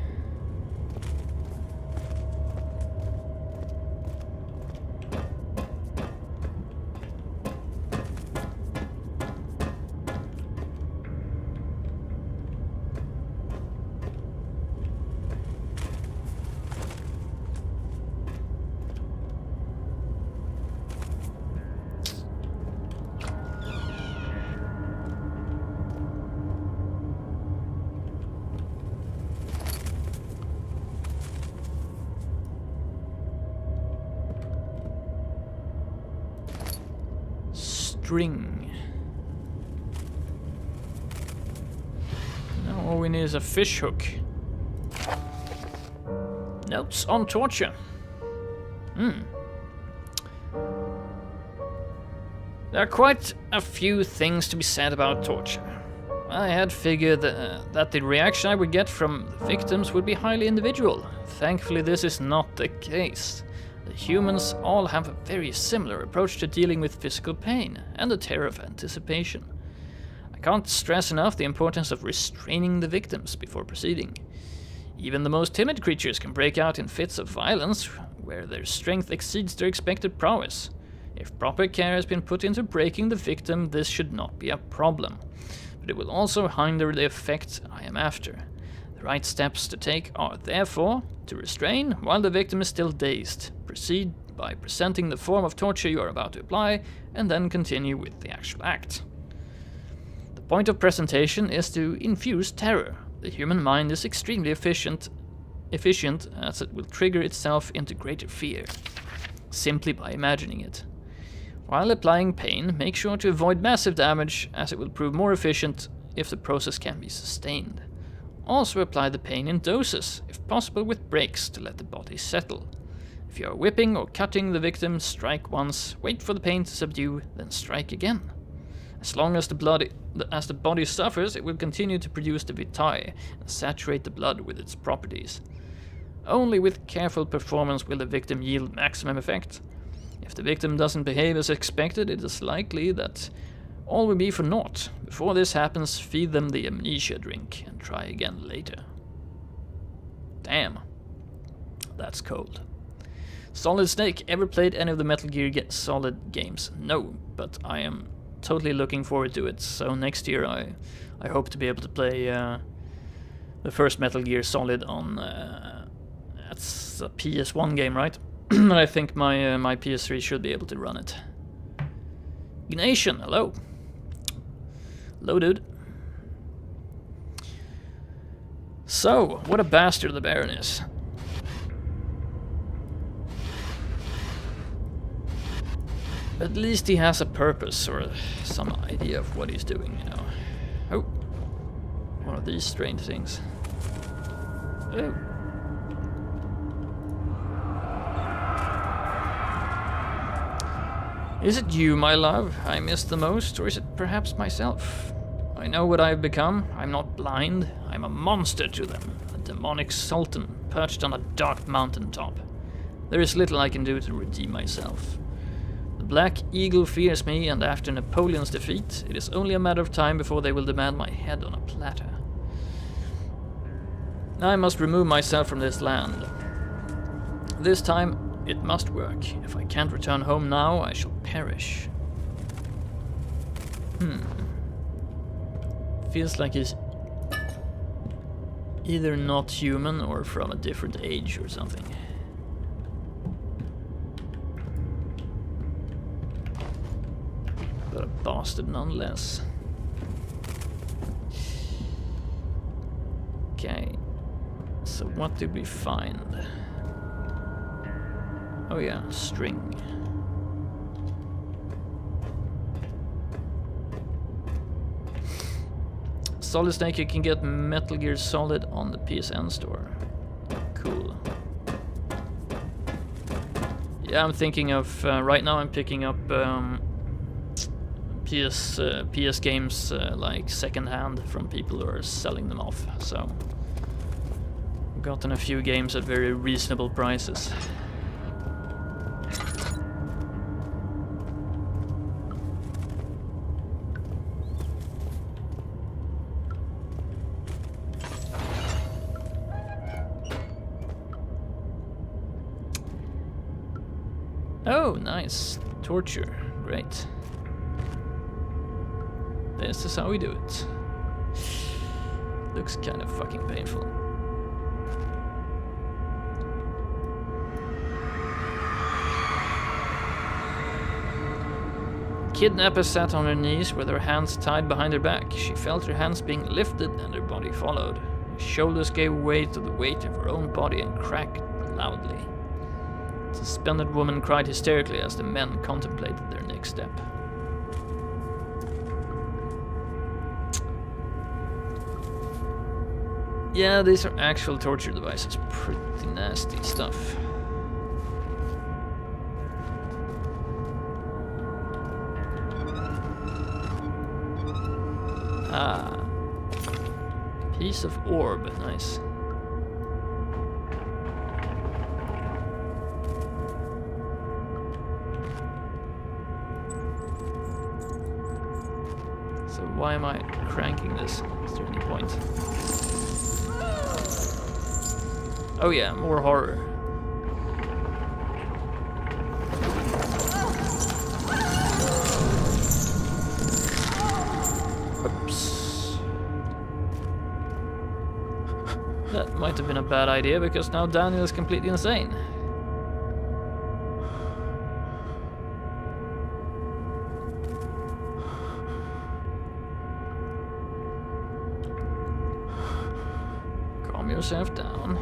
String. Now all we need is a fish hook. Notes on torture. There are quite a few things to be said about torture. I had figured that the reaction I would get from the victims would be highly individual. Thankfully, this is not the case. The humans all have a very similar approach to dealing with physical pain and the terror of anticipation. I can't stress enough the importance of restraining the victims before proceeding. Even the most timid creatures can break out in fits of violence where their strength exceeds their expected prowess. If proper care has been put into breaking the victim, this should not be a problem. But it will also hinder the effect I am after. The right steps to take are, therefore, to restrain while the victim is still dazed. Proceed by presenting the form of torture you are about to apply, and then continue with the actual act. The point of presentation is to infuse terror. The human mind is extremely efficient as it will trigger itself into greater fear, simply by imagining it. While applying pain, make sure to avoid massive damage, as it will prove more efficient if the process can be sustained. Also apply the pain in doses, if possible with breaks to let the body settle. If you are whipping or cutting the victim, strike once, wait for the pain to subdue, then strike again. As long as the body suffers, it will continue to produce the vitae and saturate the blood with its properties. Only with careful performance will the victim yield maximum effect. If the victim doesn't behave as expected, it is likely that all will be for naught. Before this happens, feed them the amnesia drink and try again later. Damn. That's cold. Solid Snake, ever played any of the Metal Gear Solid games? No, but I am totally looking forward to it. So next year I hope to be able to play the first Metal Gear Solid on... that's a PS1 game, right? but I think my PS3 should be able to run it. Ignatian, hello. Hello, dude. So, what a bastard the Baron is. At least he has a purpose or some idea of what he's doing, you know. Oh, one of these strange things. Oh. Is it you, my love, I miss the most, or is it perhaps myself? I know what I've become. I'm not blind. I'm a monster to them. A demonic sultan perched on a dark mountain top. There is little I can do to redeem myself. The Black Eagle fears me, and after Napoleon's defeat, it is only a matter of time before they will demand my head on a platter. I must remove myself from this land. This time, it must work. If I can't return home now, I shall perish. Feels like he's either not human or from a different age or something. But a bastard nonetheless. Okay. So what did we find? Oh yeah, string. Solid Snake, you can get Metal Gear Solid on the PSN store. Cool. Yeah, I'm thinking of right now. I'm picking up PS games like secondhand from people who are selling them off. So, I've gotten a few games at very reasonable prices. Oh, nice. Torture. Great. This is how we do it. Looks kind of fucking painful. Kidnapper sat on her knees with her hands tied behind her back. She felt her hands being lifted and her body followed. Her shoulders gave way to the weight of her own body and cracked loudly. The suspended woman cried hysterically as the men contemplated their next step. Yeah, these are actual torture devices. Pretty nasty stuff. Ah. Piece of orb. Nice. So why am I cranking this? Is there any point? Oh yeah, more horror. Oops. That might have been a bad idea because now Daniel is completely insane. Calm yourself down.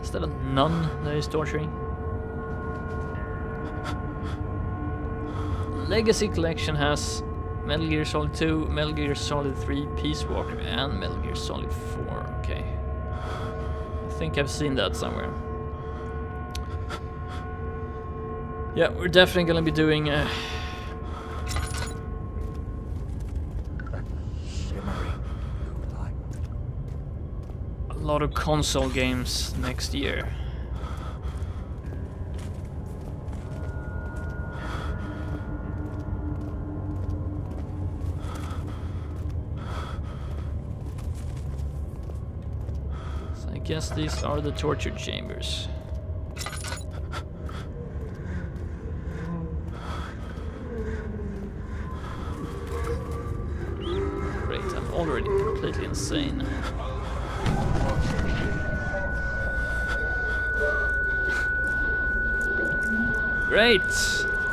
Is that a nun that is torturing? Legacy Collection has Metal Gear Solid 2, Metal Gear Solid 3, Peace Walker, and Metal Gear Solid 4. Okay. I think I've seen that somewhere. Yeah, we're definitely gonna be doing a lot of console games next year. So I guess these are the torture chambers. Great, I'm already completely insane. Great!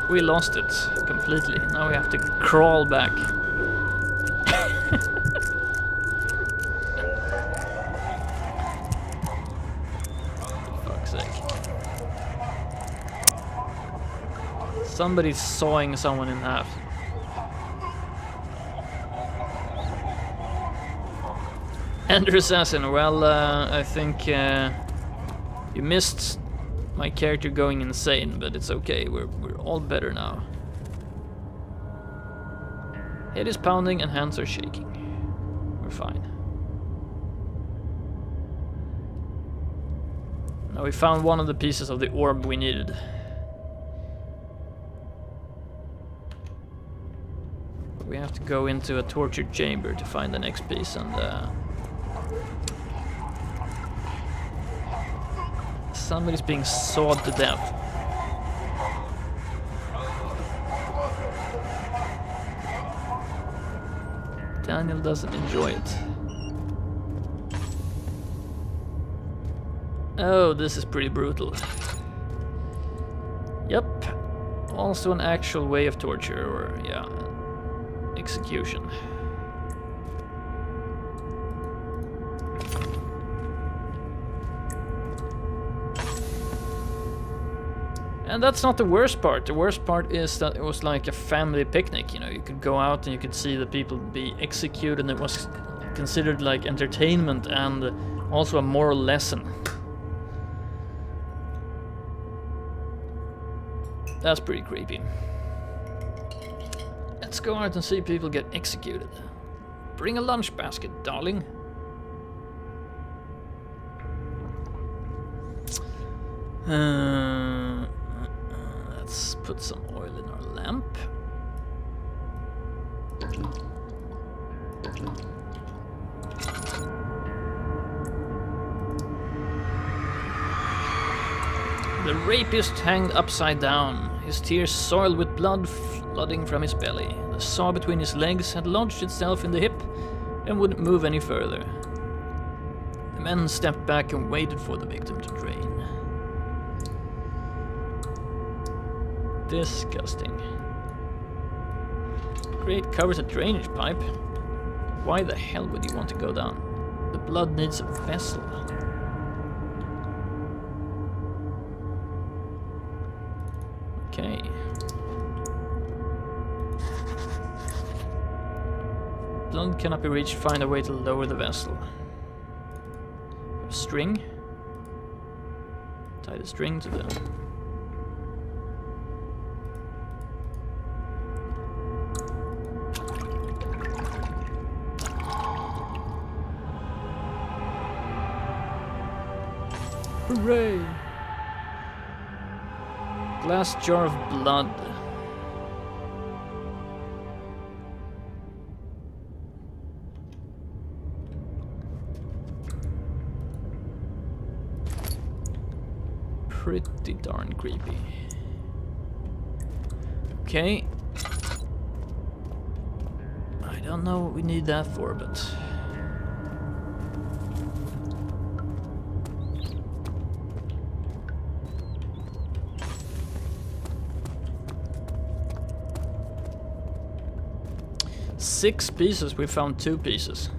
We lost it completely. Now we have to crawl back. For fuck's sake. Somebody's sawing someone in half. Ender Assassin, well, I think you missed my character going insane, but it's okay, we're all better now. Head is pounding and hands are shaking. We're fine. Now we found one of the pieces of the orb we needed. We have to go into a torture chamber to find the next piece, and somebody's being sawed to death. Daniel doesn't enjoy it. Oh, this is pretty brutal. Yep. Also an actual way of torture, or yeah, execution. And that's not the worst part. The worst part is that it was like a family picnic, you know, you could go out and you could see the people be executed, and it was considered like entertainment and also a moral lesson. That's pretty creepy. Let's go out and see people get executed. Bring a lunch basket, darling. Let's put some oil in our lamp. The rapist hanged upside down, his tears soiled with blood flooding from his belly. The saw between his legs had lodged itself in the hip and wouldn't move any further. The men stepped back and waited for the victim to drain. Disgusting. Great, covers a drainage pipe. Why the hell would you want to go down? The blood needs a vessel. Okay. Blood cannot be reached. Find a way to lower the vessel. A string. Tie the string to the... Hooray! Glass jar of blood. Pretty darn creepy. Okay. I don't know what we need that for, but... Six pieces, we found 2 pieces.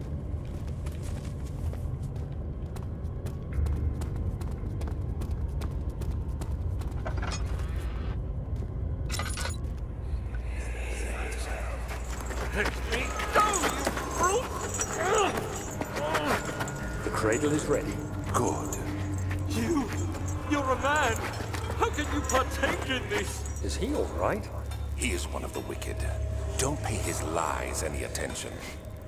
The cradle is ready. Good. You're a man. How can you partake in this? Is he all right? He is one of the wicked. Don't pay his lies any attention.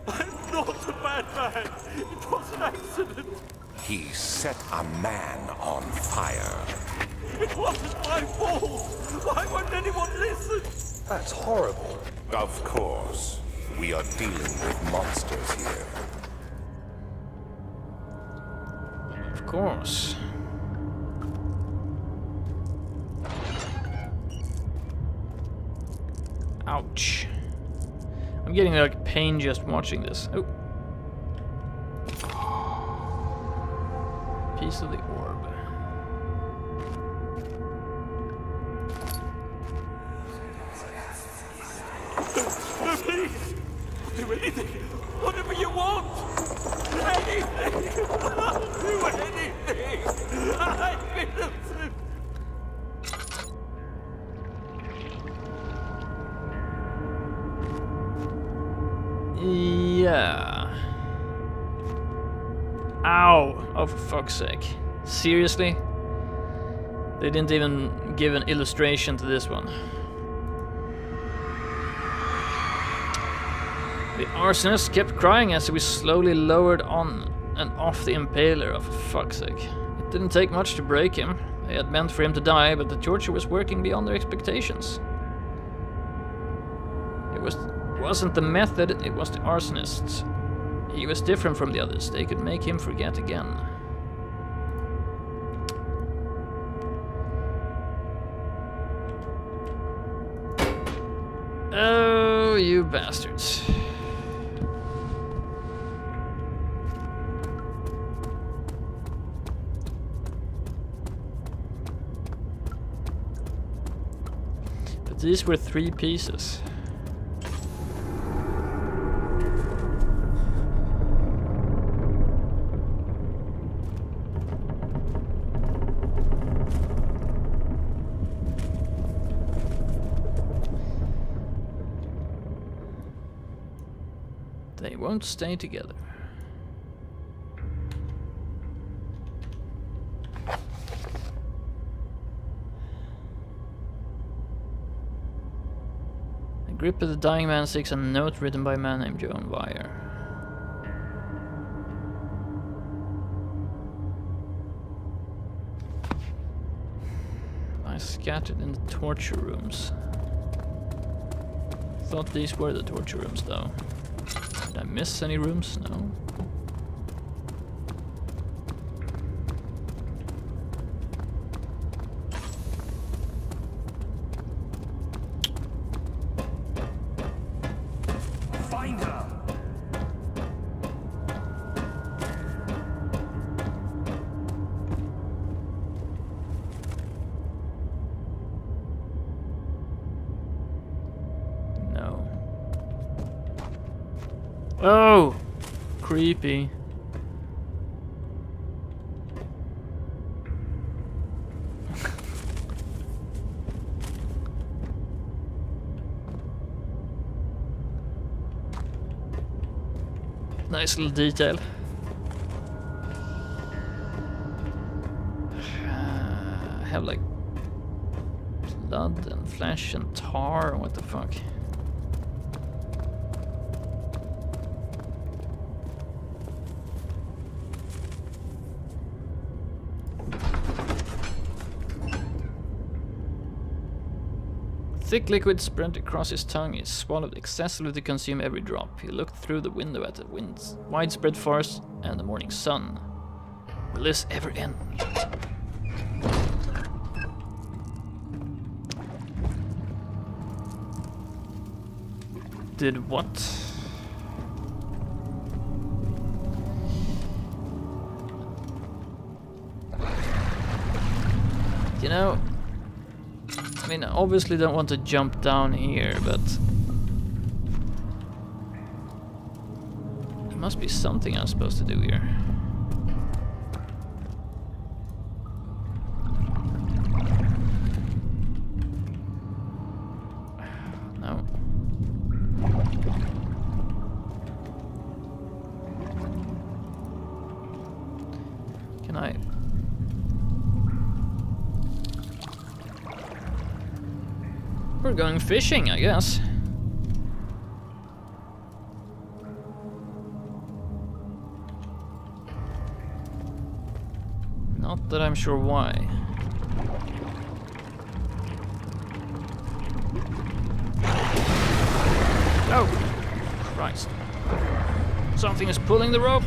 I'm not a bad man. It was an accident. He set a man on fire. It wasn't my fault. Why won't anyone listen? That's horrible. Of course. We are dealing with monsters here. Of course. Ouch. I'm getting like pain just watching this. Oh. Piece of the orb. Please! Do anything! Whatever you want! Anything! I'll do anything! I'm innocent! Yeah. Ow! Oh, for fuck's sake. Seriously? They didn't even give an illustration to this one. The arsonist kept crying as he was slowly lowered on and off the impaler. Oh, for fuck's sake. It didn't take much to break him. They had meant for him to die, but the torture was working beyond their expectations. It wasn't the method, it was the arsonist. He was different from the others. They could make him forget again. Oh, you bastards. But these were 3 pieces. They won't stay together. The grip of the dying man seeks a note written by a man named Joan Wire. I scattered in the torture rooms. Thought these were the torture rooms though. Did I miss any rooms? No. Find her! No. Oh! Creepy. Nice little detail. I have like blood and flesh and tar. What the fuck? Thick liquid spread across his tongue. He swallowed excessively to consume every drop. He looked through the window at the widespread forest and the morning sun. Will this ever end? Did what? You know, I mean, I obviously don't want to jump down here, but there must be something I'm supposed to do here. No. Can I? We're going fishing, I guess. Not that I'm sure why. Oh! Christ. Something is pulling the rope.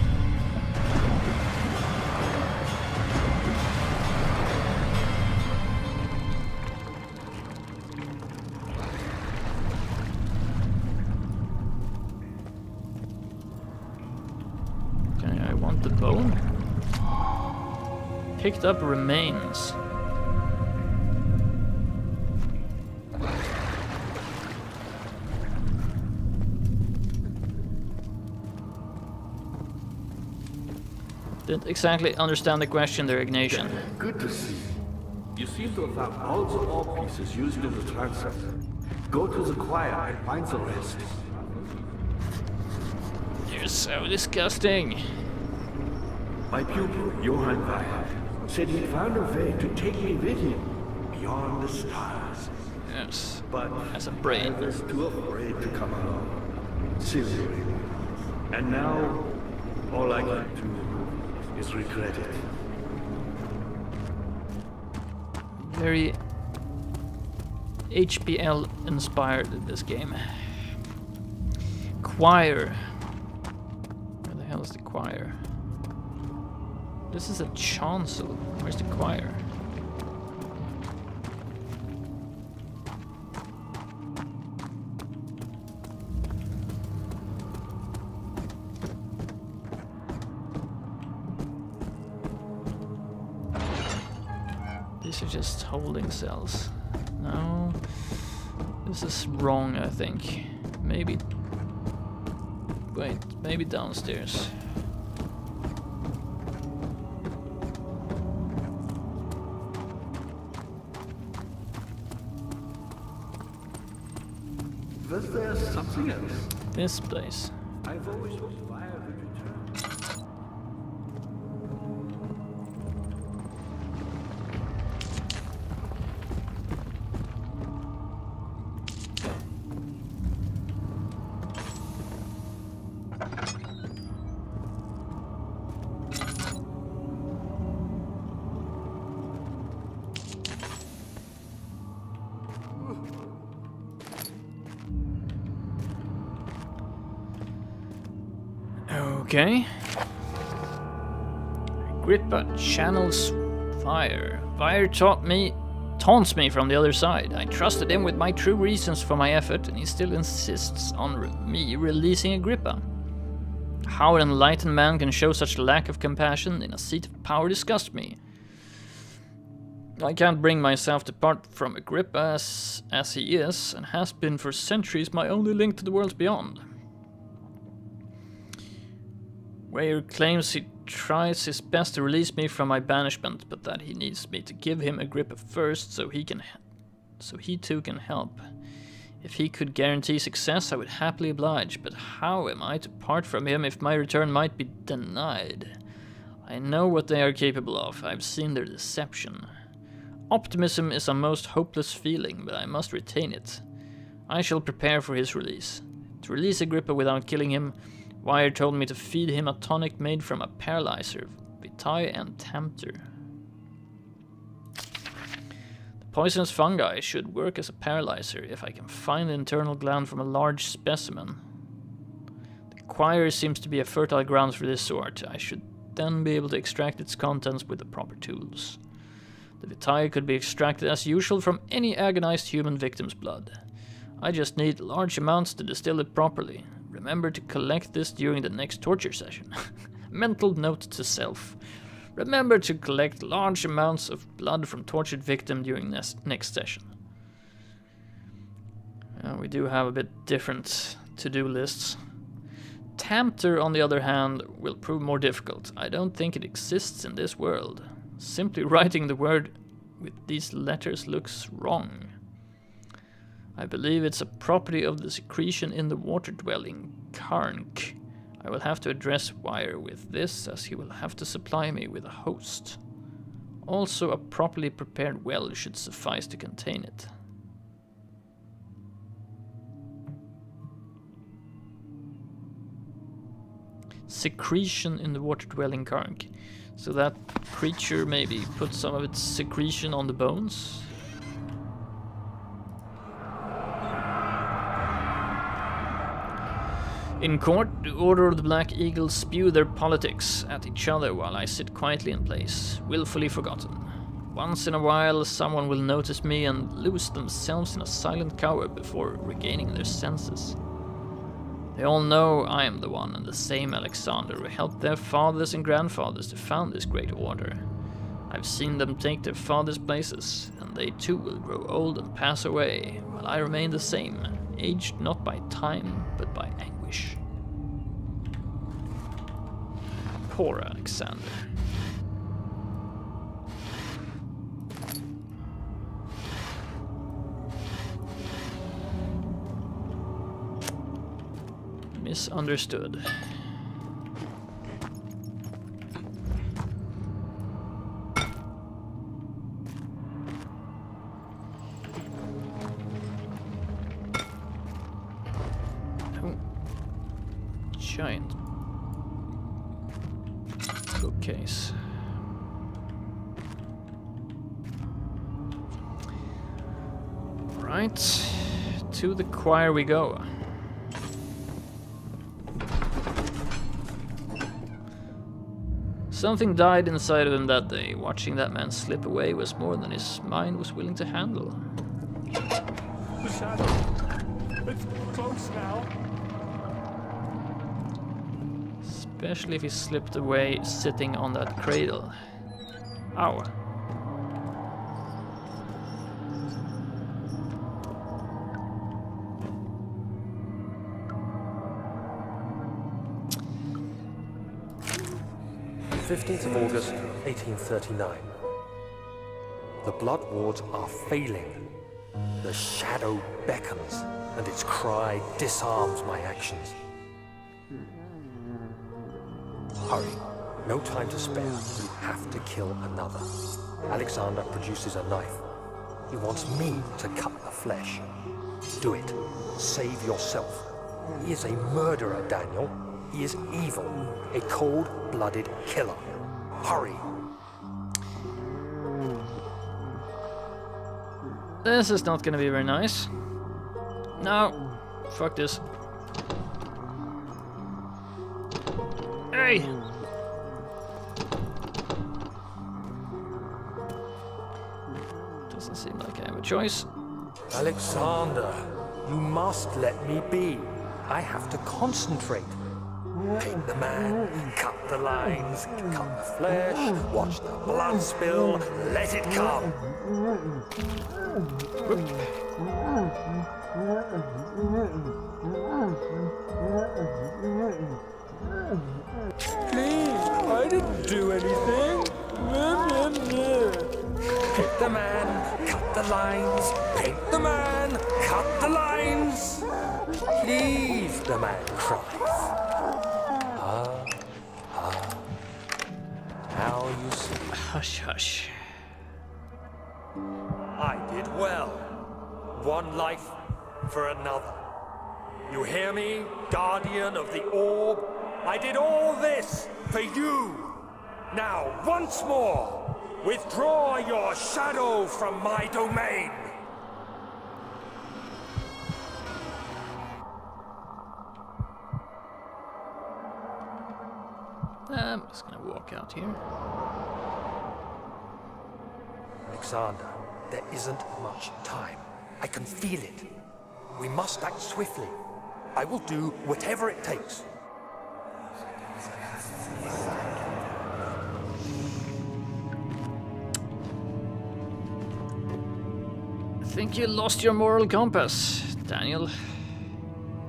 Okay, I want the bone. Picked up remains. Didn't exactly understand the question there, Ignatian. Good to see. You seem to have found all the ore pieces used in the transfer. Go to the choir and find the rest. You're so disgusting. My pupil, Johann Weyer, said he'd found a way to take me with him beyond the stars. Yes, But as a brain. I was too afraid to come along. Silly. And now, all I can do is regret it. Very HPL inspired in this game. Choir. Where the hell is the choir? This is a chancel. Where's the choir? These are just holding cells. No. This is wrong, I think. Maybe... Wait, maybe downstairs. Was there something else? This place. I've always hoped Weyer would return. Okay. Agrippa channels fire. Fire taunts me from the other side. I trusted him with my true reasons for my effort, and he still insists on me releasing Agrippa. How an enlightened man can show such lack of compassion in a seat of power disgusts me. I can't bring myself to part from Agrippa as he is, and has been for centuries my only link to the worlds beyond. Weyer claims he tries his best to release me from my banishment, but that he needs me to give him Agrippa first so he too can help. If he could guarantee success, I would happily oblige, but how am I to part from him if my return might be denied? I know what they are capable of. I've seen their deception. Optimism is a most hopeless feeling, but I must retain it. I shall prepare for his release. To release Agrippa without killing him, Weyer told me to feed him a tonic made from a paralyzer, vitae and tempter. The poisonous fungi should work as a paralyzer if I can find the internal gland from a large specimen. The choir seems to be a fertile ground for this sort. I should then be able to extract its contents with the proper tools. The vitae could be extracted as usual from any agonized human victim's blood. I just need large amounts to distill it properly. Remember to collect this during the next torture session. Mental note to self. Remember to collect large amounts of blood from tortured victim during next session. We do have a bit different to-do lists. Tempter, on the other hand, will prove more difficult. I don't think it exists in this world. Simply writing the word with these letters looks wrong. I believe it's a property of the secretion in the water-dwelling Karnk. I will have to address Weyer with this, as he will have to supply me with a host. Also, a properly prepared well should suffice to contain it. Secretion in the water-dwelling Karnk. So that creature maybe put some of its secretion on the bones? In court, the Order of the Black Eagles spew their politics at each other while I sit quietly in place, willfully forgotten. Once in a while, someone will notice me and lose themselves in a silent cower before regaining their senses. They all know I am the one and the same Alexander who helped their fathers and grandfathers to found this great order. I've seen them take their fathers' places, and they too will grow old and pass away, while I remain the same, aged not by time, but by anguish. Poor Alexander. Misunderstood. Giant bookcase. Right, to the choir we go. Something died inside of him that day. Watching that man slip away was more than his mind was willing to handle. The shadow. It's close now. Especially if he slipped away sitting on that cradle. Ow. "15th of August, 1839. The blood wards are failing. The shadow beckons, and its cry disarms my actions. Hurry. No time to spare. You have to kill another." Alexander produces a knife. He wants me to cut the flesh. Do it. Save yourself. He is a murderer, Daniel. He is evil. A cold-blooded killer. Hurry. This is not gonna be very nice. No. Fuck this. Hey! Doesn't seem like I have a choice. Alexander, you must let me be. I have to concentrate. Paint the man, cut the lines, cut the flesh, watch the blood spill, let it come. Please, I didn't do anything. Paint the man, cut the lines, paint the man, cut the lines. Please, the man cries. Now you see. Hush, hush. I did well. One life for another. You hear me, guardian of the orb? I did all this for you. Now, once more, withdraw your shadow from my domain. I'm just gonna walk out here. Alexander, there isn't much time. I can feel it. We must act swiftly. I will do whatever it takes. I think you lost your moral compass, Daniel.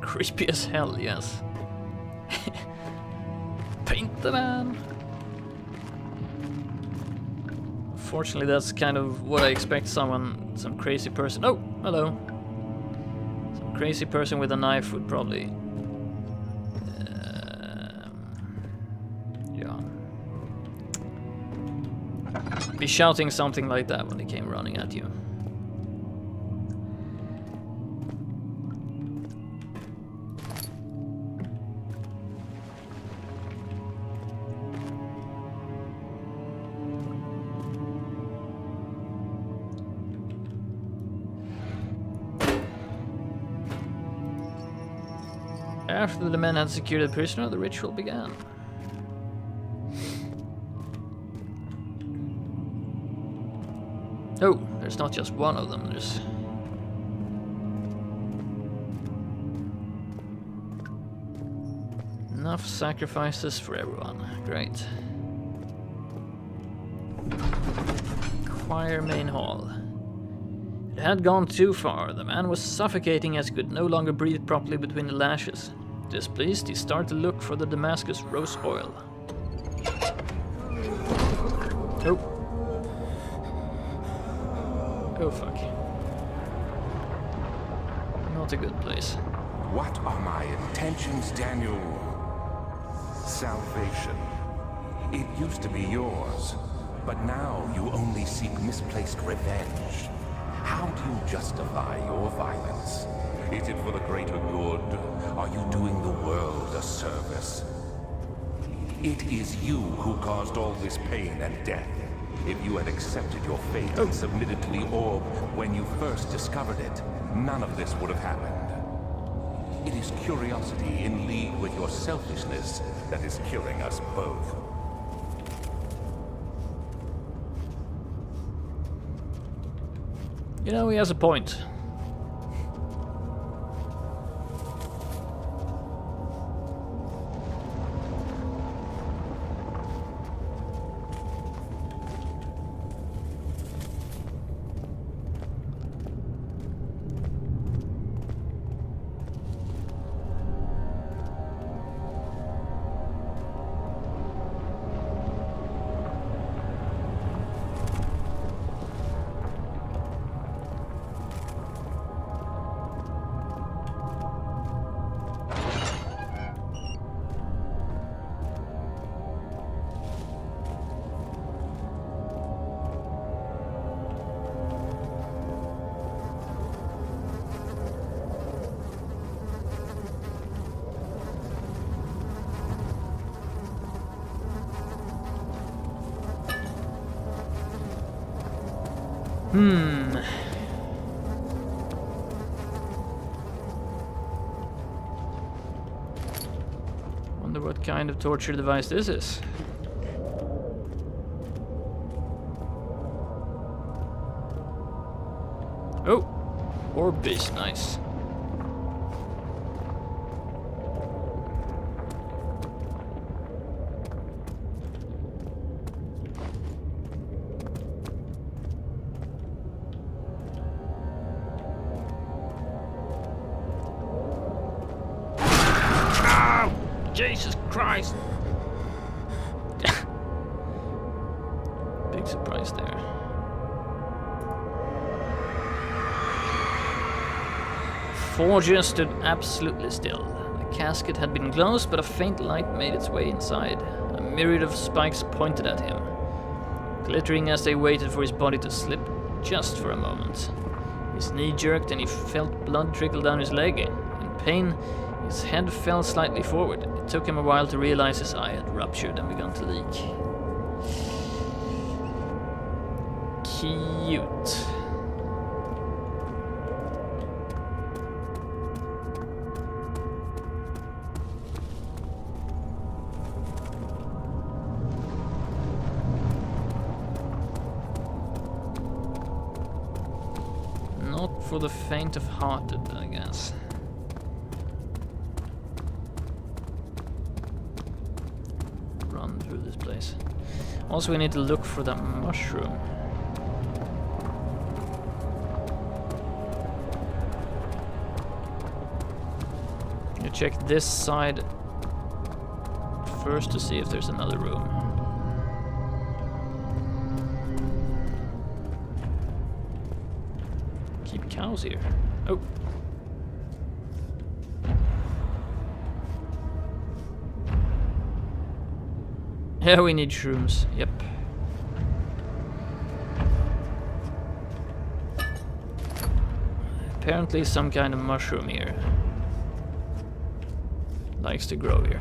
Creepy as hell, yes. Paint the man. Fortunately, that's kind of what I expect some crazy person. Oh, hello. Some crazy person with a knife would probably, yeah, be shouting something like that when they came running at you. After the men had secured the prisoner, the ritual began. Oh, there's not just one of them, there's... Enough sacrifices for everyone. Great. Choir main hall. It had gone too far. The man was suffocating as he could no longer breathe properly between the lashes. Displeased, he started to look for the Damascus rose oil. Oh. Oh fuck. Not a good place. What are my intentions, Daniel? Salvation. It used to be yours, but now you only seek misplaced revenge. How do you justify your violence? Is it for the greater good? Are you doing the world a service? It is you who caused all this pain and death. If you had accepted your fate and submitted to the orb when you first discovered it, none of this would have happened. It is curiosity in league with your selfishness that is killing us both. You know, he has a point. Wonder what kind of torture device this is. Oh, orb base, nice. Jesus Christ! Big surprise there. Forger stood absolutely still. The casket had been closed, but a faint light made its way inside. A myriad of spikes pointed at him, glittering as they waited for his body to slip just for a moment. His knee jerked and he felt blood trickle down his leg. In pain, his head fell slightly forward. It took him a while to realize his eye had ruptured and begun to leak. Cute. Not for the faint of hearted, I guess. Run through this place. Also, we need to look for that mushroom. You check this side first to see if there's another room. Keep cows here. Oh. Yeah, we need shrooms. Yep. Apparently some kind of mushroom here. Likes to grow here.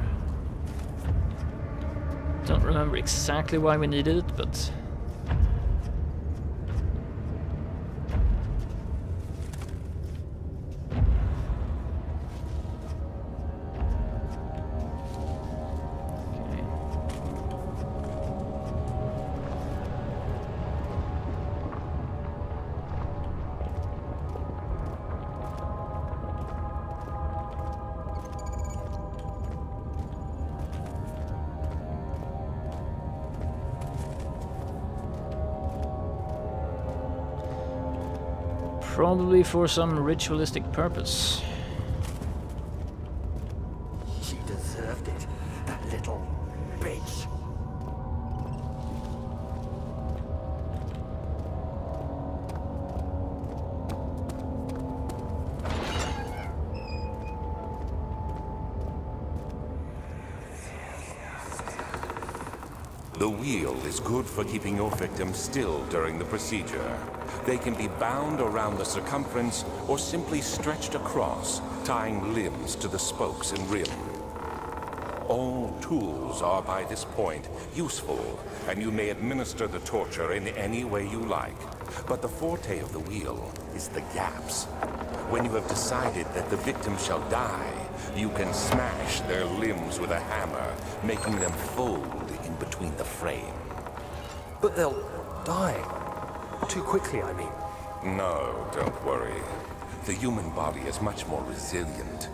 Don't remember exactly why we needed it, but... Probably for some ritualistic purpose. She deserved it, that little bitch. The wheel is good for keeping your victim still during the procedure. They can be bound around the circumference or simply stretched across, tying limbs to the spokes and rim. All tools are by this point useful, and you may administer the torture in any way you like. But the forte of the wheel is the gaps. When you have decided that the victim shall die, you can smash their limbs with a hammer, making them fold in between the frame. But they'll die. Too quickly, I mean. No, don't worry. The human body is much more resilient.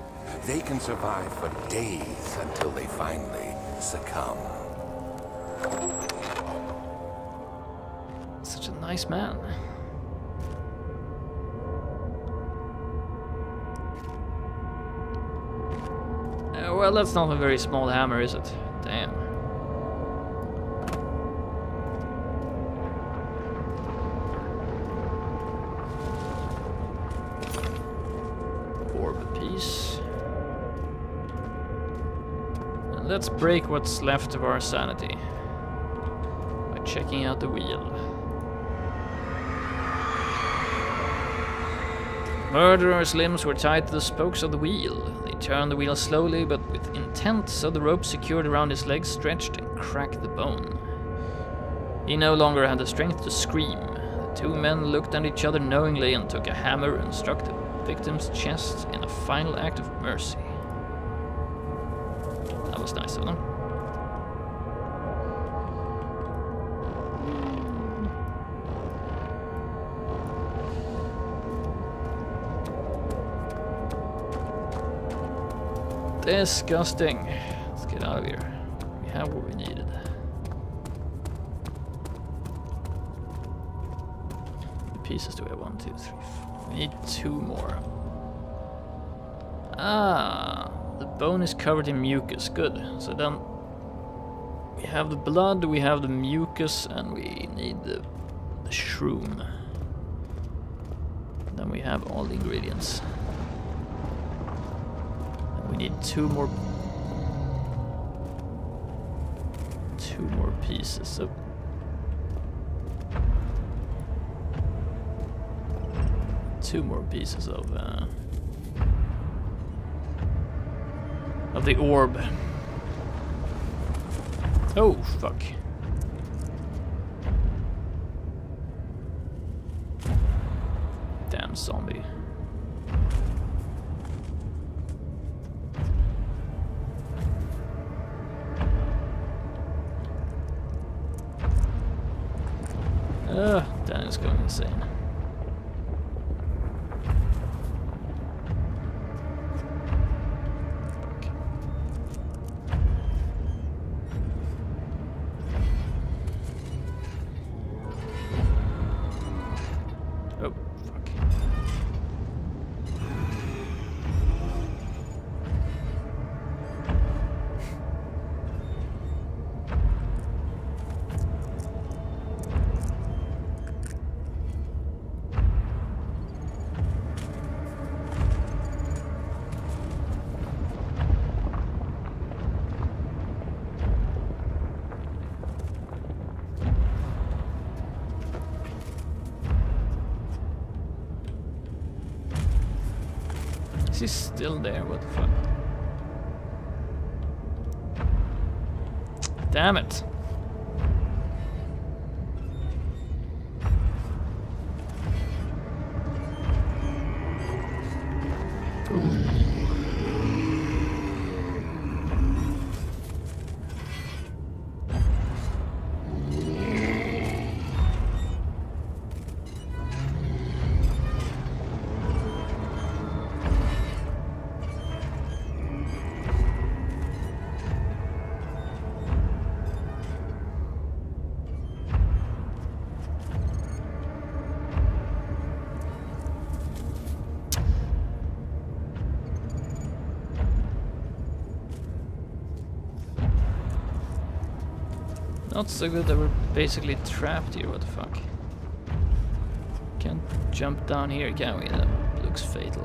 They can survive for days until they finally succumb. Such a nice man. Well, that's not a very small hammer, is it? Damn. Orb apiece. And let's break what's left of our sanity by checking out the wheel. Murderer's limbs were tied to the spokes of the wheel. They turned the wheel slowly but with intent, so the rope secured around his legs stretched and cracked the bone. He no longer had the strength to scream. The two men looked at each other knowingly and took a hammer and struck the victim's chest in a final act of mercy. That was nice of them. Disgusting. Let's get out of here. We have what we needed. The pieces do we have? 1, 2, 3, 4. We need 2 more. Ah, the bone is covered in mucus. Good. So then we have the blood, we have the mucus, and we need the shroom. Then we have all the ingredients. We need 2 more pieces. So two more pieces of the orb. Oh fuck. Damn zombie. Dan is going insane. Okay. Oh, fuck. Is he still there? What the fuck? Damn it. Not so good that we're basically trapped here, what the fuck. Can't jump down here, can we? That looks fatal.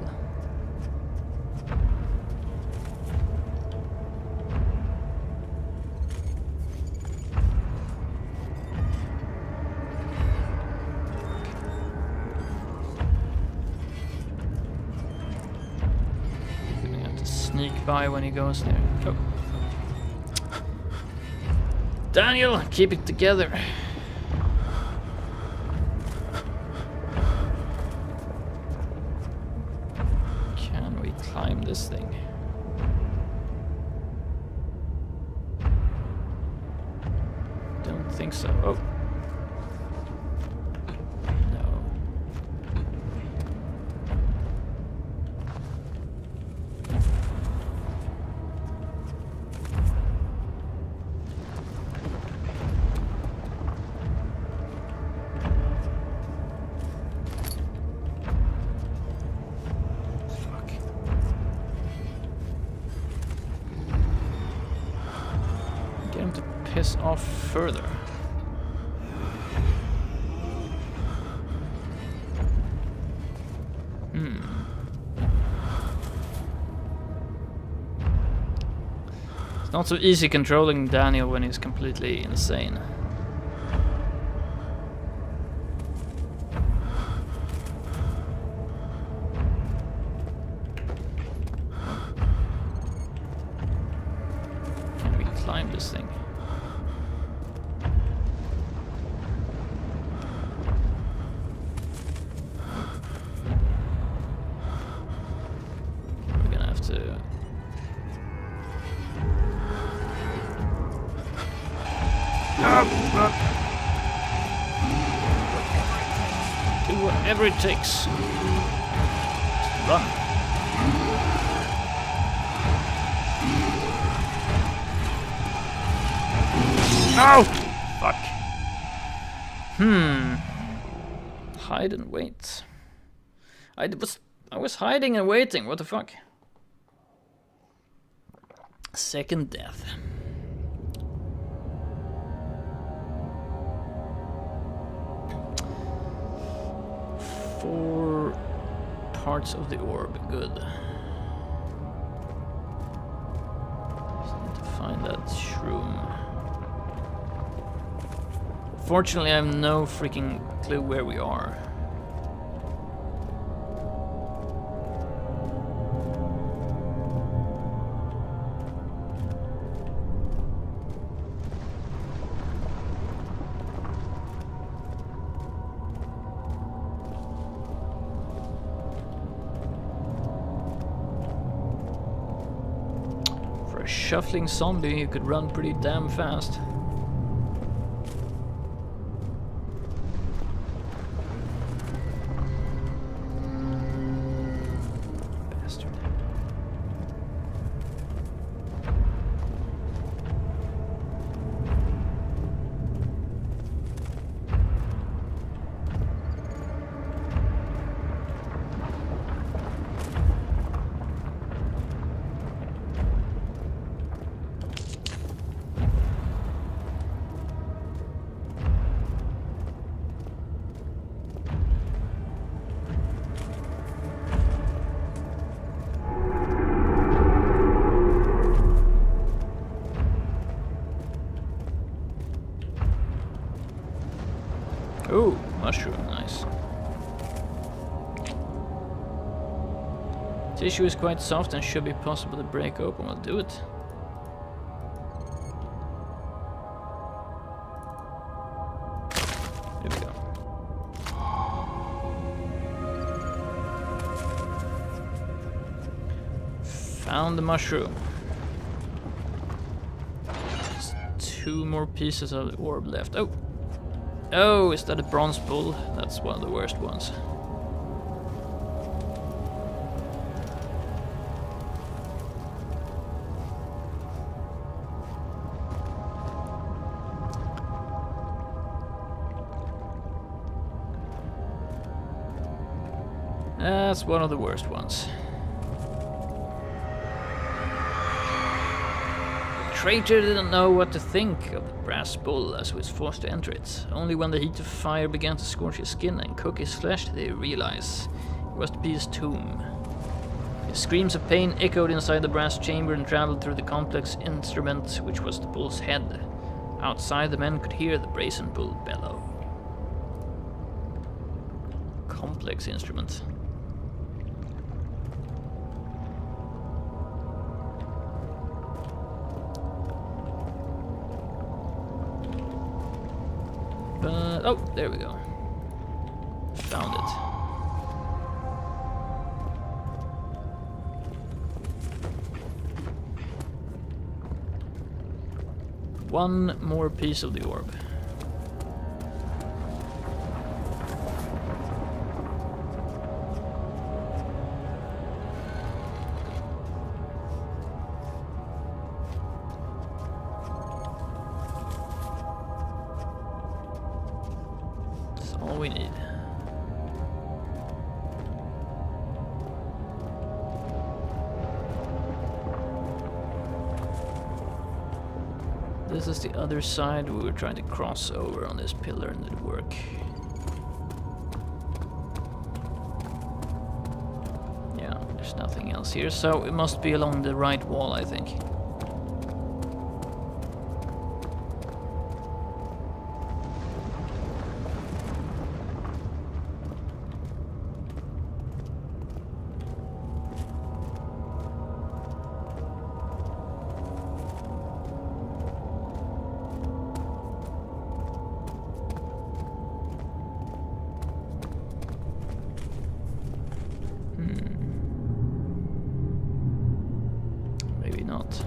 Gonna have to sneak by when he goes there. Oh. Daniel, keep it together. Can we climb this thing? Don't think so. Oh. No. Get him to piss off further. It's not so easy controlling Daniel when he's completely insane. Can we climb this thing? We're gonna have to... Do whatever it takes. Run. Ow! Fuck. Hide and wait. I was hiding and waiting. What the fuck? Second death. Four parts of the orb. Good. Just need to find that shroom. Fortunately, I have no freaking clue where we are. For a shuffling zombie, you could run pretty damn fast. Bastard. Ooh, mushroom, nice. Tissue is quite soft and should be possible to break open. We'll do it. There we go. Found the mushroom. Just 2 more pieces of the orb left. Oh! Oh, is that a bronze bull? That's one of the worst ones. That's one of the worst ones. traitor didn't know what to think of the brass bull as he was forced to enter it. Only when the heat of fire began to scorch his skin and cook his flesh did he realize it was to be his tomb. His screams of pain echoed inside the brass chamber and traveled through the complex instrument which was the bull's head. Outside, the men could hear the brazen bull bellow. Complex instrument. But, oh, there we go. Found it. One more piece of the orb. That's all we need. This is the other side we were trying to cross over on this pillar and it didn't work. Yeah, there's nothing else here, so it must be along the right wall, I think. Maybe not.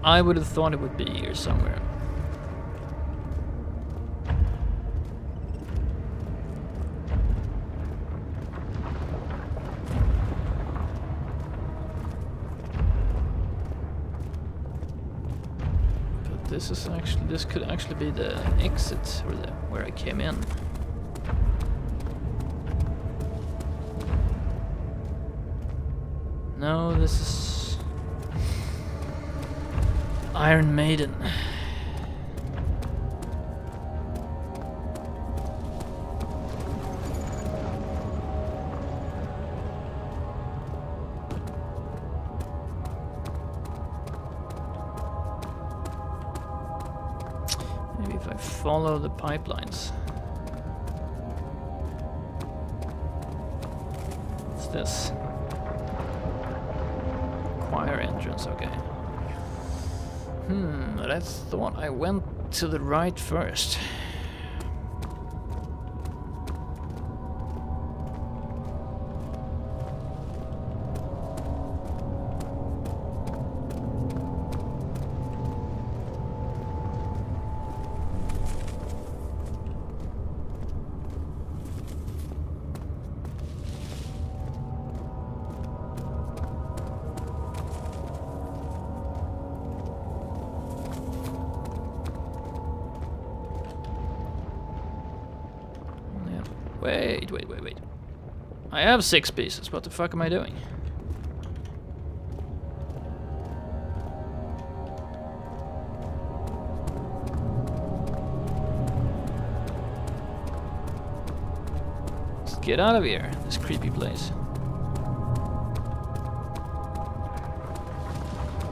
I would have thought it would be here somewhere. But this could actually be the exit or where I came in. No, this is Iron Maiden. Maybe if I follow the pipelines. What's this? Choir entrance, okay. But I thought I went to the right first. Wait. I have 6 pieces. What the fuck am I doing? Let's get out of here, this creepy place.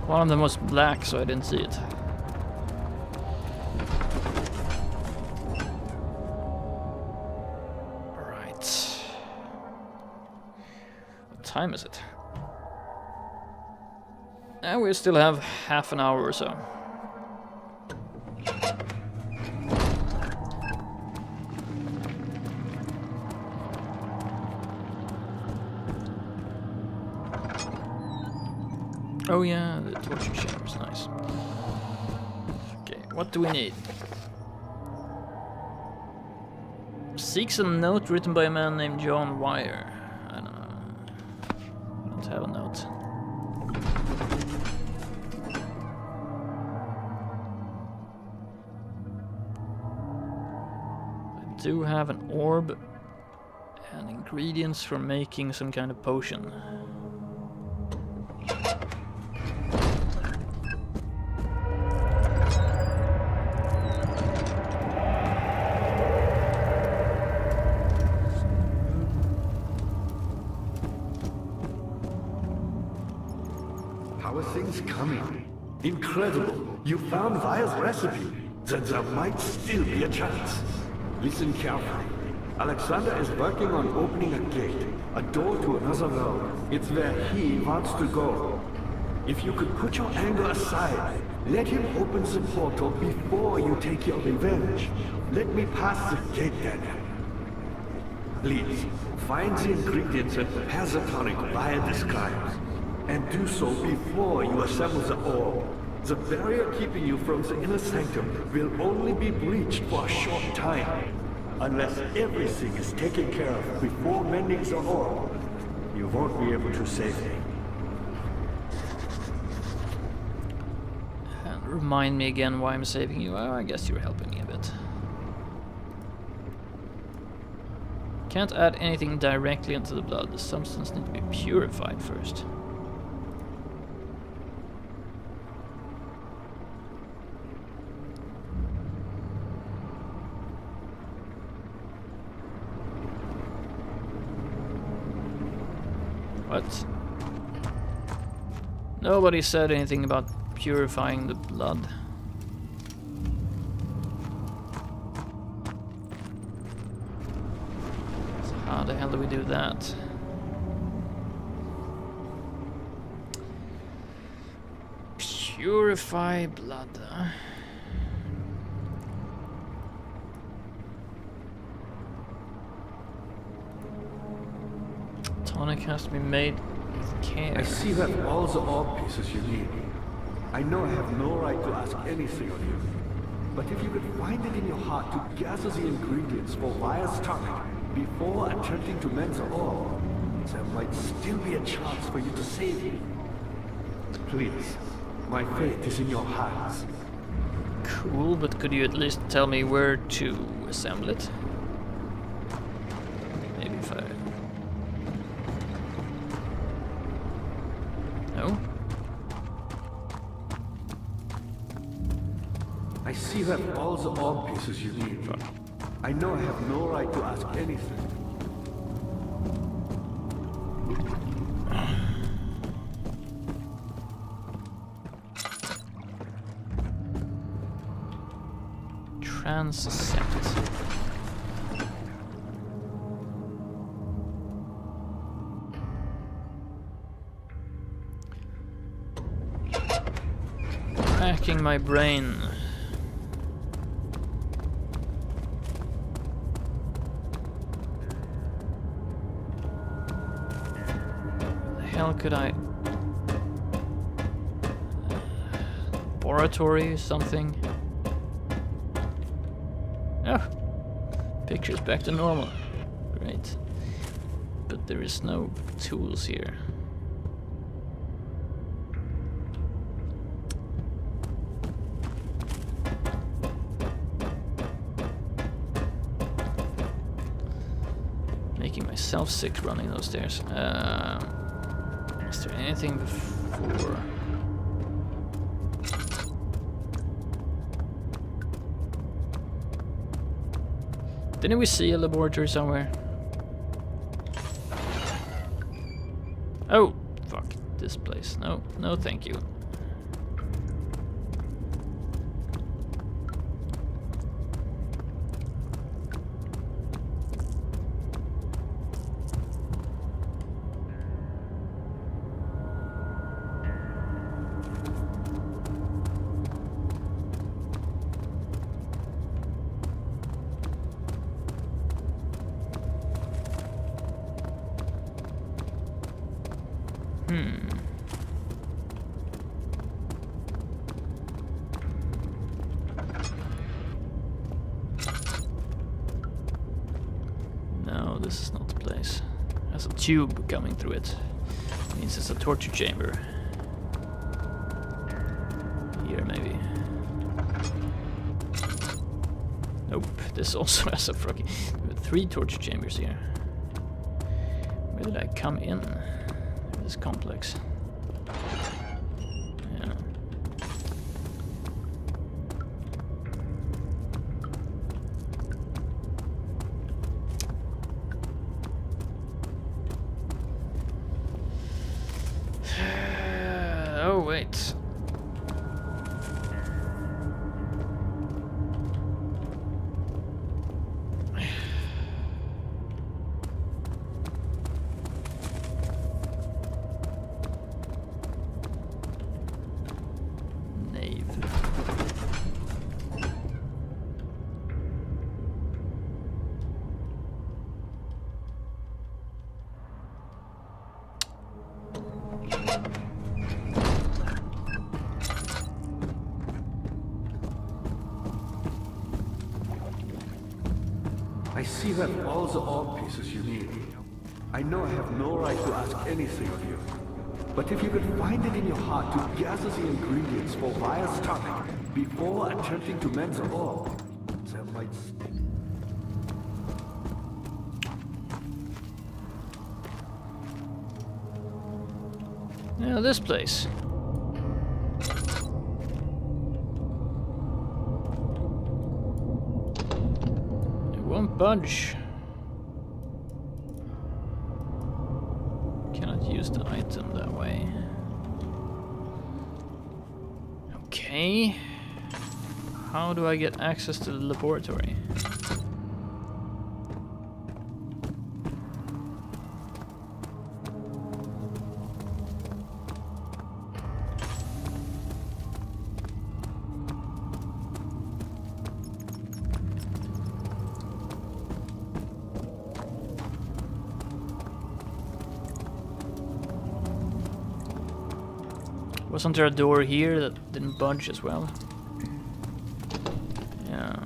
One of them was black, so I didn't see it. Time is it? And we still have half an hour or so. Oh yeah, the torture chambers, nice. Okay, what do we need? Seeks a note written by a man named John Wire. I don't know. I don't have a note. I do have an orb and ingredients for making some kind of potion. How are things coming? Incredible! You found Vire's recipe. Then there might still be a chance. Listen carefully. Alexander is working on opening a gate, a door to another realm. It's where he wants to go. If you could put your anger aside, let him open the portal before you take your revenge. Let me pass the gate, Daniel. Please, find the ingredients and prepare the tonic Vire describes. And do so before you assemble the orb. The barrier keeping you from the inner sanctum will only be breached for a short time. Unless everything is taken care of before mending the orb, you won't be able to save me. And remind me again why I'm saving you. Oh, I guess you're helping me a bit. Can't add anything directly into the blood. The substance needs to be purified first. What? Nobody said anything about purifying the blood. So how the hell do we do that? Purify blood. Tonic has to be made with care. I see that all the orb pieces you need. I know I have no right to ask anything of you. But if you could find it in your heart to gather the ingredients for Vire's tonic before attempting to mend the orb, there might still be a chance for you to save me. Please, my fate is in your hands. Cool, but could you at least tell me where to assemble it? Maybe if I... No? I see that all the orb pieces you need. I know I have no right to ask anything. Transcept. Racking my brain. The hell could I? Laboratory, something. Oh, picture's back to normal. Great. But there is no tools here. Making myself sick running those stairs. Is there anything before? Didn't we see a laboratory somewhere? Oh, fuck. This place. No, no thank you. No, this is not the place. There's a tube coming through it. Means it's a torture chamber. Here, maybe. Nope, this also has a fucking 3 torture chambers here. Where did I come in? This complex. Yeah. Oh, wait. I see that all the orb pieces you need. I know I have no right to ask anything of you. But if you could find it in your heart to gather the ingredients for Vaya's tonic before attempting to mend the orb, that might... Yeah, this place. It won't budge. Cannot use the item that way. Okay. How do I get access to the laboratory? Wasn't there a door here that didn't budge as well? Yeah.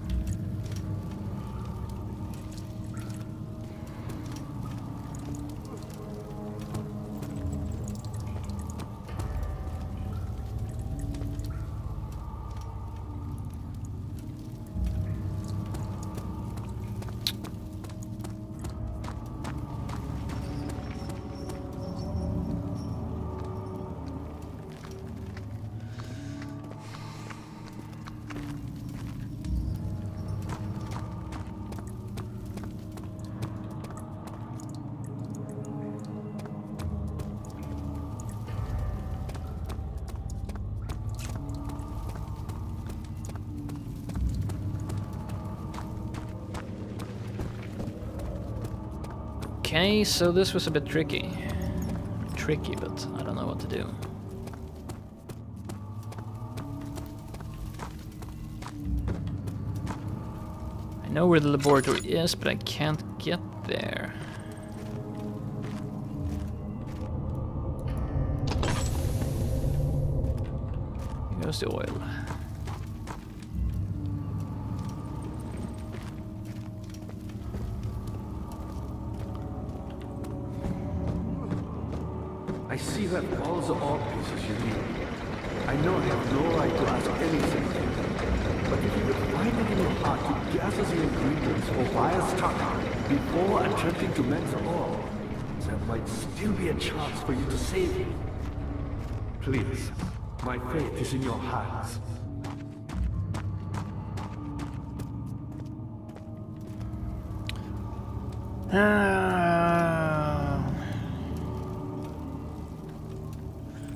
Okay, so this was a bit tricky. Tricky, but I don't know what to do. I know where the laboratory is, but I can't get there. Here goes the oil. I see that all the orb pieces you need. I know I have no right to ask anything. But if you could find it in your heart to gather the ingredients for Vaya's tonic before attempting to mend the orb, there might still be a chance for you to save me. Please, my fate is in your hands.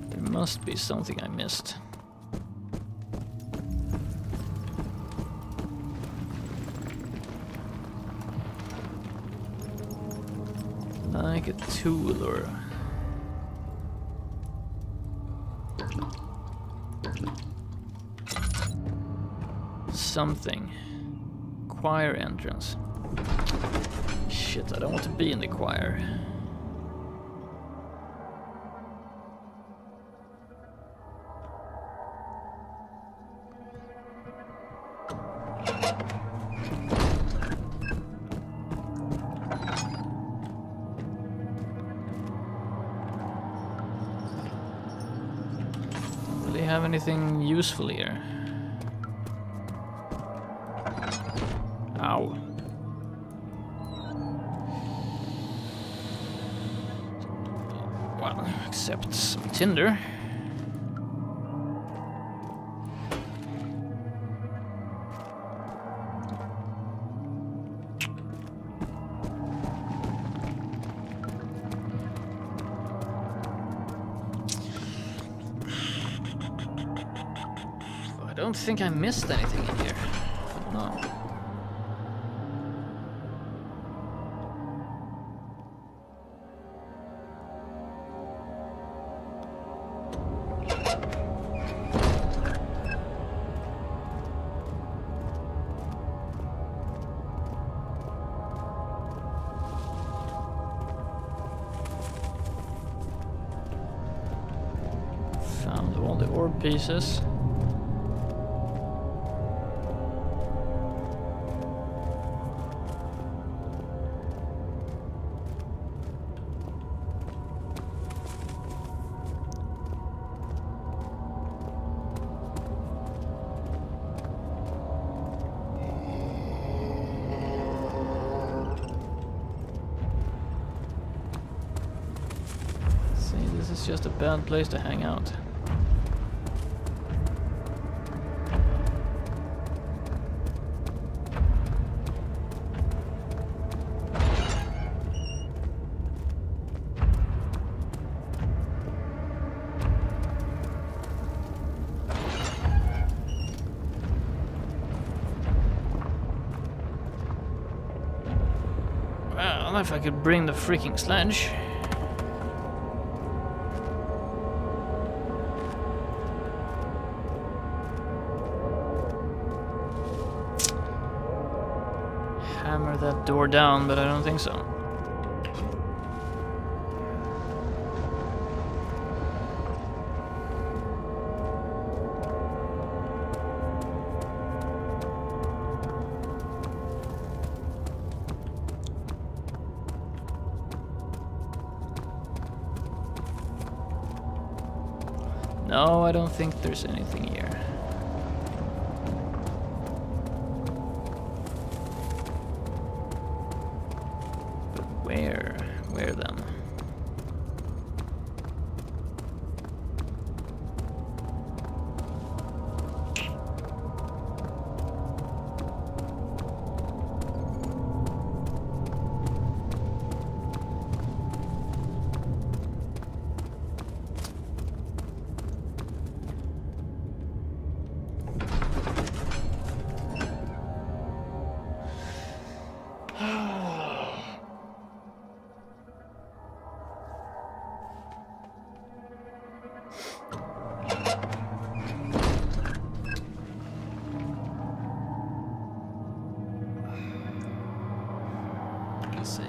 There must be something I missed. Like a tool or... something. Choir entrance. Shit, I don't want to be in the choir. have anything useful here? Ow. Well, except some tinder. I don't think I missed anything in here. No. Found all the orb pieces. See, this is just a bad place to hang out. Well, if I could bring the freaking sledge. Hammer that door down, but I don't think so. No, I don't think there's anything here. But where? Where then? Let's see.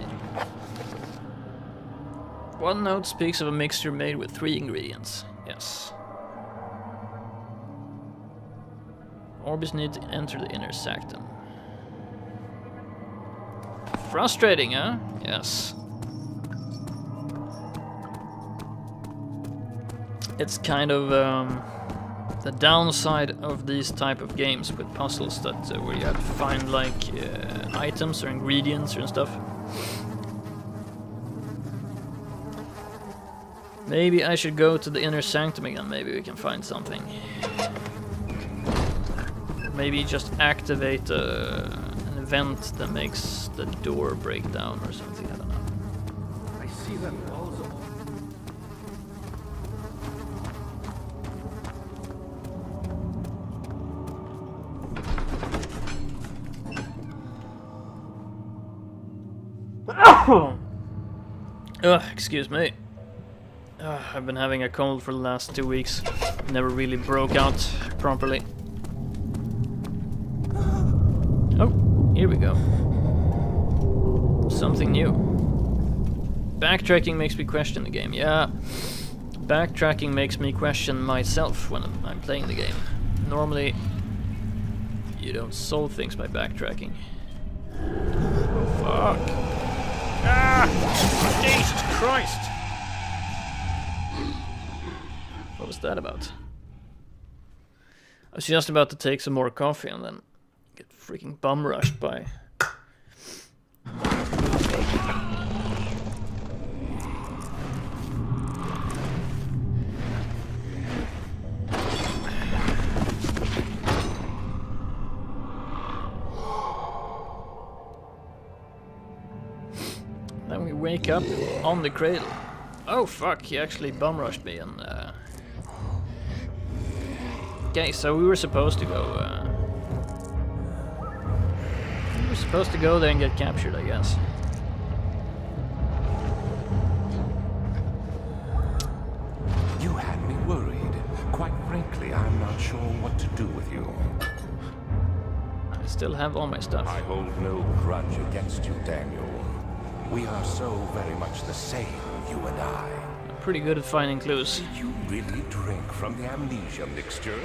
One note speaks of a mixture made with 3 ingredients. Yes. Orbis need to enter the inner sanctum. Frustrating, huh? Yes. It's kind of the downside of these type of games with puzzles that where you have to find like items or ingredients and stuff. Maybe I should go to the inner sanctum again. Maybe we can find something. Maybe just activate an event that makes the door break down or something. I don't know. I see them walls of... Excuse me. I've been having a cold for the last 2 weeks. Never really broke out properly. Oh, here we go. Something new. Backtracking makes me question the game. Yeah, backtracking makes me question myself when I'm playing the game. Normally, you don't solve things by backtracking. Oh, fuck. Ah! Jesus Christ! What was that about? I was just about to take some more coffee and then get freaking bum rushed by. Then we wake up on the cradle. Oh fuck, he actually bum rushed me and okay, so we were supposed to go there and get captured, I guess. You had me worried. Quite frankly, I'm not sure what to do with you. I still have all my stuff. I hold no grudge against you, Daniel. We are so very much the same, you and I. I'm pretty good at finding clues. Did you really drink from the amnesia mixture?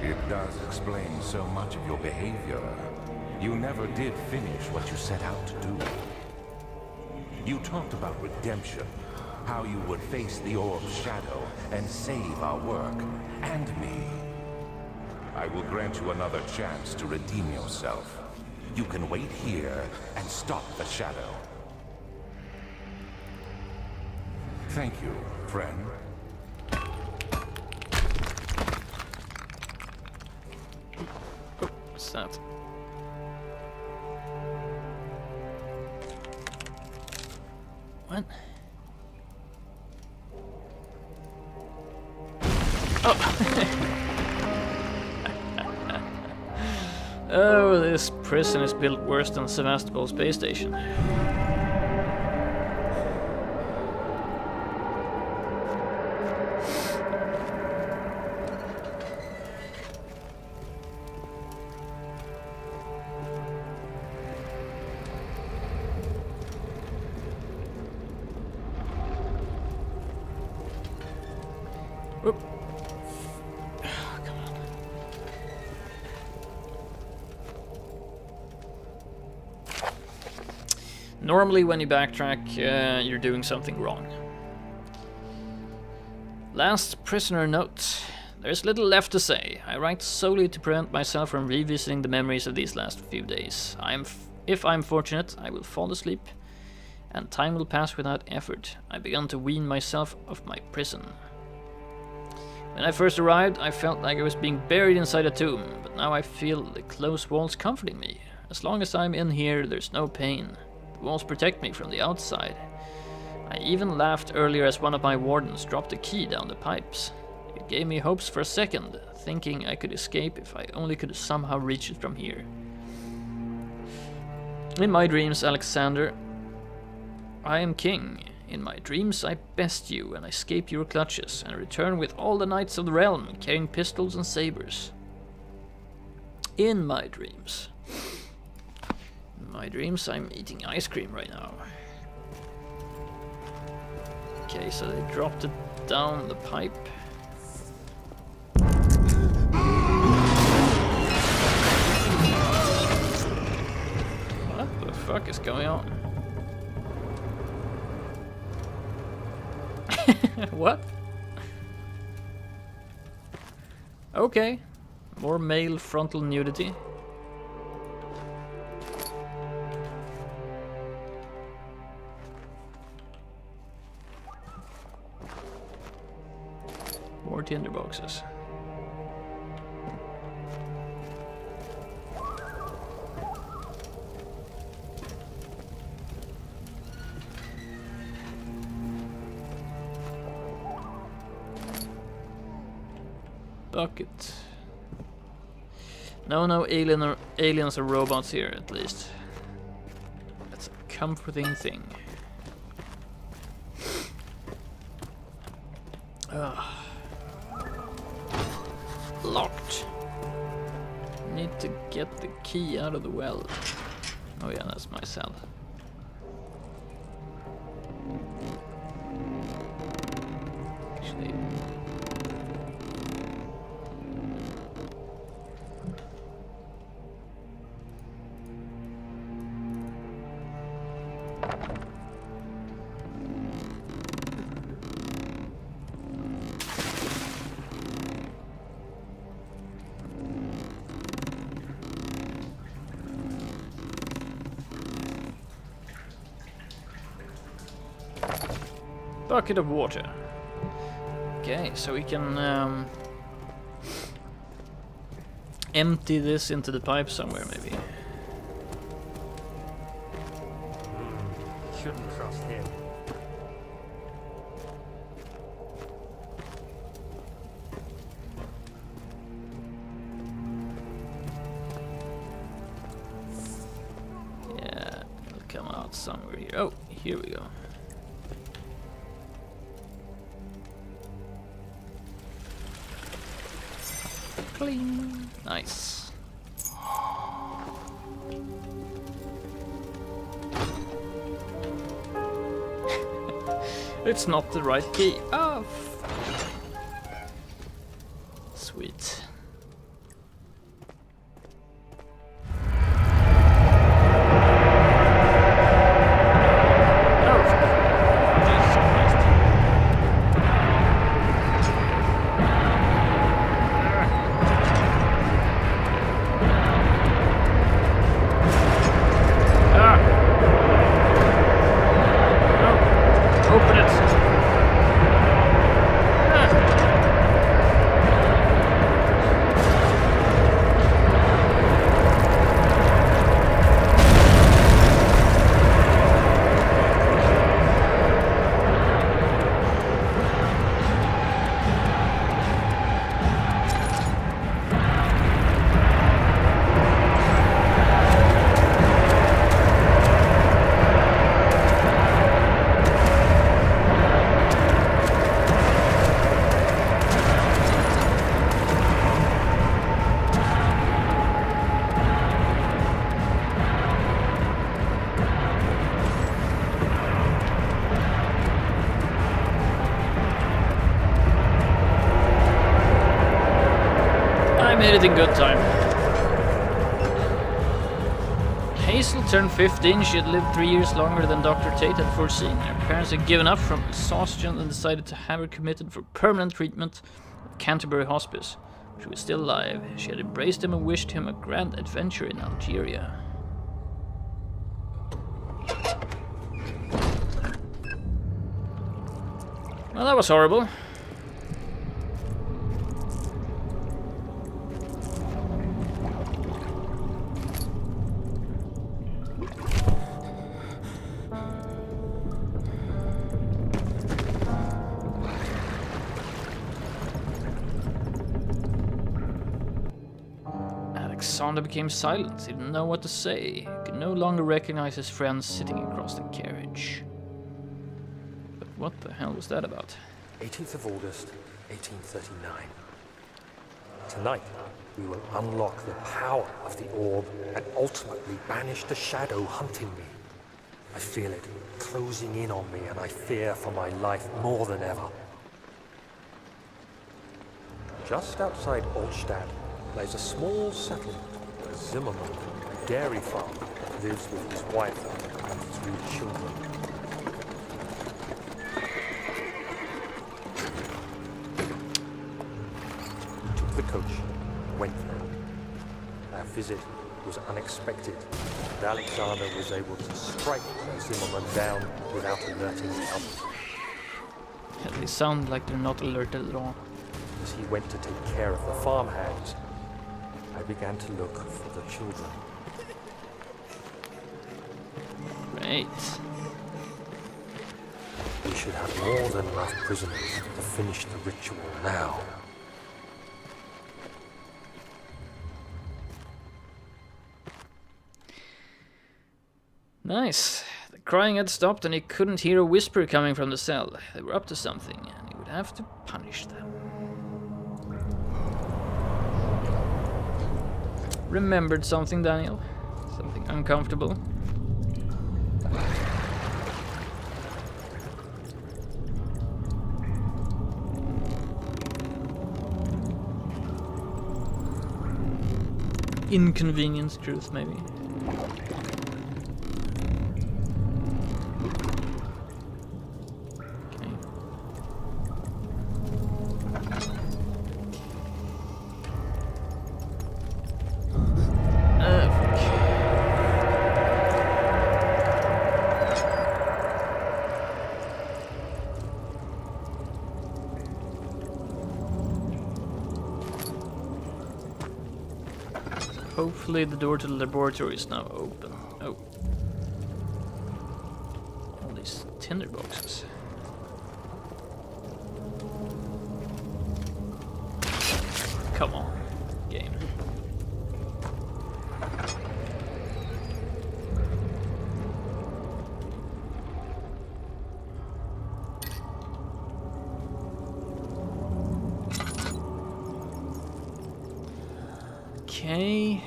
It does explain so much of your behavior. You never did finish what you set out to do. You talked about redemption, how you would face the orb's shadow and save our work, and me. I will grant you another chance to redeem yourself. You can wait here and stop the shadow. Thank you, friend. Oh, what's that? What? Oh, this prison is built worse than Sevastopol space station. Whoop. Oh, come on. Normally when you backtrack, you're doing something wrong. Last prisoner note. There's little left to say. I write solely to prevent myself from revisiting the memories of these last few days. If I'm fortunate, I will fall asleep, and time will pass without effort. I began to wean myself of my prison. When I first arrived, I felt like I was being buried inside a tomb, but now I feel the close walls comforting me. As long as I'm in here, there's no pain. The walls protect me from the outside. I even laughed earlier as one of my wardens dropped a key down the pipes. It gave me hopes for a second, thinking I could escape if I only could somehow reach it from here. In my dreams, Alexander, I am king. In my dreams I best you and escape your clutches, and return with all the knights of the realm, carrying pistols and sabers. In my dreams. In my dreams I'm eating ice cream right now. Okay, so they dropped it down the pipe. What the fuck is going on? What? Okay. More male frontal nudity. More tinder boxes. Bucket. No aliens or robots here, at least. That's a comforting thing. Locked. Need to get the key out of the well. Oh yeah, that's my cell. Actually, Bucket of water. Okay, so we can empty this into the pipe somewhere, maybe. Shouldn't trust him. Yeah, it'll come out somewhere here. Oh, here we go. Clean. Nice. It's not the right key. Oh. Sweet. Made it in good time. Hazel turned 15. She had lived 3 years longer than Dr. Tate had foreseen. Her parents had given up from exhaustion and decided to have her committed for permanent treatment at Canterbury Hospice. She was still alive. She had embraced him and wished him a grand adventure in Algeria. Well, that was horrible. Alexander became silent. He didn't know what to say. He could no longer recognize his friends sitting across the carriage. But what the hell was that about? 18th of August, 1839. Tonight, we will unlock the power of the orb and ultimately banish the shadow hunting me. I feel it closing in on me and I fear for my life more than ever. Just outside Altstadt lies a small settlement, Zimmerman, a dairy farmer that lives with his wife and 3 children. We took the coach and went there. Our visit was unexpected, and Alexander was able to strike Zimmerman down without alerting the others. Yeah, they sound like they're not alerted at all. As he went to take care of the farmhands, I began to look for the children. Great. We should have more than enough prisoners to finish the ritual now. Nice. The crying had stopped and he couldn't hear a whisper coming from the cell. They were up to something and he would have to punish them. Remembered something, Daniel? Something uncomfortable? Inconvenient truth, maybe? Hopefully the door to the laboratory is now open. Oh. All these tinder boxes. Come on, game. Okay.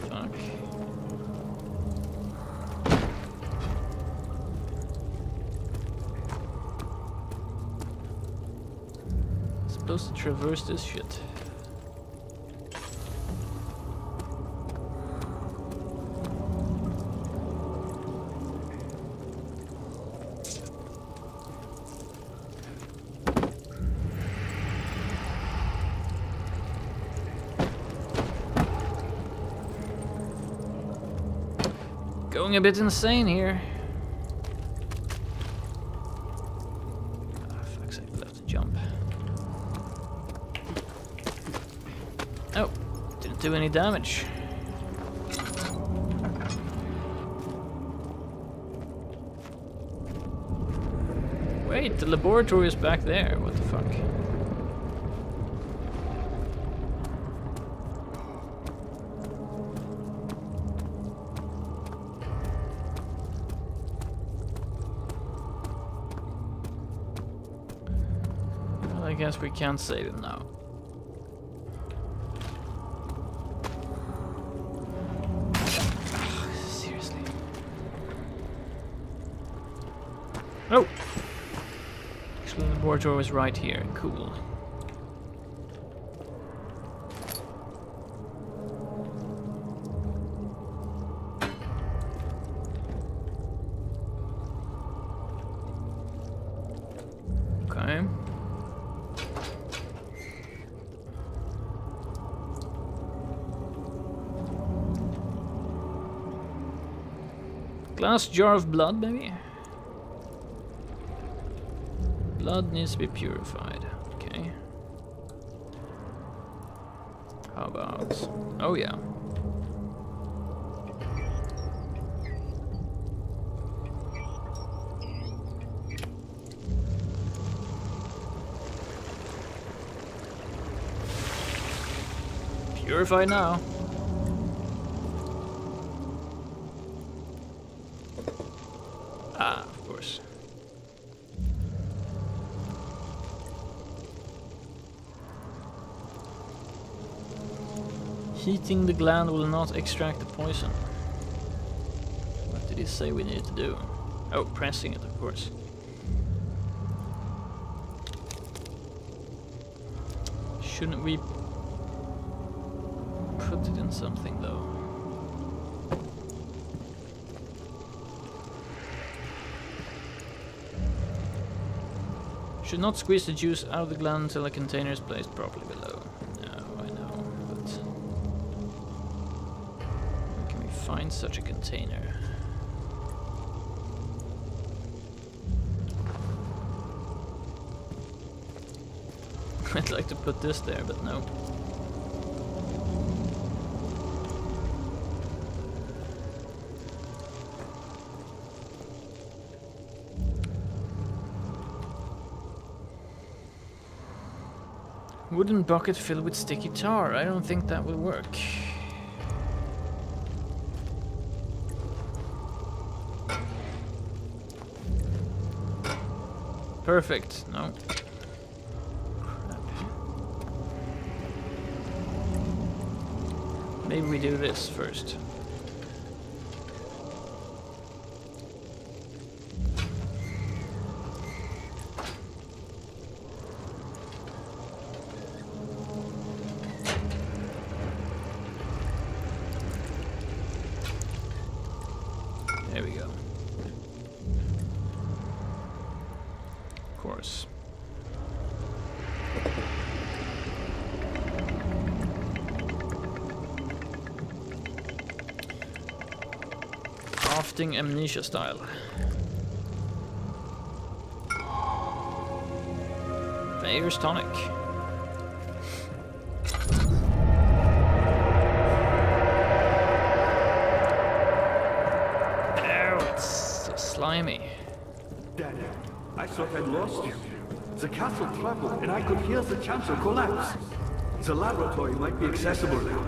Fuck. Supposed to traverse this shit. Going a bit insane here. Ah, fuck's sake, we'll have to jump. Oh, didn't do any damage. Wait, the laboratory is back there. What the fuck? Well, I guess we can't save him now. Seriously. Oh! Actually, the laboratory was right here. Cool. Okay. Glass jar of blood, maybe? Blood needs to be purified. Okay. How about... Oh yeah. Purified now. Ah, of course. Heating the gland will not extract the poison. What did he say we needed to do? Oh, pressing it, of course. Shouldn't we put it in something though? Should not squeeze the juice out of the gland until a container is placed properly below. No, I know, but where can we find such a container? I'd like to put this there, but no. Wooden bucket filled with sticky tar. I don't think that will work. Perfect. No. Crap. Maybe we do this first. There we go. Of course. Crafting amnesia style. Mayor's tonic. Oh, it's so slimy. Daniel, I thought I'd lost you. The castle trembled, and I could hear the chancel collapse. The laboratory might be accessible now.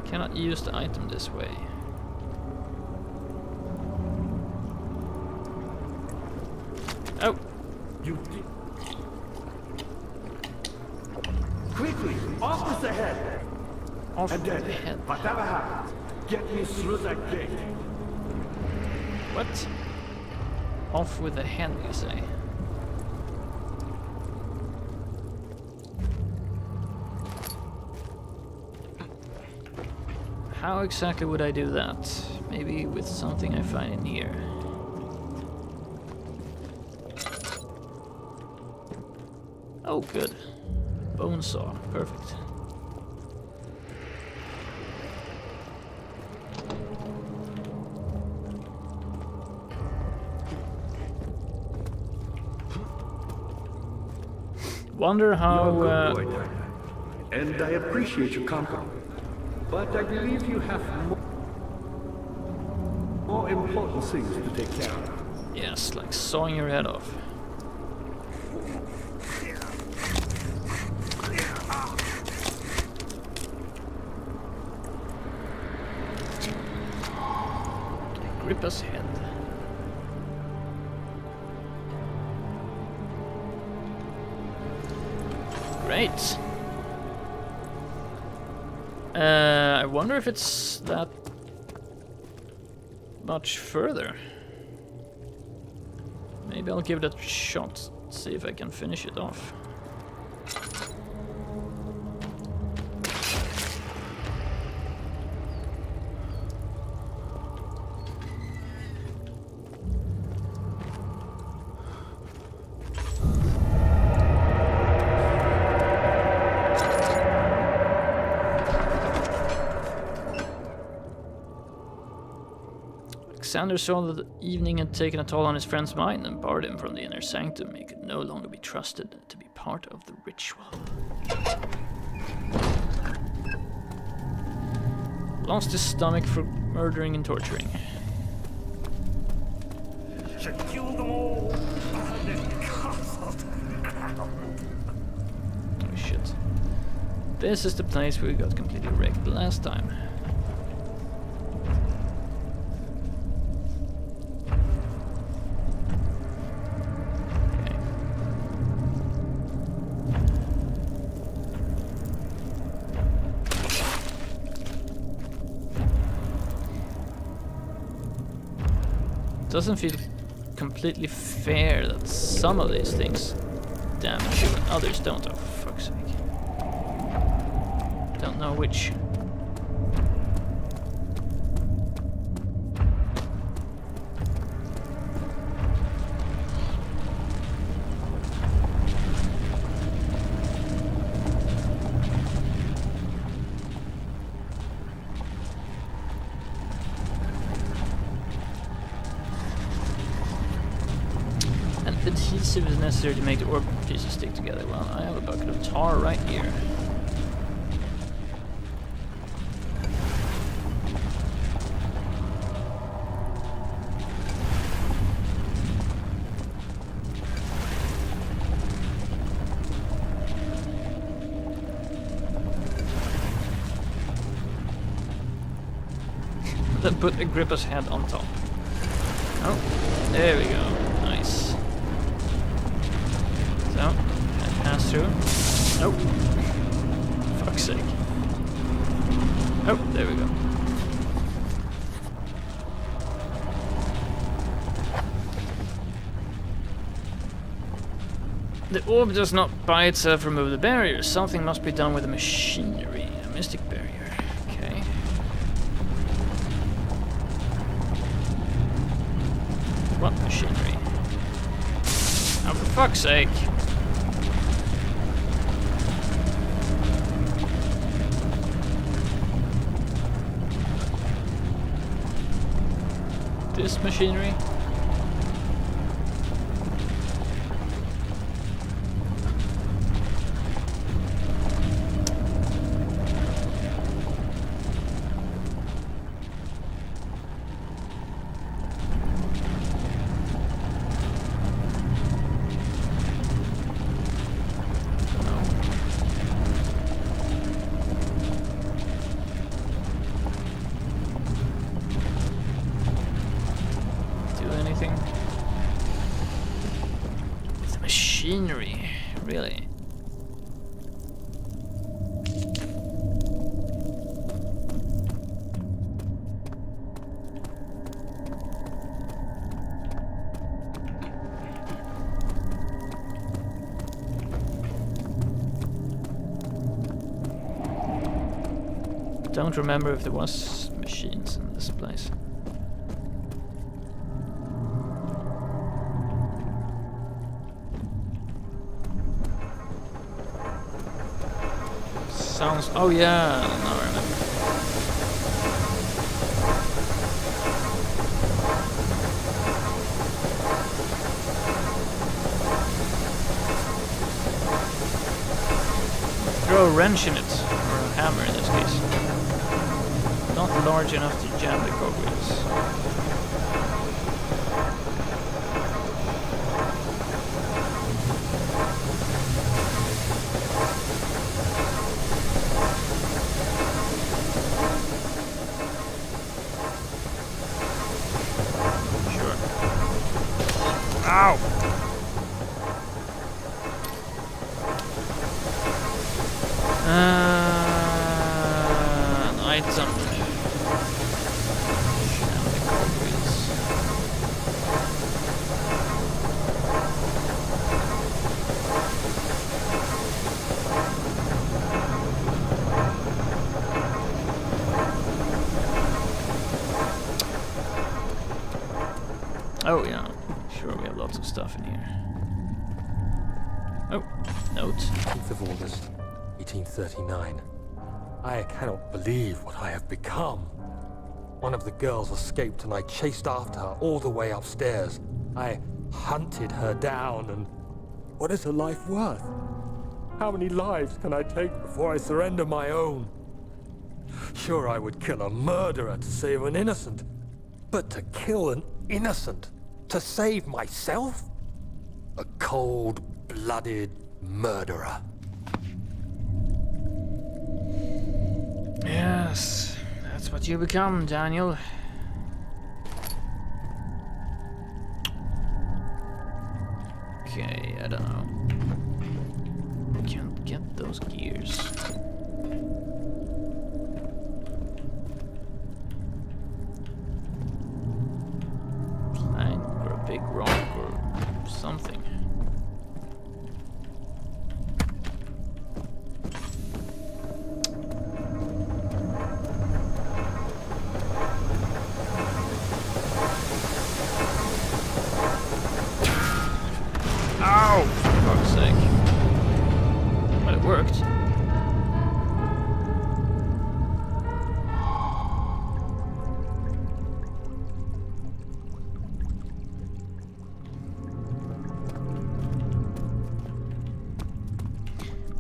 Cannot use the item this way. Oh! You did. Quickly, off with the head! Off And with then, the head. whatever happens, get me through that gate. What? Off with the head, you say? How exactly would I do that? Maybe with something I find in here. Oh, good. Bone saw. Perfect. Wonder how... You're a good boy, Daniel. And I appreciate your company. But I believe you have more important things to take care of. Yes, like sawing your head off. Agrippa's head. Great. I wonder if it's that much further. Maybe I'll give it a shot, see if I can finish it off. Alexander saw that the evening had taken a toll on his friend's mind and barred him from the inner sanctum. He could no longer be trusted to be part of the ritual. Lost his stomach for murdering and torturing. Should kill them all. Oh shit. This is the place where we got completely wrecked last time. Doesn't feel completely fair that some of these things damage you and others don't. Oh, for fuck's sake. Don't know which. Adhesive is necessary to make the orb pieces stick together. Well, I have a bucket of tar right here. Then put Agrippa's head on top. Oh, there we go. Nice. So, can I pass through? Nope. Fuck's sake. Oh, there we go. The orb does not by itself remove the barrier. Something must be done with the machinery. A mystic barrier. Okay. What machinery? Oh, for fuck's sake. this machinery? Machinery, really? Don't remember if there was machines in this place. Sounds. Oh yeah, now I remember. Throw a wrench in it, or a hammer in this case. Not large enough to jam the cogwheels. Ow! An item. Oh yeah. Sure, we have lots of stuff in here. Oh, note. 10th of August, 1839. I cannot believe what I have become. One of the girls escaped and I chased after her all the way upstairs. I hunted her down and... what is her life worth? How many lives can I take before I surrender my own? Sure, I would kill a murderer to save an innocent. But to kill an innocent to save myself? A cold-blooded murderer. Yes, that's what you become, Daniel. Okay, I don't know. Can't get those gears. Plank or a big rock or something. Ow! For fuck's sake. Well, it worked.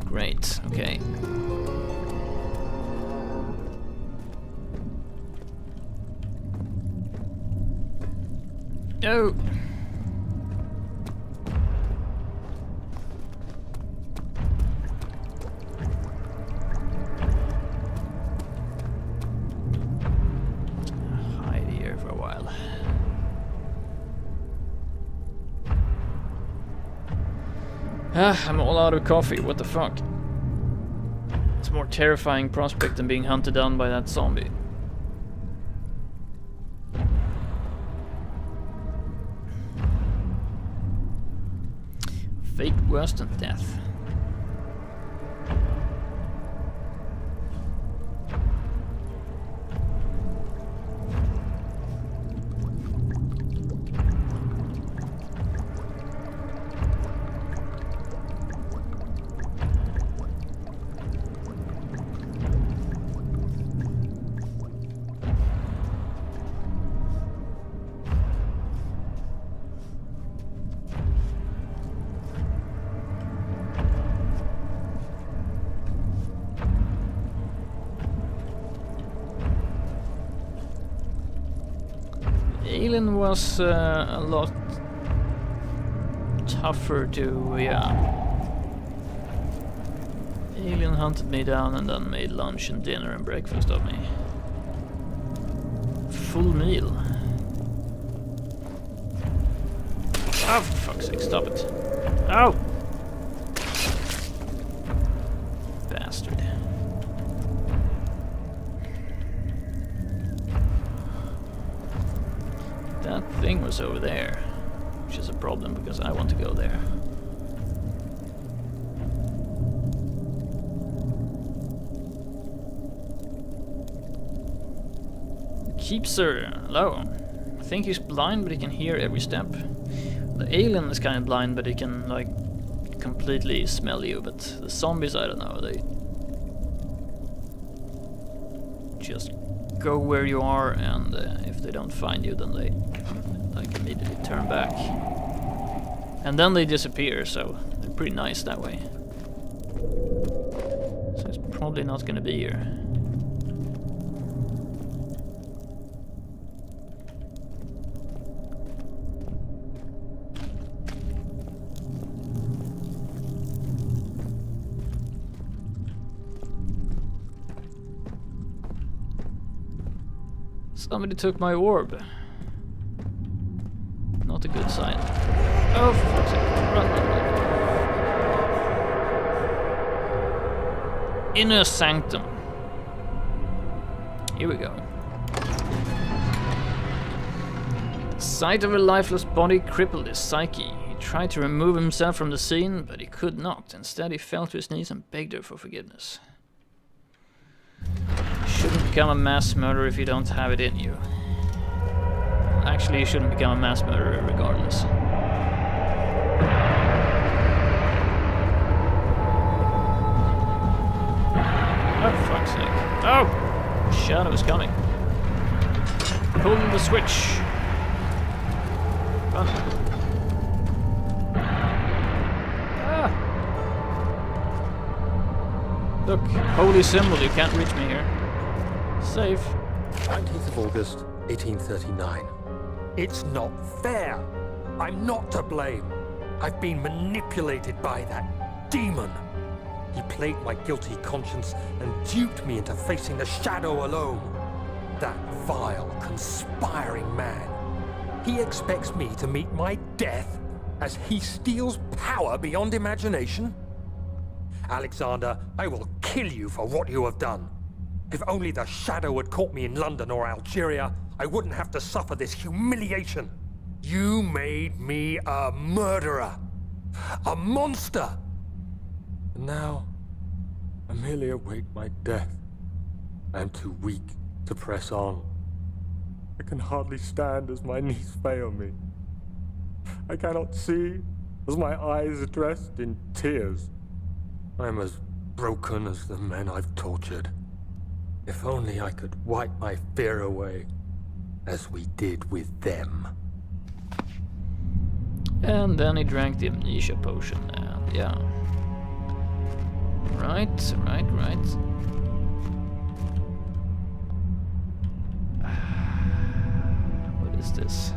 Great, okay. Oh! Hide here for a while. I'm all out of coffee, what the fuck? It's a more terrifying prospect than being hunted down by that zombie. Fate worse than death. alien was a lot tougher to, Alien hunted me down and then made lunch and dinner and breakfast of me. Full meal. Oh, for fuck's sake, stop it. Ow! Bastard. That thing was over there, which is a problem because I want to go there. Keepser, hello. I think he's blind, but he can hear every step. The alien is kind of blind, but he can, like, completely smell you. But the zombies, I don't know, they just go where you are, and if they don't find you, then they, like, immediately turn back. And then they disappear, so they're pretty nice that way. So it's probably not gonna be here. Somebody took my orb. Not a good sign. Oh, for fuck's sake. Run, run, run. Inner Sanctum. Here we go. The sight of a lifeless body crippled his psyche. He tried to remove himself from the scene, but he could not. Instead, he fell to his knees and begged her for forgiveness. Shouldn't become a mass murderer if you don't have it in you. Actually, you shouldn't become a mass murderer regardless. Oh, fuck's sake. Oh! Shadow is coming. Pull the switch. Run. Ah! Look, holy symbol, you can't reach me here. Safe. 19th of August, 1839. It's not fair. I'm not to blame. I've been manipulated by that demon. He played my guilty conscience and duped me into facing the shadow alone. That vile, conspiring man. He expects me to meet my death as he steals power beyond imagination. Alexander, I will kill you for what you have done. If only the shadow had caught me in London or Algeria, I wouldn't have to suffer this humiliation. You made me a murderer. A monster. And now, I merely await my death. I am too weak to press on. I can hardly stand as my knees fail me. I cannot see as my eyes are dressed in tears. I am as broken as the men I've tortured. If only I could wipe my fear away, as we did with them. And then he drank the amnesia potion, and yeah. Right. What is this?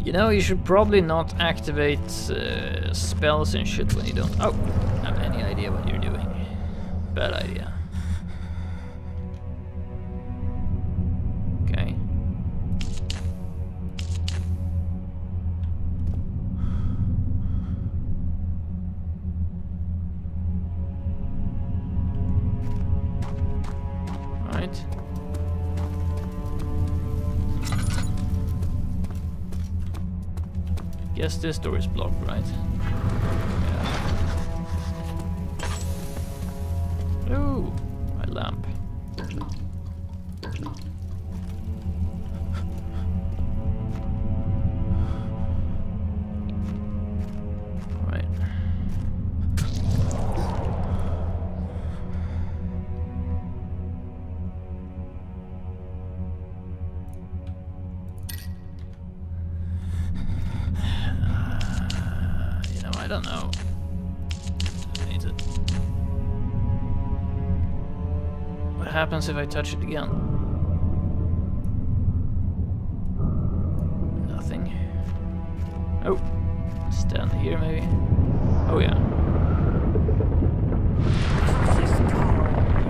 You know, you should probably not activate spells and shit when you don't have any idea what you're doing. Bad idea. Okay. Right. Guess this door is blocked, right? Yeah. Ooh, my lamp. Right. I don't know. I need to What happens if I touch it again? Nothing. Oh, stand here maybe. Oh yeah.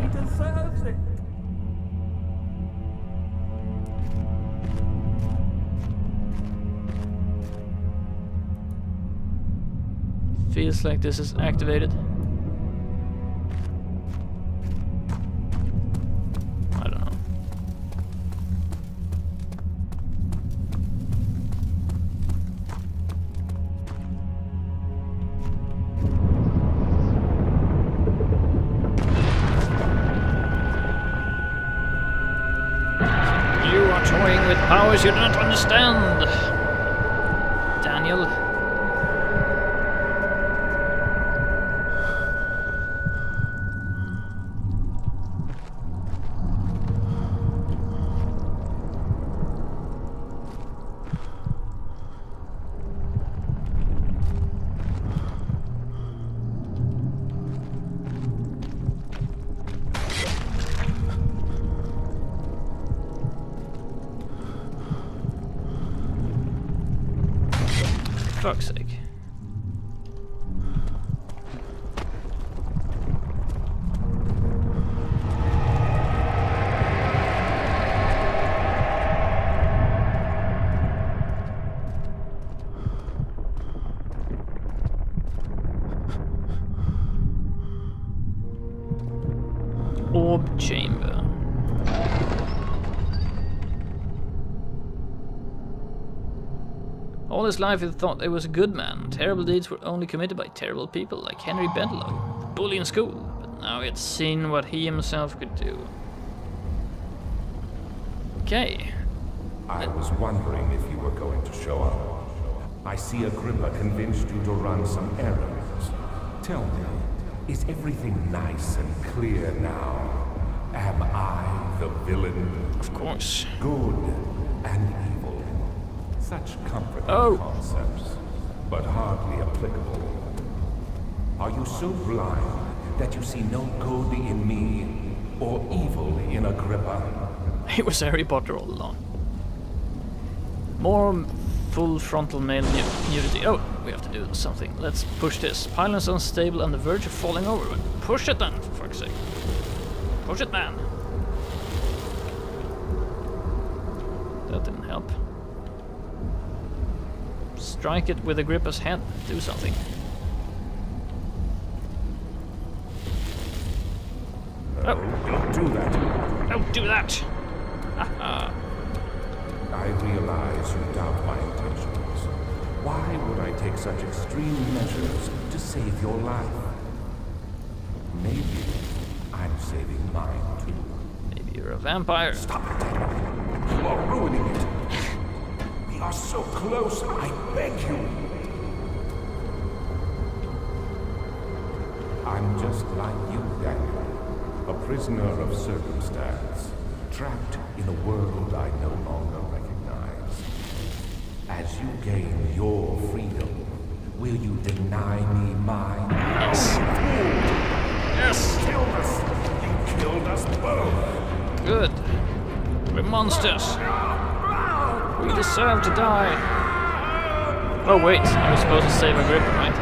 He deserves it. Feels like this is activated. I don't know. You are toying with powers you don't understand, Daniel. Fuck's sake. Orb chamber. All his life he thought he was a good man. Terrible deeds were only committed by terrible people like Henry Bedlow, the bully in school. But now he had seen what he himself could do. Okay. I was wondering if you were going to show up. I see Agrippa convinced you to run some errands. Tell me, is everything nice and clear now? Am I the villain? Of course. Good and evil. Such comforting concepts, but hardly applicable. Are you so blind that you see no good in me or evil in Agrippa? He was Harry Potter all along. More full frontal male nudity. Oh, we have to do something. Let's push this. Pylon's unstable on the verge of falling over. Push it then, for fuck's sake. Push it, man. That didn't help. Strike it with Agrippa's head. Do something. Oh, don't do that. Don't do that! Haha. I realize you doubt my intentions. Why would I take such extreme measures to save your life? Maybe I'm saving mine too. Maybe you're a vampire. Stop it, Daniel. You are ruining it. We are so close, I beg you. I'm just like you, Daniel. A prisoner of circumstance. Trapped in a world I no longer recognize. As you gain your freedom, will you deny me mine? Yes. Yes. You killed us. You killed us both. Good. We're monsters. We deserve to die. Oh wait, I was supposed to save Agrippa, right?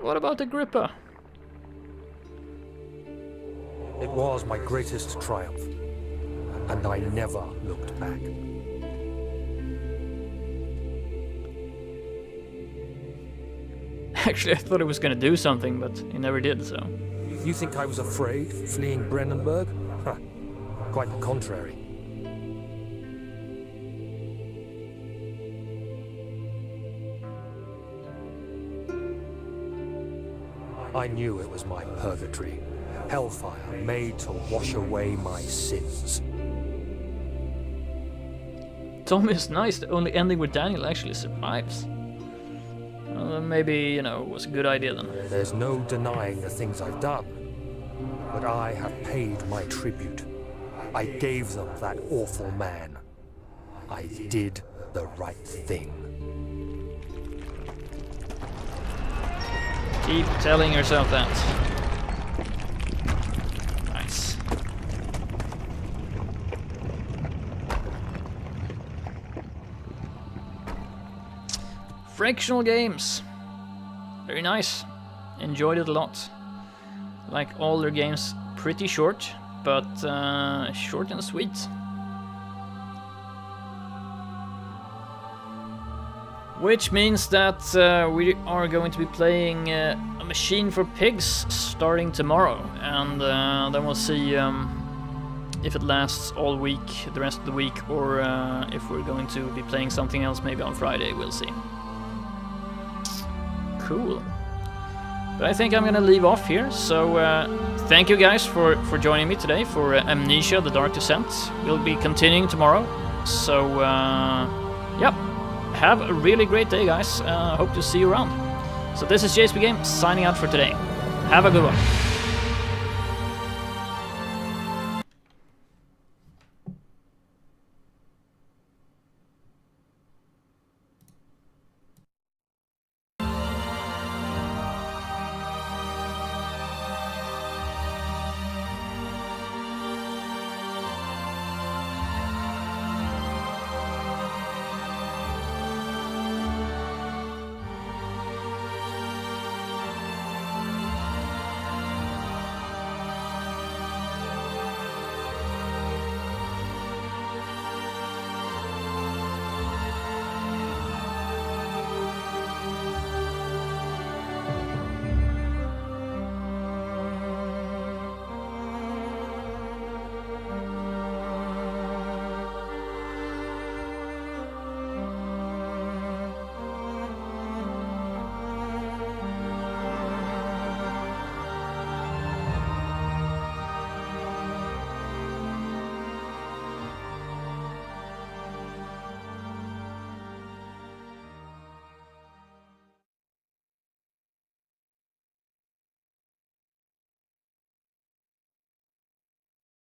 What about Agrippa? It was my greatest triumph, and I never looked back. Actually, I thought he was gonna do something, but he never did, so... You think I was afraid, fleeing Brennenburg? Huh. Quite the contrary. I knew it was my purgatory. Hellfire made to wash away my sins. Tommy is nice, the only ending where Daniel actually survives. Well, maybe, you know, it was a good idea then. There's no denying the things I've done. But I have paid my tribute. I gave them that awful man. I did the right thing. Keep telling yourself that. Nice. Frictional games. Very nice. Enjoyed it a lot. Like all their games, pretty short, but short and sweet. Which means that we are going to be playing a Machine for Pigs starting tomorrow, and then we'll see if it lasts all week, the rest of the week, or if we're going to be playing something else maybe on Friday. We'll see. Cool. But I think I'm gonna leave off here, so thank you guys for joining me today for Amnesia: The Dark Descent. We'll be continuing tomorrow, so yeah, have a really great day, guys. Hope to see you around. So this is JSP Game signing out for today. Have a good one.